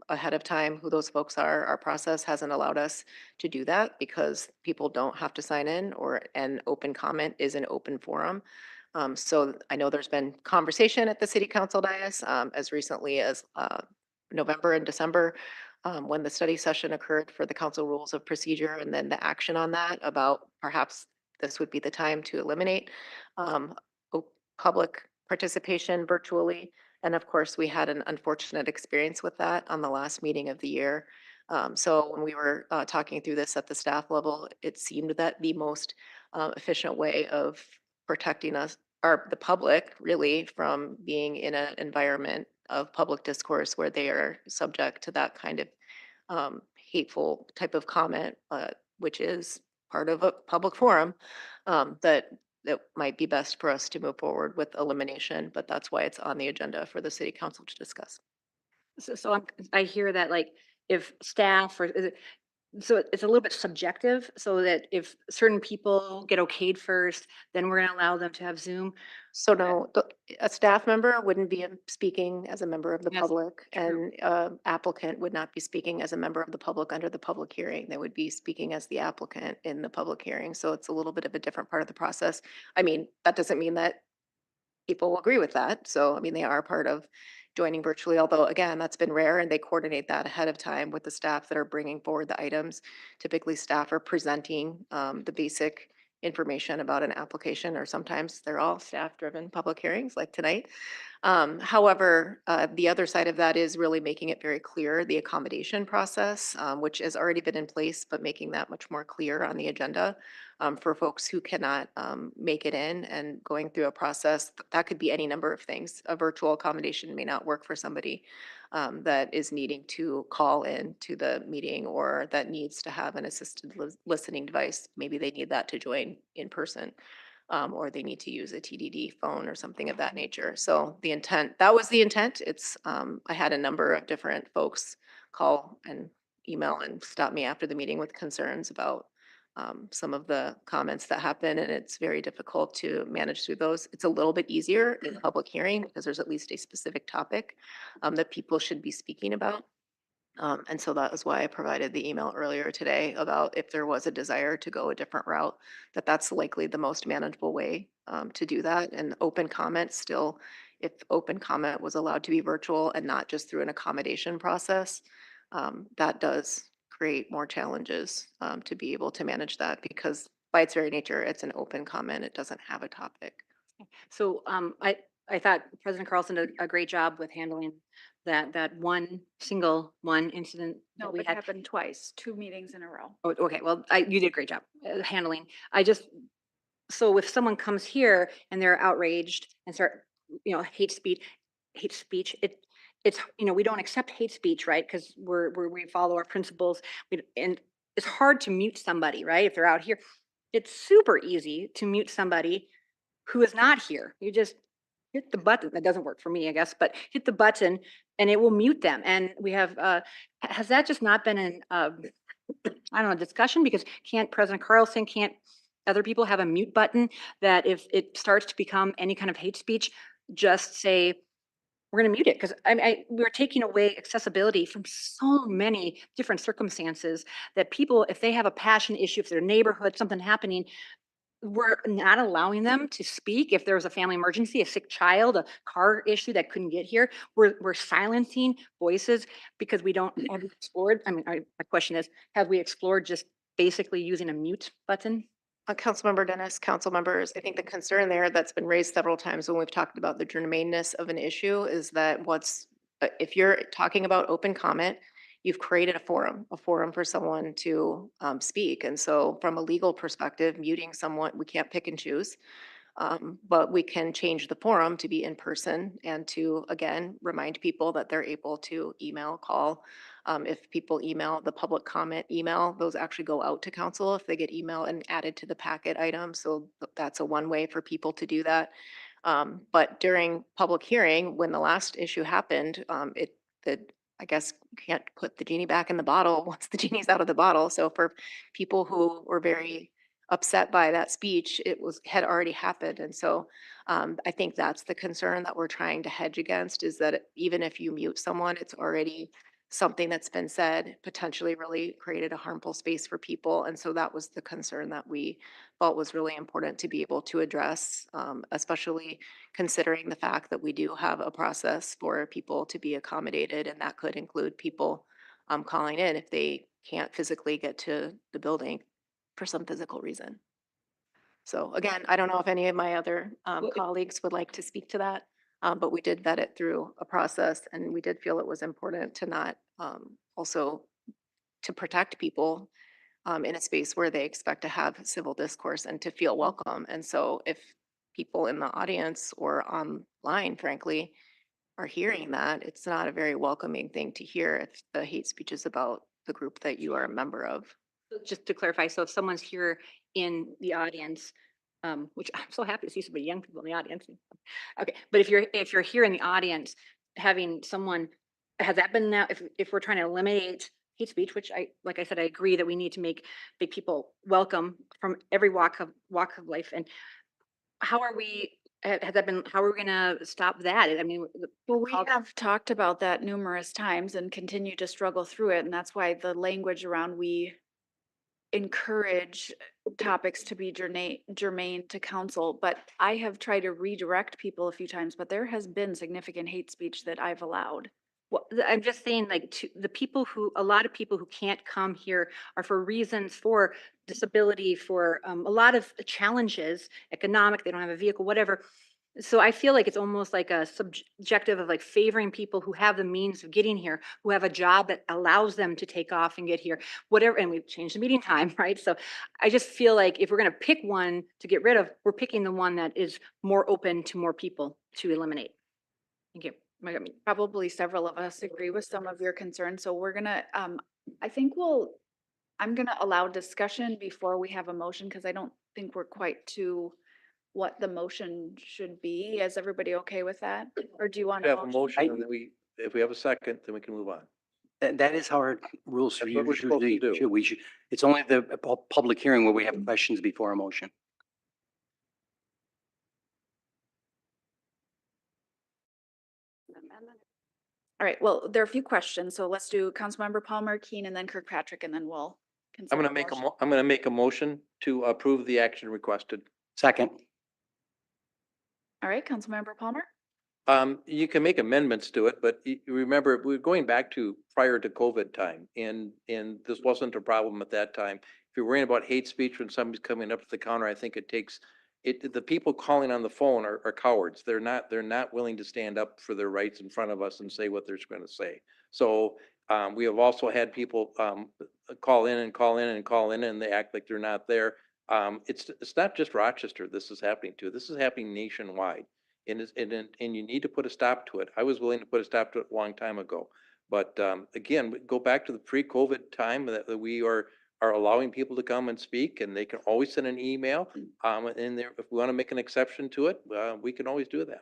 ahead of time who those folks are. Our process hasn't allowed us to do that because people don't have to sign in, or an open comment is an open forum. So I know there's been conversation at the city council dais as recently as November and December, when the study session occurred for the council rules of procedure, and then the action on that about perhaps this would be the time to eliminate um, public participation virtually. And of course, we had an unfortunate experience with that on the last meeting of the year. So when we were talking through this at the staff level, it seemed that the most efficient way of protecting us, or the public really, from being in an environment of public discourse where they are subject to that kind of hateful type of comment, which is part of a public forum, that might be best for us to move forward with elimination, but that's why it's on the agenda for the city council to discuss. So I hear that, like, if staff or so it's a little bit subjective, so that if certain people get okayed first, then we're gonna allow them to have Zoom. So no, a staff member wouldn't be speaking as a member of the Yes, public, and applicant would not be speaking as a member of the public under the public hearing. They would be speaking as the applicant in the public hearing. So it's a little bit of a different part of the process. I mean, that doesn't mean that people will agree with that. So, I mean, they are part of joining virtually, although again, that's been rare, and they coordinate that ahead of time with the staff that are bringing forward the items. Typically, staff are presenting the basic information about an application, or sometimes they're all staff-driven public hearings like tonight. However, the other side of that is really making it very clear, the accommodation process, which has already been in place, but making that much more clear on the agenda for folks who cannot make it in, and going through a process. That could be any number of things. A virtual accommodation may not work for somebody that is needing to call in to the meeting, or that needs to have an assisted listening device. Maybe they need that to join in person. Or they need to use a TDD phone or something of that nature. So the intent, that was the intent. It's, I had a number of different folks call and email and stop me after the meeting with concerns about some of the comments that happen, and it's very difficult to manage through those. It's a little bit easier in a public hearing because there's at least a specific topic that people should be speaking about. And so that was why I provided the email earlier today about if there was a desire to go a different route, that's likely the most manageable way to do that. And open comment still, if open comment was allowed to be virtual and not just through an accommodation process, that does create more challenges to be able to manage that because by its very nature, it's an open comment. It doesn't have a topic. So I thought President Carlson did a great job with handling that one incident No, that we it had. happened twice, 2 meetings in a row. Oh, okay, well, you did a great job handling. So if someone comes here and they're outraged and start, hate speech, we don't accept hate speech, right? Because we follow our principles. And it's hard to mute somebody, right? If they're out here, it's super easy to mute somebody who is not here. You just hit the button. That doesn't work for me, I guess, but hit the button and it will mute them. And we have, has that just not been an, I don't know, discussion? Because can't other people have a mute button that if it starts to become any kind of hate speech, just say, we're going to mute it? Because we're taking away accessibility from so many different circumstances that people, if they have a passion issue, if their neighborhood, something happening, we're not allowing them to speak. If there was a family emergency, a sick child, a car issue that couldn't get here, we're silencing voices because we don't have explored. My question is, have we explored just basically using a mute button? Councilmember Dennis, council members, I think the concern there that's been raised several times when we've talked about the germaneness of an issue is that if you're talking about open comment, you've created a forum for someone to speak. And so from a legal perspective, muting someone, we can't pick and choose. But we can change the forum to be in person and to, again, remind people that they're able to email, call. If people email the public comment email, those actually go out to council if they get email and added to the packet item. So that's a one way for people to do that. But during public hearing, when the last issue happened, I guess you can't put the genie back in the bottle once the genie's out of the bottle. So for people who were very upset by that speech, had already happened. And so I think that's the concern that we're trying to hedge against is that even if you mute someone, it's already something that's been said, potentially really created a harmful space for people. And so that was the concern that we felt was really important to be able to address, especially considering the fact that we do have a process for people to be accommodated. And that could include people calling in if they can't physically get to the building for some physical reason. So again, I don't know if any of my other colleagues would like to speak to that, but we did vet it through a process and we did feel it was important to not also to protect people in a space where they expect to have civil discourse and to feel welcome. And so if people in the audience or online, frankly, are hearing that, it's not a very welcoming thing to hear if the hate speech is about the group that you are a member of. Just to clarify, so if someone's here in the audience, which I'm so happy to see so many young people in the audience. Okay, but if you're here in the audience, having someone, has that been now, if we're trying to eliminate hate speech, which like I said, I agree that we need to make people welcome from every walk of life. And how are we, how are we gonna stop that? Well, we have talked about that numerous times and continue to struggle through it. And that's why the language around we encourage topics to be germane to council. But I have tried to redirect people a few times, but there has been significant hate speech that I've allowed. Well, I'm just saying, like, to the people a lot of people who can't come here are for reasons for disability, for a lot of challenges, economic, they don't have a vehicle, whatever. So I feel like it's almost like a subjective of like favoring people who have the means of getting here, who have a job that allows them to take off and get here, whatever. And we've changed the meeting time, right? So I just feel like if we're going to pick one to get rid of, we're picking the one that is more open to more people to eliminate. Thank you. Probably several of us agree with some of your concerns. So we're gonna, I'm gonna allow discussion before we have a motion because I don't think we're quite to what the motion should be. Is everybody okay with that? Or do you want We to have a motion and then if we have a second, then we can move on. That is how our rules That's what we're supposed to do. It's only the public hearing where we have questions before a motion. All right, well, there are a few questions, so let's do Councilmember Palmer, Keen, and then Kirkpatrick, and then we'll I'm consider gonna a make a, motion. I'm gonna make a motion to approve the action requested. Second. All right, Councilmember Palmer? You can make amendments to it, but you remember, we're going back to prior to COVID time, and this wasn't a problem at that time. If you're worrying about hate speech when somebody's coming up to the counter, I think it takes, the people calling on the phone are cowards. They're not willing to stand up for their rights in front of us and say what they're going to say. So, we have also had people, call in and call in and call in, and they act like they're not there. It's not just Rochester this is happening to. This is happening nationwide. And you need to put a stop to it. I was willing to put a stop to it a long time ago. But again, we go back to the pre-COVID time that we are allowing people to come and speak, and they can always send an email. And there, if we want to make an exception to it, we can always do that.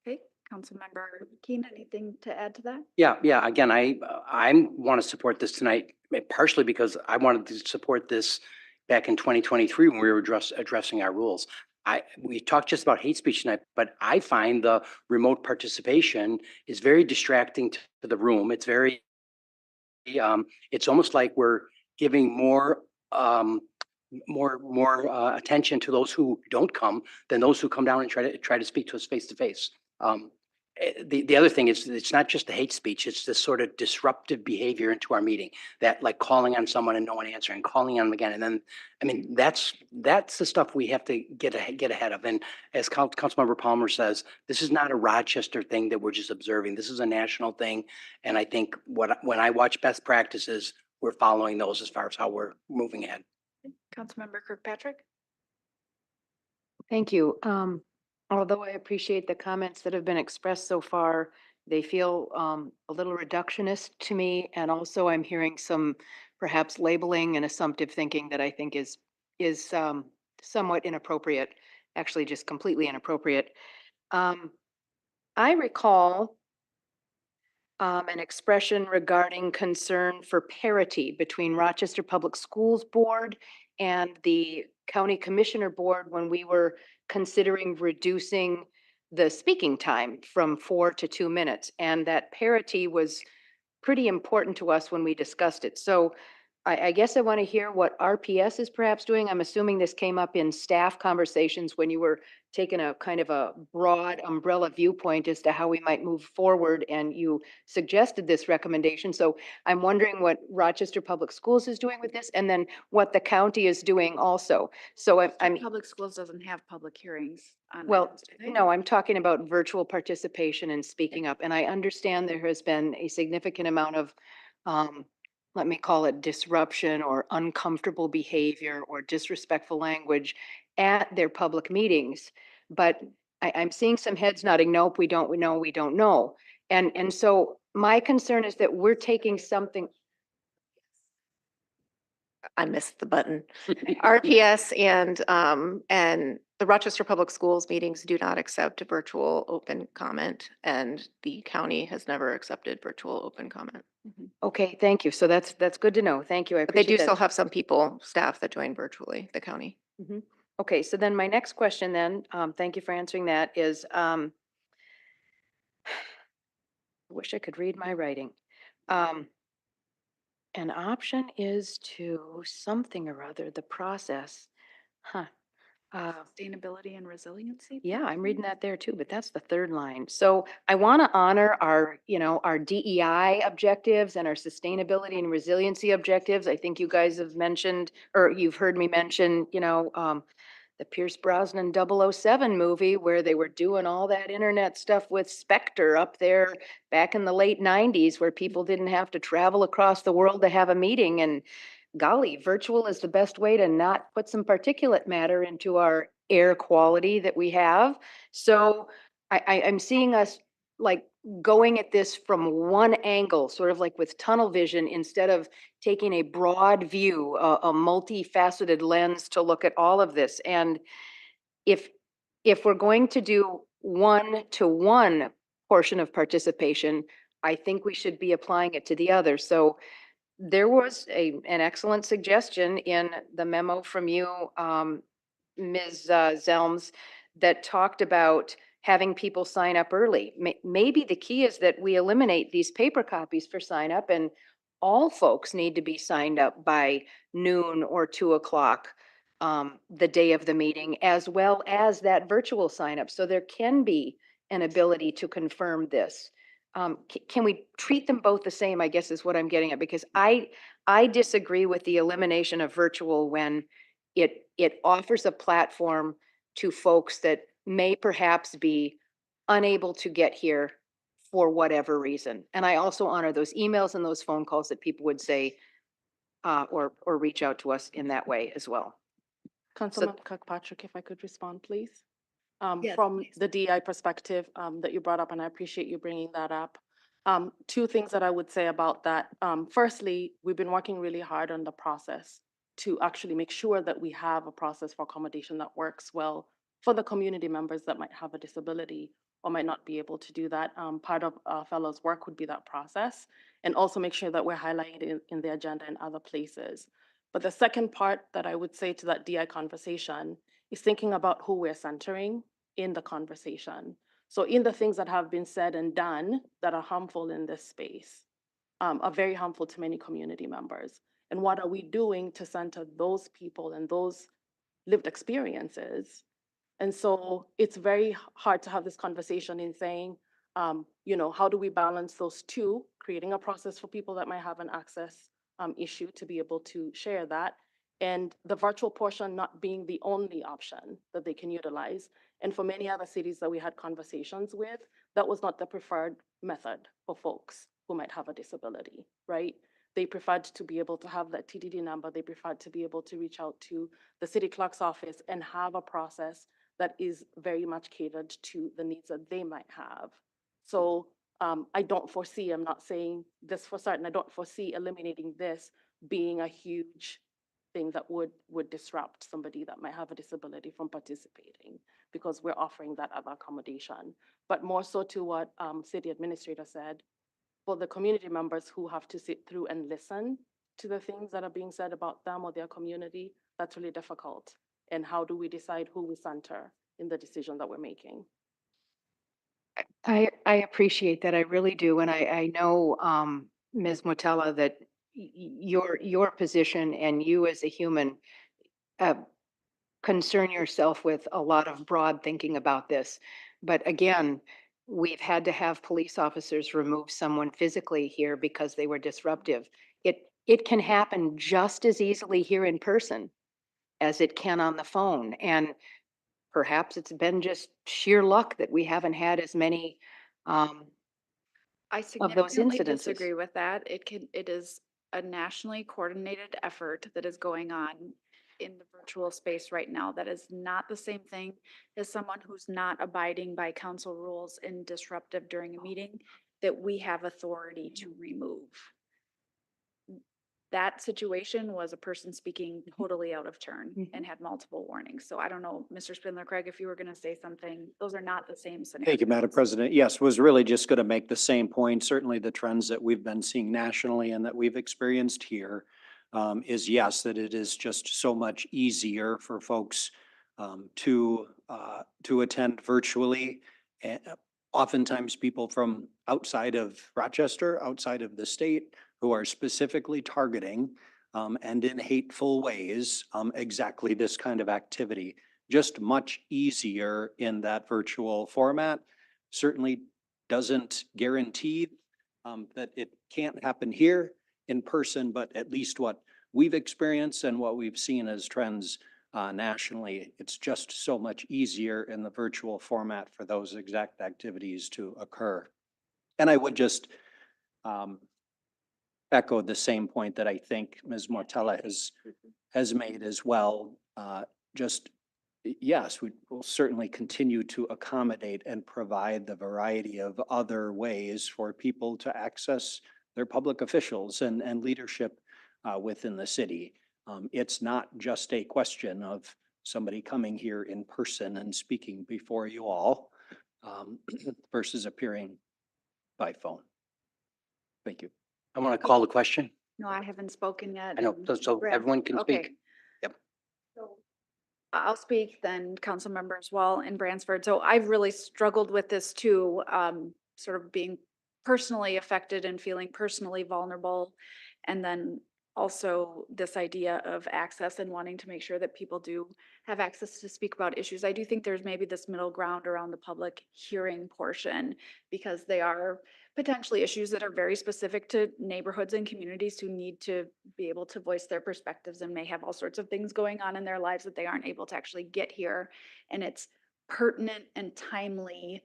Okay, Councilmember Keen, anything to add to that? Yeah. Again, I want to support this tonight, partially because I wanted to support this back in 2023 when we were addressing our rules. We talked just about hate speech tonight, but I find the remote participation is very distracting to the room. It's very, it's almost like we're giving more attention to those who don't come than those who come down and try to speak to us face to face. The other thing is, it's not just the hate speech, it's this sort of disruptive behavior into our meeting, that like calling on someone and no one answering, calling on them again. And then, I mean, that's the stuff we have to get ahead of. And as Councilmember Palmer says, this is not a Rochester thing that we're just observing. This is a national thing. And I think when I watch best practices, we're following those as far as how we're moving ahead. Councilmember Kirkpatrick? Thank you. Although I appreciate the comments that have been expressed so far, they feel a little reductionist to me. And also I'm hearing some perhaps labeling and assumptive thinking that I think is somewhat inappropriate, actually just completely inappropriate. I recall an expression regarding concern for parity between Rochester Public Schools Board and the County Commissioner Board when we were considering reducing the speaking time from 4 to 2 minutes. And that parity was pretty important to us when we discussed it. So I guess I want to hear what RPS is perhaps doing. I'm assuming this came up in staff conversations when you were taking a kind of a broad umbrella viewpoint as to how we might move forward, and you suggested this recommendation. So I'm wondering what Rochester Public Schools is doing with this, and then what the county is doing also. So I'm Public schools doesn't have public hearings on well, items, do they? no, I'm talking about virtual participation and speaking up. And I understand there has been a significant amount of, let me call it disruption or uncomfortable behavior or disrespectful language at their public meetings. But I'm seeing some heads nodding, nope, we don't know. And so my concern is that we're taking something. I missed the button. RPS and the Rochester Public Schools meetings do not accept virtual open comment, and the county has never accepted virtual open comment. Okay, thank you. So that's good to know. Thank you. I But they do appreciate that. still have some people, staff that join virtually, the county. Mhm. Okay, so then my next question then, thank you for answering that, is, I wish I could read my writing. An option is to something or other, the process. Huh. Sustainability and resiliency? Yeah, I'm reading that there too, but that's the third line. So I want to honor our, our DEI objectives and our sustainability and resiliency objectives. I think you guys have mentioned, or you've heard me mention, the Pierce Brosnan 007 movie where they were doing all that internet stuff with Spectre up there back in the late 90s, where people didn't have to travel across the world to have a meeting. And golly, virtual is the best way to not put some particulate matter into our air quality that we have. So I'm seeing us like going at this from one angle, sort of like with tunnel vision, instead of taking a broad view, a multifaceted lens to look at all of this. And if we're going to do 1-to-1 portion of participation, I think we should be applying it to the other. So there was an excellent suggestion in the memo from you, Ms. Zelms, that talked about having people sign up early. Maybe the key is that we eliminate these paper copies for sign up and all folks need to be signed up by noon or 2 o'clock the day of the meeting, as well as that virtual sign up. So there can be an ability to confirm this. Can we treat them both the same, I guess is what I'm getting at, because I disagree with the elimination of virtual when it offers a platform to folks that may perhaps be unable to get here for whatever reason. And I also honor those emails and those phone calls that people would say, or reach out to us in that way as well. Councilmember Kirkpatrick, if I could respond, please. Yes, From please. the DI perspective that you brought up, and I appreciate you bringing that up. Two things that I would say about that. Firstly, we've been working really hard on the process to actually make sure that we have a process for accommodation that works well for the community members that might have a disability or might not be able to do that. Part of fellows' work would be that process, and also make sure that we're highlighting it in the agenda in other places. But the second part that I would say to that DI conversation is thinking about who we're centering in the conversation. So in the things that have been said and done that are harmful in this space, are very harmful to many community members. And what are we doing to center those people and those lived experiences? And so it's very hard to have this conversation in saying, how do we balance those two, creating a process for people that might have an access issue to be able to share that, and the virtual portion not being the only option that they can utilize. And for many other cities that we had conversations with, that was not the preferred method for folks who might have a disability, right? They preferred to be able to have that TDD number. They preferred to be able to reach out to the city clerk's office and have a process that is very much catered to the needs that they might have. So I don't foresee, I'm not saying this for certain, I don't foresee eliminating this being a huge thing that would disrupt somebody that might have a disability from participating, because we're offering that other accommodation. But more so to what city administrator said, for the community members who have to sit through and listen to the things that are being said about them or their community, that's really difficult. And how do we decide who we center in the decision that we're making? I appreciate that. I really do. And I know, Ms. Motella, that your position and you as a human concern yourself with a lot of broad thinking about this. But again, we've had to have police officers remove someone physically here because they were disruptive. It can happen just as easily here in person as it can on the phone. And perhaps it's been just sheer luck that we haven't had as many I of those significantly incidences. disagree with that. It is a nationally coordinated effort that is going on in the virtual space right now. That is not the same thing as someone who's not abiding by council rules and disruptive during a meeting that we have authority to remove. That situation was a person speaking totally out of turn and had multiple warnings. So I don't know, Mr. Spindler Craig, if you were going to say something, those are not the same scenarios. Thank you, Madam President. Yes, was really just going to make the same point. Certainly the trends that we've been seeing nationally and that we've experienced here is yes, that it is just so much easier for folks to attend virtually. And oftentimes people from outside of Rochester, outside of the state, who are specifically targeting and in hateful ways exactly this kind of activity. Just much easier in that virtual format. Certainly doesn't guarantee that it can't happen here in person, but at least what we've experienced and what we've seen as trends nationally, it's just so much easier in the virtual format for those exact activities to occur. And I would just echo the same point that I think Ms. Mortella has made as well. Just yes, we will certainly continue to accommodate and provide the variety of other ways for people to access their public officials and leadership within the city. It's not just a question of somebody coming here in person and speaking before you all versus appearing by phone. Thank you. I want to call the question. No, I haven't spoken yet. I know, so Greg, everyone can okay. speak. Yep. So I'll speak, then council members Wall and Bransford. So I've really struggled with this too, sort of being personally affected and feeling personally vulnerable. And then also this idea of access and wanting to make sure that people do have access to speak about issues. I do think there's maybe this middle ground around the public hearing portion, because they are potentially issues that are very specific to neighborhoods and communities who need to be able to voice their perspectives and may have all sorts of things going on in their lives that they aren't able to actually get here. And it's pertinent and timely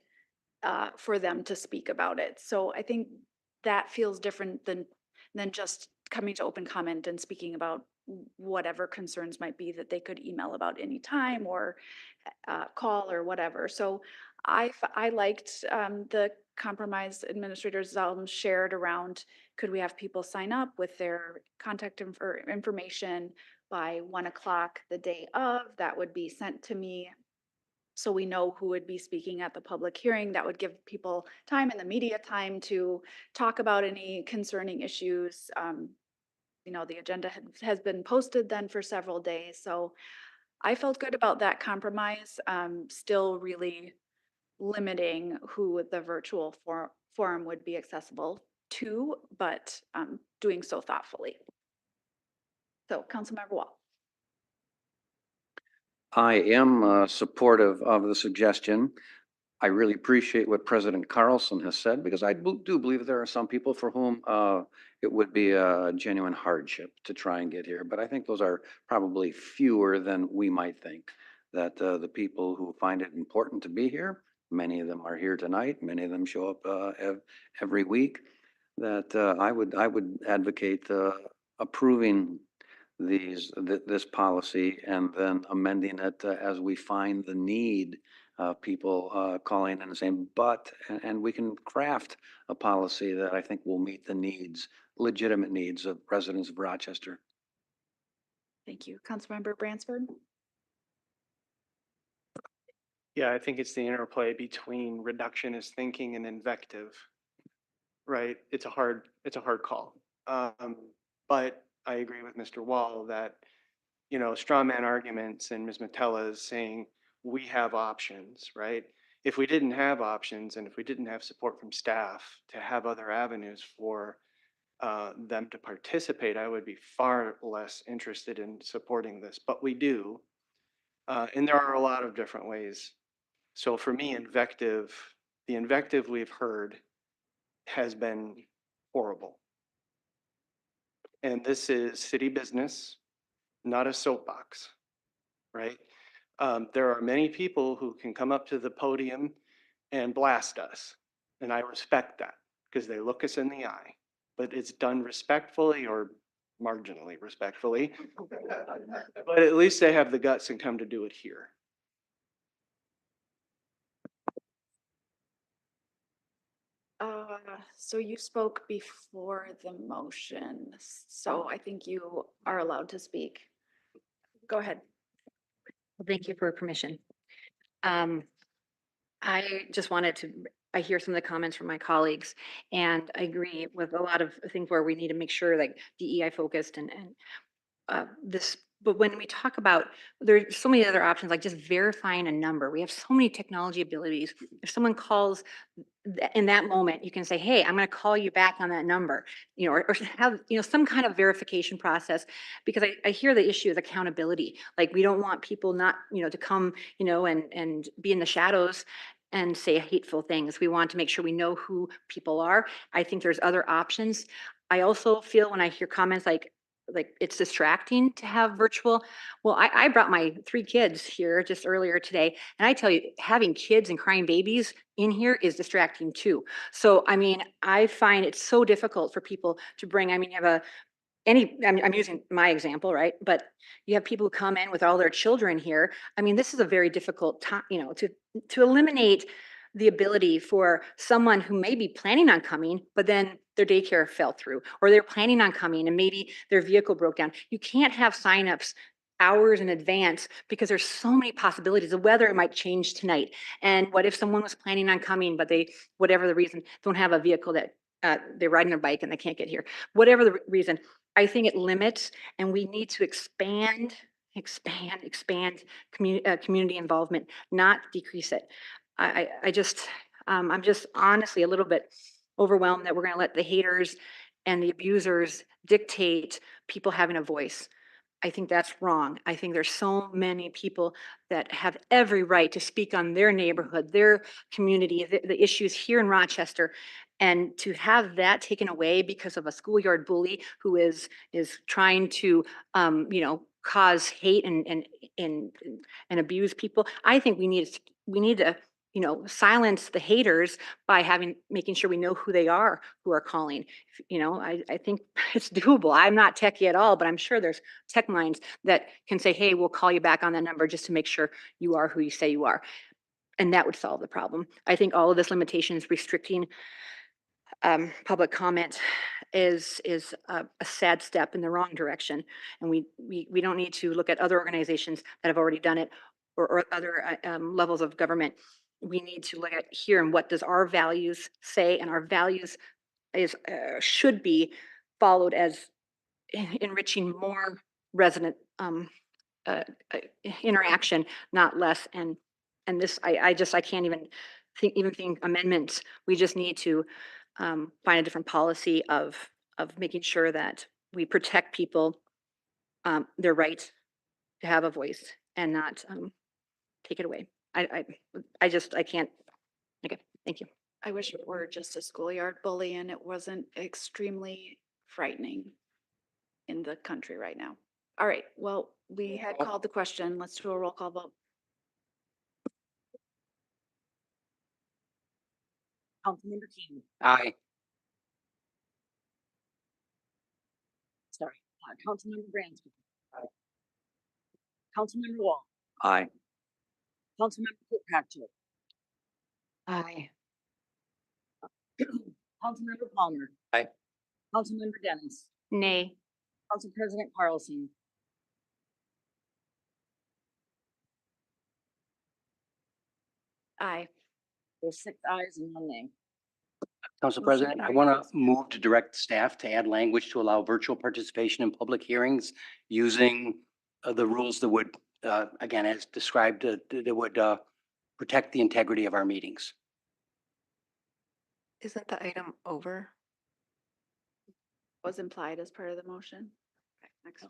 for them to speak about it. So I think that feels different than just coming to open comment and speaking about whatever concerns might be that they could email about any time or call or whatever. So I liked the compromise Administrator Zelm shared around, could we have people sign up with their contact information by 1 o'clock the day of? That would be sent to me, so we know who would be speaking at the public hearing. That would give people time and the media time to talk about any concerning issues. You know, the agenda has been posted then for several days. So I felt good about that compromise. Still really limiting who the virtual forum would be accessible to, but doing so thoughtfully. So Councilmember Wall. I am supportive of the suggestion. I really appreciate what President Carlson has said, because I do believe there are some people for whom it would be a genuine hardship to try and get here. But I think those are probably fewer than we might think. That the people who find it important to be here, many of them are here tonight, many of them show up every week, that I would advocate approving this policy and then amending it as we find the need. People calling in and saying, and we can craft a policy that I think will meet the needs, legitimate needs of residents of Rochester. Thank you. Councilmember Bransford. Yeah, I think it's the interplay between reductionist thinking and invective, right? It's a hard call. But I agree with Mr. Wall that, you know, straw man arguments and Ms. Metella is saying we have options, right? If we didn't have options and if we didn't have support from staff to have other avenues for them to participate, I would be far less interested in supporting this, but we do. And there are a lot of different ways. So for me, the invective we've heard has been horrible. And this is city business, not a soapbox, right? There are many people who can come up to the podium and blast us. And I respect that because they look us in the eye, but it's done respectfully or marginally respectfully. But at least they have the guts and come to do it here. So you spoke before the motion, so I think you are allowed to speak. Go ahead. Well, thank you for permission. I just wanted to, I hear some of the comments from my colleagues, and I agree with a lot of things where we need to make sure like DEI focused and this, but when we talk about, there's so many other options, like just verifying a number. We have so many technology abilities. If someone calls in that moment, you can say, hey, I'm going to call you back on that number, you know, or have, you know, some kind of verification process, because I hear the issue of accountability. Like we don't want people not, you know, to come, you know, and be in the shadows and say hateful things. We want to make sure we know who people are. I think there's other options. I also feel when I hear comments like it's distracting to have virtual. Well, I brought my 3 kids here just earlier today, and I tell you, having kids and crying babies in here is distracting too. So, I mean, I find it so difficult for people to bring, I mean, you have I'm using my example, right? But you have people who come in with all their children here. I mean, this is a very difficult time, you know, to eliminate the ability for someone who may be planning on coming, but then their daycare fell through, or they're planning on coming and maybe their vehicle broke down. You can't have signups hours in advance because there's so many possibilities. The weather might change tonight. And what if someone was planning on coming, but they, whatever the reason, don't have a vehicle that they're riding their bike and they can't get here. Whatever the reason, I think it limits, and we need to expand expand community involvement, not decrease it. I'm just honestly a little bit overwhelmed that we're going to let the haters and the abusers dictate people having a voice. I think that's wrong. I think there's so many people that have every right to speak on their neighborhood, their community, the issues here in Rochester. And to have that taken away because of a schoolyard bully who is trying to, cause hate and abuse people. I think we need to, silence the haters by making sure we know who they are, who are calling. I think it's doable. I'm not techie at all, but I'm sure there's tech minds that can say, hey, we'll call you back on that number just to make sure you are who you say you are. And that would solve the problem. I think all of this limitation is restricting public comment is a sad step in the wrong direction. And we don't need to look at other organizations that have already done it or other levels of government. We need to look at here and what does our values say, and our values should be followed as enriching more resident interaction, not less. And this, I can't even think amendments. We just need to find a different policy of making sure that we protect people, their right to have a voice and not take it away. I can't. Okay, thank you. I wish it were just a schoolyard bully and it wasn't extremely frightening in the country right now. All right, well, we had called the question. Let's do a roll call vote. Councilmember King. Aye. Sorry. Councilmember Branscombe. Councilmember Wall. Aye. Councilmember Kirkpatrick. Aye. Councilmember Palmer. Aye. Councilmember Dennis. Nay. Council President Carlson. Aye. There's 6 ayes and 1 nay. Council President, I want to move to direct staff to add language to allow virtual participation in public hearings using the rules that would, again, as described, that would protect the integrity of our meetings. Isn't the item over? Was implied as part of the motion. Okay, next.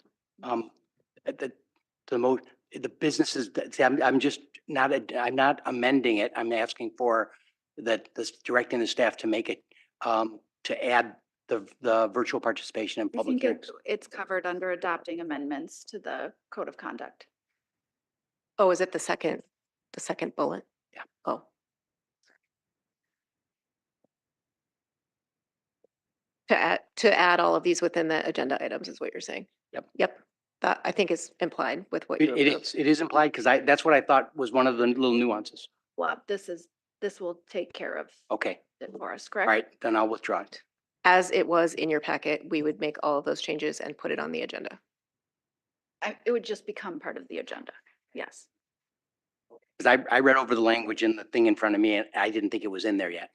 The businesses, see, I'm just not, I'm not amending it. I'm asking for this directing the staff to make it, to add the virtual participation in I public think hearings. it's covered under adopting amendments to the code of conduct. Oh, is it the second bullet? Yeah. Oh. To add all of these within the agenda items is what you're saying? Yep. Yep. That I think is implied with what you approved. It is implied because that's what I thought was one of the little nuances. Well, this will take care of Okay. it for us, All correct? right, then I'll withdraw it. As it was in your packet, we would make all of those changes and put it on the agenda. It would just become part of the agenda. Yes. Because I read over the language in the thing in front of me and I didn't think it was in there yet.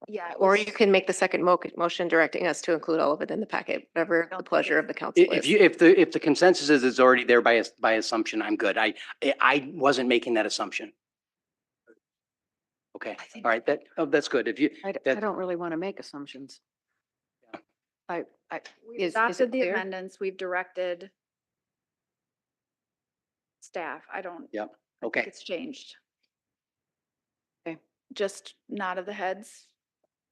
Yeah. it Or was- you can make the second motion directing us to include all of it in the packet, whatever the pleasure of the council is. If the consensus is it's already there by assumption, I'm good. I wasn't making that assumption. Okay, all right, that's good. If you, I don't really want to make assumptions. We've Is it adopted the clear? amendments. We've directed staff. I don't. Yep, I think okay. It's changed. Okay. Just nod of the heads.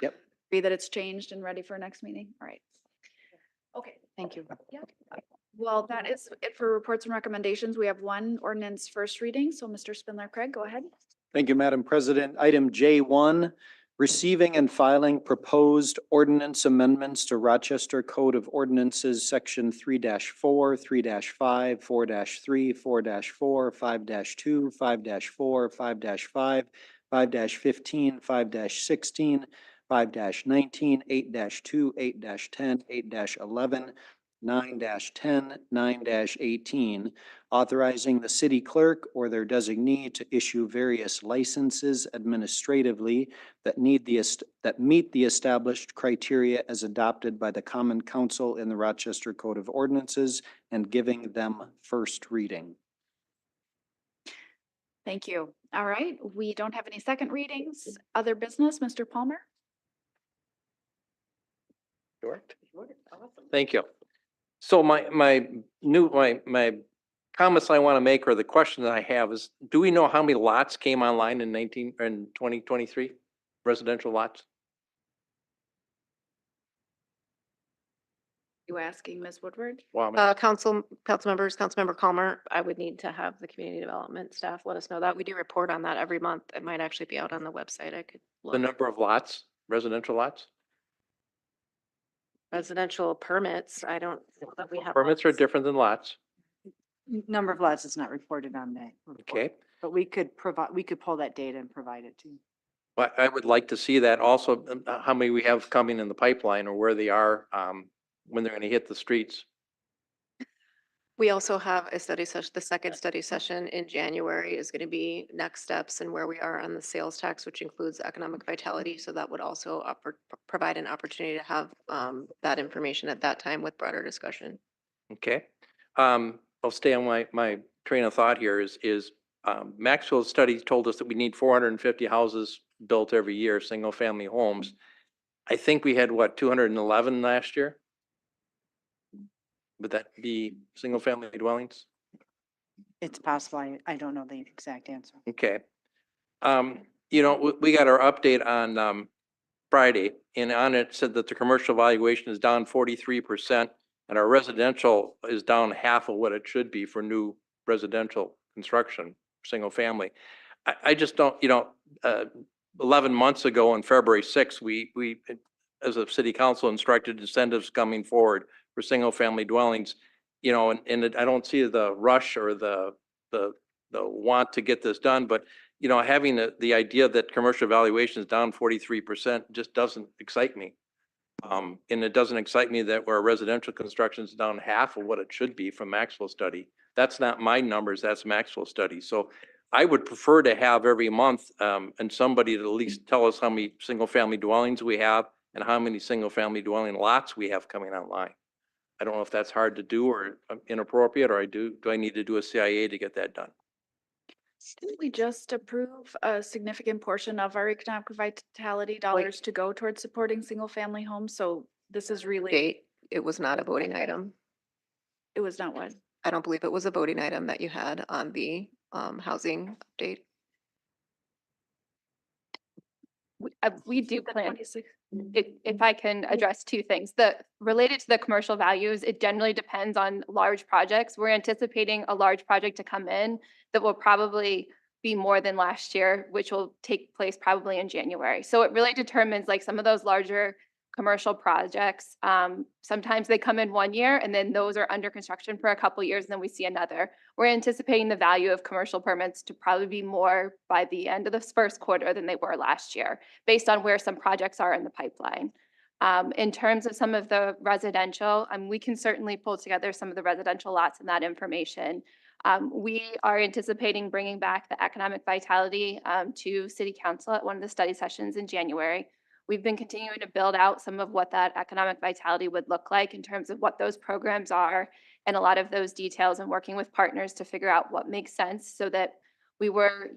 Yep. Agree that it's changed and ready for next meeting. All right. Okay. Thank you. Yeah. Well, that is it for reports and recommendations. We have one ordinance first reading. So Mr. Spindler Craig, go ahead. Thank you, Madam President. Item J1, receiving and filing proposed ordinance amendments to Rochester Code of Ordinances, Section 3-4, 3-5, 4-3, 4-4, 5-2, 5-4, 5-5, 5-15, 5-16, 5-19, 8-2, 8-10, 8-11, 9-10, 9-18, authorizing the city clerk or their designee to issue various licenses administratively that meet the established criteria as adopted by the Common Council in the Rochester Code of Ordinances and giving them first reading. Thank you. All right, we don't have any second readings. Other business, Mr. Palmer? Correct. Thank you. So my comments I want to make, or the question that I have is, do we know how many lots came online in 2023? Residential lots? You asking Ms. Woodward? Wow. Council members, Councilmember Calmer, I would need to have the community development staff let us know that. We do report on that every month. It might actually be out on the website. I could The look. number of lots, residential lots? Residential permits, I don't know that we have. Permits are lots. different than lots. Number of lots is not reported on that report, Okay. but we could pull that data and provide it to you. But I would like to see that also, how many we have coming in the pipeline or where they are, when they're going to hit the streets. We also have a study session, the second study session in January is going to be next steps and where we are on the sales tax, which includes economic vitality. So that would also provide an opportunity to have that information at that time with broader discussion. Okay. I'll stay on my train of thought here is Maxwell's study told us that we need 450 houses built every year, single family homes. I think we had what, 211 last year? Would that be single family dwellings? It's possible. I don't know the exact answer. Okay. You know, we got our update on Friday, and on it said that the commercial valuation is down 43%, and our residential is down half of what it should be for new residential construction, single family. I just don't, 11 months ago on February 6th, we as a city council instructed incentives coming forward for single family dwellings, and I don't see the rush or the want to get this done, but having the idea that commercial valuation is down 43% just doesn't excite me. And it doesn't excite me that where residential construction is down half of what it should be from Maxwell study. That's not my numbers, that's Maxwell study. So I would prefer to have every month and somebody to at least tell us how many single family dwellings we have and how many single family dwelling lots we have coming online. I don't know if that's hard to do or inappropriate, or do I need to do a CIA to get that done? Didn't we just approve a significant portion of our economic vitality dollars to go towards supporting single family homes? So this is really, It was not a voting item. it was not what? I don't believe it was a voting item that you had on the housing update. We do plan, if I can address two things. Related to the commercial values, it generally depends on large projects. We're anticipating a large project to come in that will probably be more than last year, which will take place probably in January. So it really determines, like, some of those larger commercial projects. Sometimes they come in 1 year and then those are under construction for a couple years and then we see another. We're anticipating the value of commercial permits to probably be more by the end of this first quarter than they were last year, based on where some projects are in the pipeline. In terms of some of the residential, we can certainly pull together some of the residential lots and that information. We are anticipating bringing back the economic vitality to City Council at one of the study sessions in January. We've been continuing to build out some of what that economic vitality would look like in terms of what those programs are and a lot of those details, and working with partners to figure out what makes sense so that we were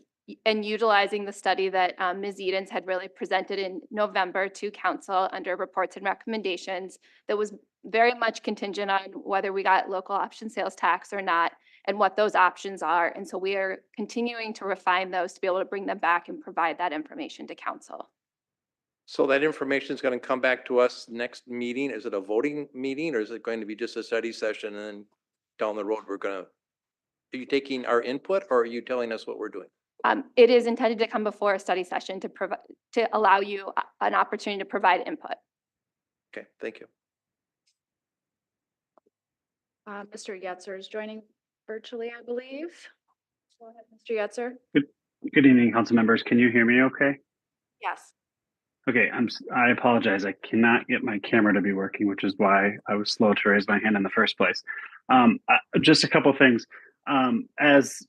utilizing the study that Ms. Edens had really presented in November to council under reports and recommendations that was very much contingent on whether we got local option sales tax or not and what those options are. And so we are continuing to refine those to be able to bring them back and provide that information to council. So that information is going to come back to us next meeting. Is it a voting meeting or is it going to be just a study session and then down the road are you taking our input or are you telling us what we're doing? It is intended to come before a study session to allow you an opportunity to provide input. Okay, thank you. Mr. Yetzer is joining virtually, I believe. Go ahead, Mr. Yetzer. Good evening, council members. Can you hear me okay? Yes. Okay, I apologize. I cannot get my camera to be working, which is why I was slow to raise my hand in the first place. Just a couple things. As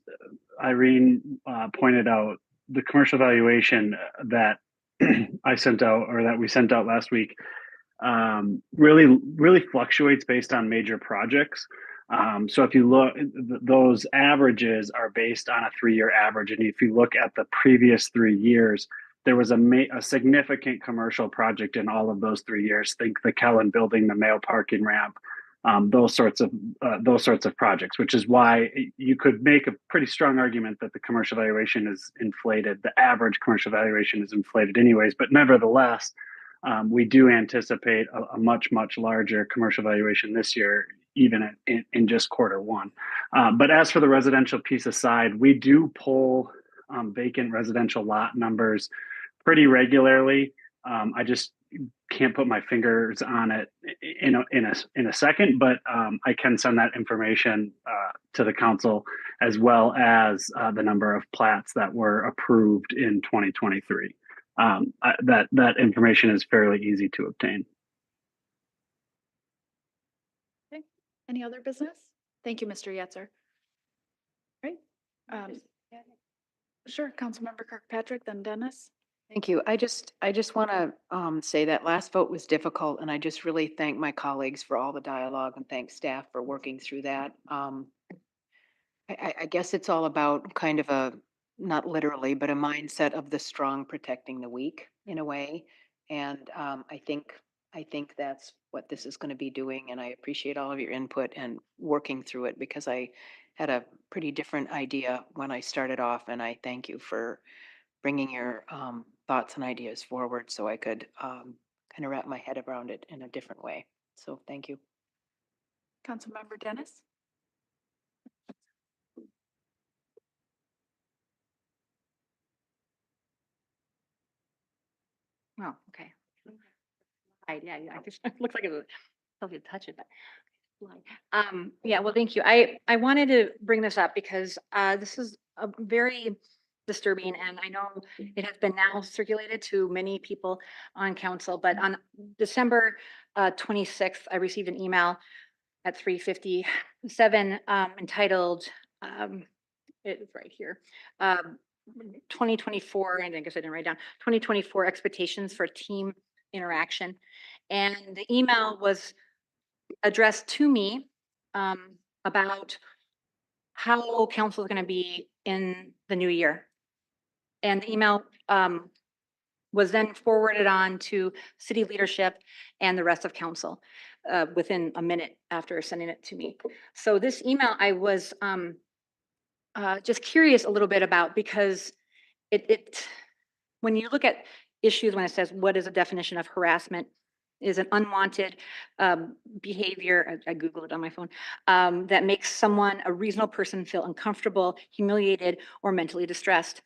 Irene pointed out, the commercial valuation that I sent out, or that we sent out last week, really fluctuates based on major projects. So if you look, those averages are based on a 3-year average, and if you look at the previous 3 years, there was a significant commercial project in all of those 3 years. Think the Kellen building, the Mayo parking ramp, those sorts of projects, which is why you could make a pretty strong argument that the commercial valuation is inflated. The average commercial valuation is inflated anyways, but nevertheless, we do anticipate a much larger commercial valuation this year, even in just Q1. But as for the residential piece aside, we do pull vacant residential lot numbers pretty regularly. I just can't put my fingers on it in a second, but I can send that information to the council, as well as the number of plats that were approved in 2023. That information is fairly easy to obtain. Okay. Any other business? Thank you, Mr. Yetzer. Right. Sure, Councilmember Kirkpatrick, then Dennis. Thank you. I just want to say that last vote was difficult, and I just really thank my colleagues for all the dialogue and thank staff for working through that. I guess it's all about kind of a, not literally, but a mindset of the strong protecting the weak in a way. And I think that's what this is going to be doing. And I appreciate all of your input and working through it, because I had a pretty different idea when I started off. And I thank you for bringing your thoughts and ideas forward so I could kind of wrap my head around it in a different way. So thank you. Councilmember Dennis. Oh, okay. Yeah, I just, it looks like it was, told you to touch it, but. Yeah, well, thank you. I wanted to bring this up because this is a very disturbing, and I know it has been now circulated to many people on council, but on December 26th, I received an email at 3:57 entitled, it's right here, 2024, and I guess I didn't write down, 2024 expectations for team interaction. And the email was addressed to me about how council is going to be in the new year. And the email was then forwarded on to city leadership and the rest of council within a minute after sending it to me. So this email I was just curious a little bit about, because when you look at issues, when it says what is a definition of harassment, is an unwanted behavior, I Googled it on my phone, that makes someone, a reasonable person, feel uncomfortable, humiliated, or mentally distressed.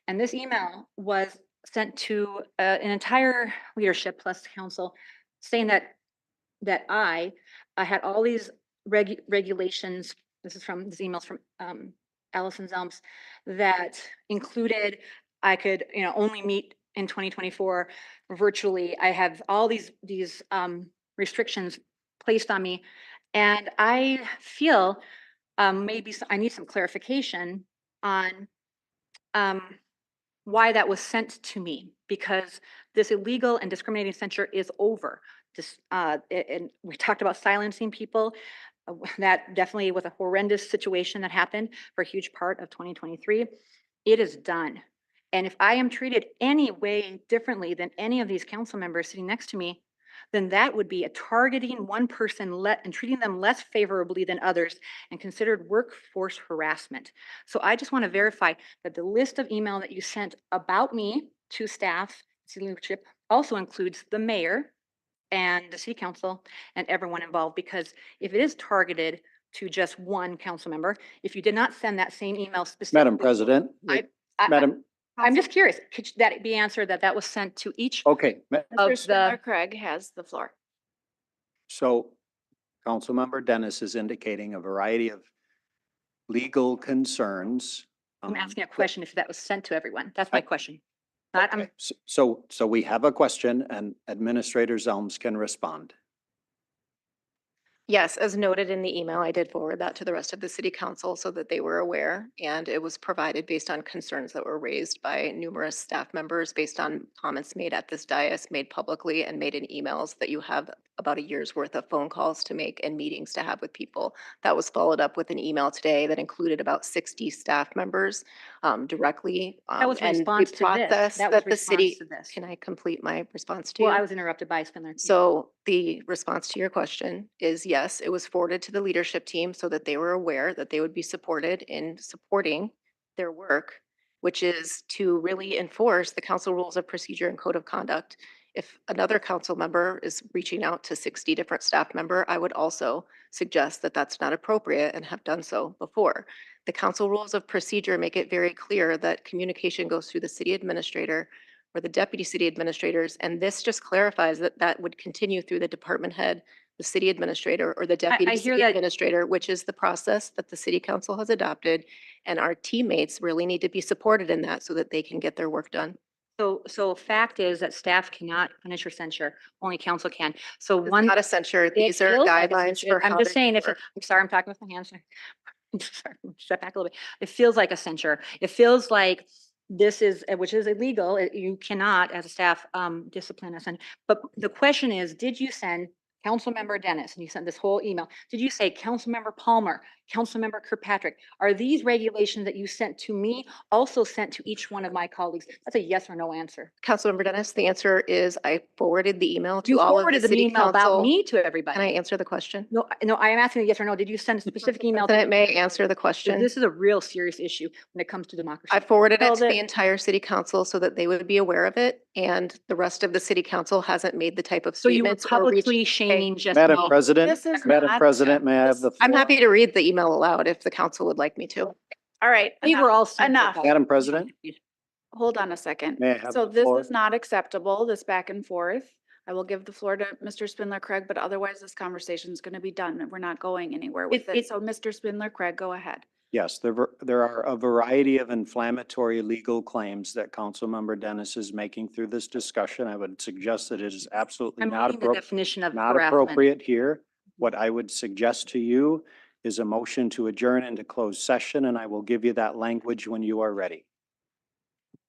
And this email was sent to an entire leadership plus council, saying that I had all these regulations. This emails from Allison Zelms, that included I could only meet in 2024 virtually. I have all these restrictions placed on me, and I feel maybe I need some clarification on why that was sent to me, because this illegal and discriminating censure is over. And we talked about silencing people. That definitely was a horrendous situation that happened for a huge part of 2023. It is done. And if I am treated any way differently than any of these council members sitting next to me, then that would be a targeting one person and treating them less favorably than others, and considered workforce harassment. So I just want to verify that the list of email that you sent about me to staff, city leadership, also includes the mayor and the city council and everyone involved, because if it is targeted to just one council member, if you did not send that same email specifically. Madam President, I'm just curious, could that be answered, that was sent to each okay. of Mr. Spindler the, Craig has the floor. So Councilmember Dennis is indicating a variety of legal concerns. I'm asking a question if that was sent to everyone. That's my question. Not, Okay. So we have a question and Administrator Zelms can respond. Yes, as noted in the email, I did forward that to the rest of the city council so that they were aware. And it was provided based on concerns that were raised by numerous staff members based on comments made at this dais, made publicly and made in emails that you have about a year's worth of phone calls to make and meetings to have with people. That was followed up with an email today that included about 60 staff members directly. that was a And the response to this. process That was that the response city, to this. can I complete my response to Well, you? I was interrupted by Spindler. So the response to your question is yes, it was forwarded to the leadership team so that they were aware that they would be supported in supporting their work, which is to really enforce the council rules of procedure and code of conduct. If another council member is reaching out to 60 different staff member, I would also suggest that that's not appropriate and have done so before. The council rules of procedure make it very clear that communication goes through the city administrator or the deputy city administrators, and this just clarifies that that would continue through the department head, the city administrator, or the deputy hear city that- administrator, which is the process that the city council has adopted. And our teammates really need to be supported in that so that they can get their work done. So fact is that staff cannot punish or censure, only council can. So It's one. not a censure. It These are feels like a guidelines censure. for I'm how just to saying, work. I'm sorry, I'm talking with my hands. I'm sorry, step back a little bit. It feels like a censure. It feels like this is, which is illegal. You cannot, as a staff, discipline us. But the question is, did you send Councilmember Dennis, and you sent this whole email, did you say Councilmember Palmer, Councilmember Kirkpatrick? Are these regulations that you sent to me also sent to each one of my colleagues? That's a yes or no answer. Councilmember Dennis, the answer is I forwarded the email to You all of the forwarded the city email about council. me to everybody. Can I answer the question? No, I am asking a yes or no. Did you send a specific email? to President may everybody? answer the question. This is a real serious issue when it comes to democracy. I forwarded it So to that- the entire city council so that they would be aware of it, and the rest of the city council hasn't made the type of So you were statements or reached. publicly shaming just Madam me. President, This is Madam not- President, may I have the I'm floor? happy to read the email aloud if the council would like me to. All right. We were all. super Enough. public. Madam President, Hold on a second. may I have So the this floor? is not acceptable, this back and forth. I will give the floor to Mr. Spindler Craig, but otherwise this conversation is going to be done. We're not going anywhere with it. So Mr. Spindler Craig, go ahead. Yes, there are a variety of inflammatory legal claims that Councilmember Dennis is making through this discussion. I would suggest that it is absolutely I'm not reading the appropriate. definition of Not harassment. appropriate here. What I would suggest to you is a motion to adjourn into closed session, and I will give you that language when you are ready.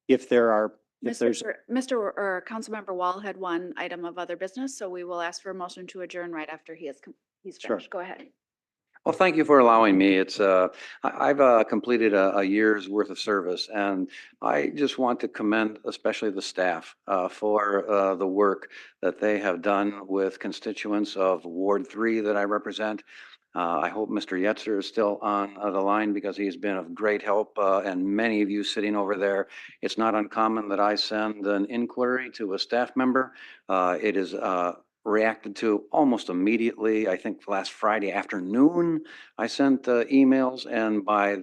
If there's, Mr. or Councilmember Wall had one item of other business, so we will ask for a motion to adjourn right after he's Sure. finished. Go ahead. Well, thank you for allowing me. I've completed a year's worth of service, and I just want to commend especially the staff for the work that they have done with constituents of Ward 3 that I represent. I hope Mr. Yetzer is still on the line because he's been of great help, and many of you sitting over there. It's not uncommon that I send an inquiry to a staff member. It is reacted to almost immediately. I think last Friday afternoon, I sent emails, and by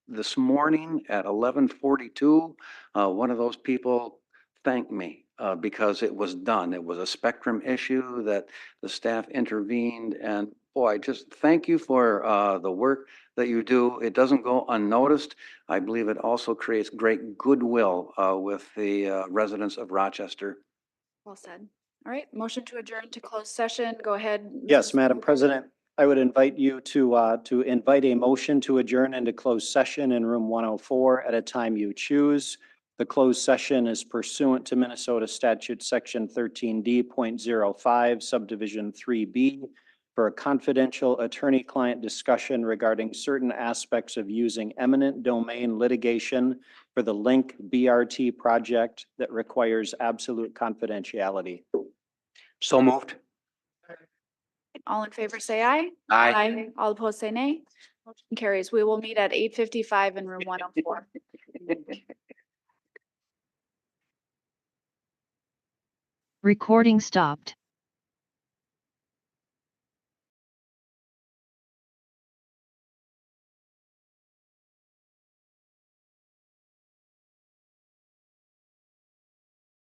this morning at 11:42, one of those people thanked me because it was done. It was a spectrum issue that the staff intervened, and boy, just thank you for the work that you do. It doesn't go unnoticed. I believe it also creates great goodwill with the residents of Rochester. Well said. All right, motion to adjourn to closed session. Go ahead. yes, Mr. Madam Spindler. President, I would invite you to invite a motion to adjourn into closed session in room 104 at a time you choose. The closed session is pursuant to Minnesota Statute Section 13D.05 subdivision 3B for a confidential attorney-client discussion regarding certain aspects of using eminent domain litigation for the Link BRT project that requires absolute confidentiality. So moved. All in favor, say aye. Aye. All opposed, say nay. Motion carries. We will meet at 8:55 in room 104. Recording stopped.